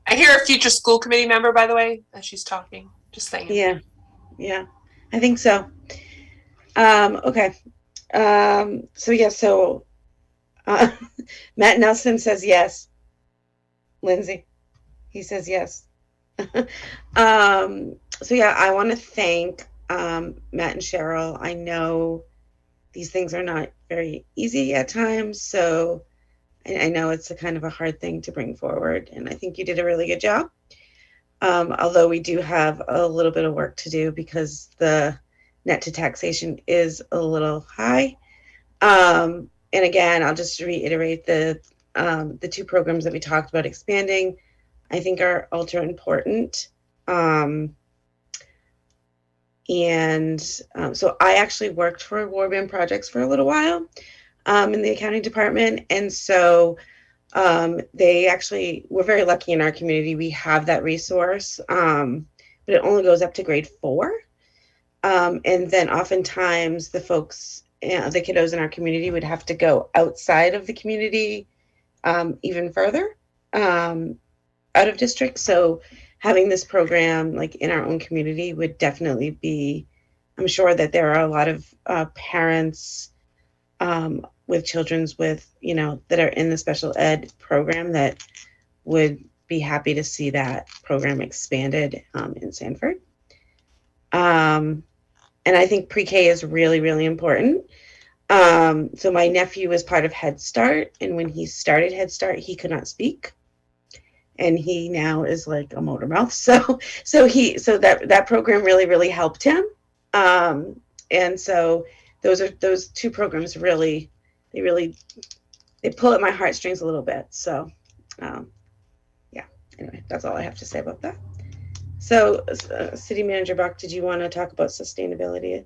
I hear a future school committee member, by the way, as she's talking. Just saying. Yeah, I think so. Okay. So Matt Nelson says yes. Lindsay, he says yes. I want to thank Matt and Cheryl. I know these things are not very easy at times, so I know it's a kind of a hard thing to bring forward, and I think you did a really good job. Although we do have a little bit of work to do because the net to taxation is a little high. And again, I'll just reiterate the 2 programs that we talked about expanding, I think are ultra important. So I actually worked for Warband Projects for a little while in the accounting department. And so we're very lucky in our community. We have that resource, but it only goes up to grade 4. And then oftentimes the folks, the kiddos in our community would have to go outside of the community even further out of district. So having this program like in our own community would definitely be, I'm sure that there are a lot of parents with children's that are in the special ed program that would be happy to see that program expanded in Sanford. And I think pre-K is really, really important. So my nephew was part of Head Start, and when he started Head Start, he could not speak. And he now is like a motor mouth. So that program really, really helped him. And so those 2 programs really pull at my heartstrings a little bit. So anyway, that's all I have to say about that. So City Manager Buck, did you want to talk about sustainability?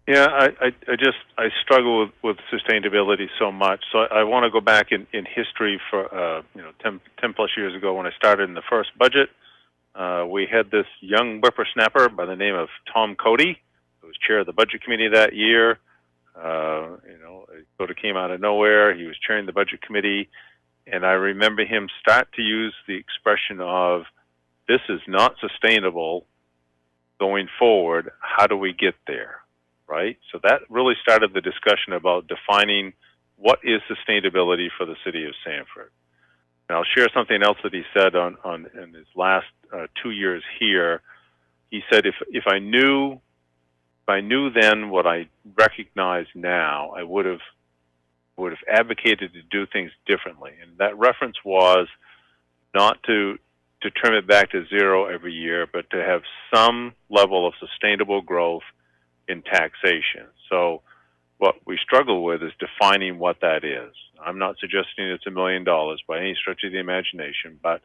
Yeah, I struggle with sustainability so much. So I want to go back in history for 10 plus years ago when I started in the first budget. We had this young whippersnapper by the name of Tom Cody, who was chair of the budget committee that year. It sort of came out of nowhere. He was chairing the budget committee, and I remember him start to use the expression of, "This is not sustainable going forward. How do we get there?" Right? So that really started the discussion about defining what is sustainability for the city of Sanford. And I'll share something else that he said in his last 2 years here. He said, if I knew then what I recognize now, I would have advocated to do things differently. And that reference was not to trim it back to 0 every year, but to have some level of sustainable growth in taxation. So what we struggle with is defining what that is. I'm not suggesting it's $1 million by any stretch of the imagination, but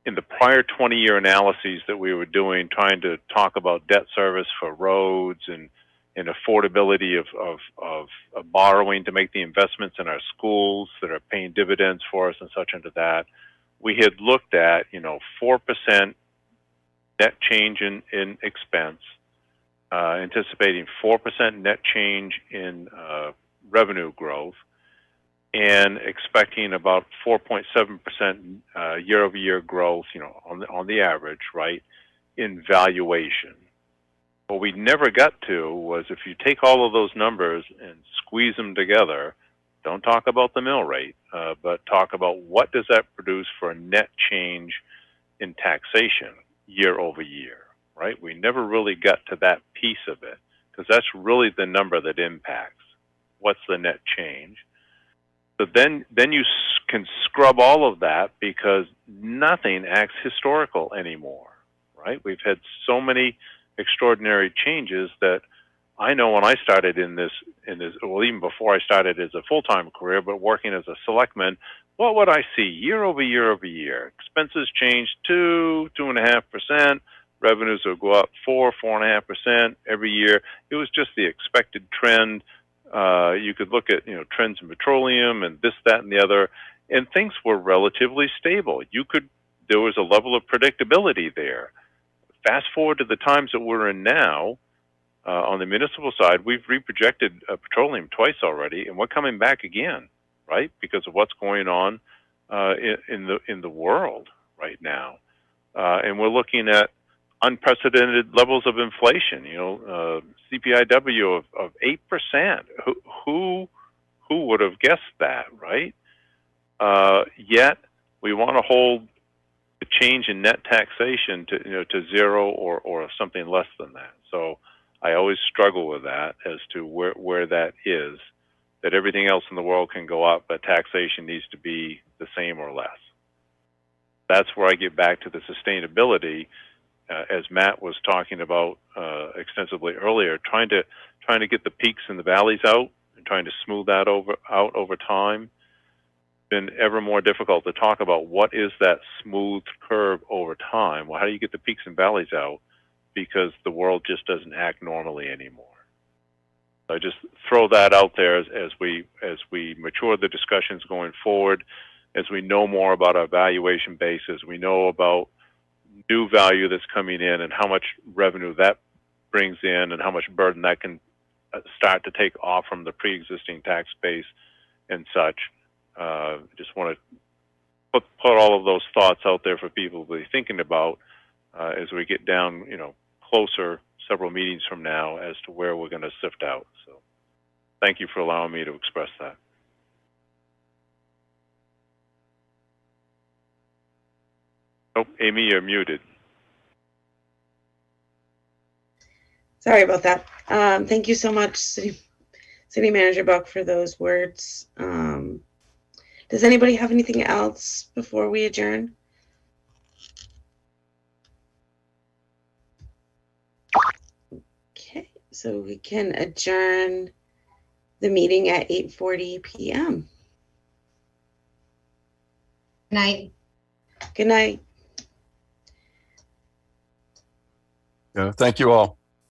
in the prior 20-year analyses that we were doing, trying to talk about debt service for roads and affordability of borrowing to make the investments in our schools that are paying dividends for us and such into that, we had looked at 4% net change in expense, anticipating 4% net change in revenue growth, and expecting about 4.7% year-over-year growth, you know, on the average, right, in valuation. What we never got to was if you take all of those numbers and squeeze them together, don't talk about the mill rate, but talk about what does that produce for a net change in taxation year over year, right? We never really got to that piece of it because that's really the number that impacts. What's the net change? So then you can scrub all of that because nothing acts historical anymore, right? We've had so many extraordinary changes that I know when I started in this, well, even before I started as a full-time career, but working as a selectman, what would I see year over year over year? Expenses change 2.5%. Revenues will go up 4.5% every year. It was just the expected trend. You could look at, you know, trends in petroleum and this, that, and the other, and things were relatively stable. There was a level of predictability there. Fast forward to the times that we're in now, on the municipal side, we've reprojected petroleum twice already, and we're coming back again, right? Because of what's going on in the world right now, and we're looking at unprecedented levels of inflation. You know, CPIW of 8%. Who would have guessed that, right? Yet we want to hold the change in net taxation to zero or something less than that. So I always struggle with that as to where that is, that everything else in the world can go up, but taxation needs to be the same or less. That's where I get back to the sustainability, as Matt was talking about extensively earlier, trying to get the peaks and the valleys out and trying to smooth that out over time. Been ever more difficult to talk about what is that smooth curve over time. Well, how do you get the peaks and valleys out? Because the world just doesn't act normally anymore. So I just throw that out there as we mature the discussions going forward, as we know more about our valuation basis, we know about new value that's coming in and how much revenue that brings in and how much burden that can start to take off from the pre-existing tax base and such. Just want to put all of those thoughts out there for people to be thinking about as we get down, you know, closer several meetings from now as to where we're going to sift out. So thank you for allowing me to express that. Oh, Amy, you're muted. Sorry about that. Thank you so much, City Manager Buck, for those words. Does anybody have anything else before we adjourn? Okay, so we can adjourn the meeting at 8:40 p.m. Good night. Good night. Yeah, thank you all.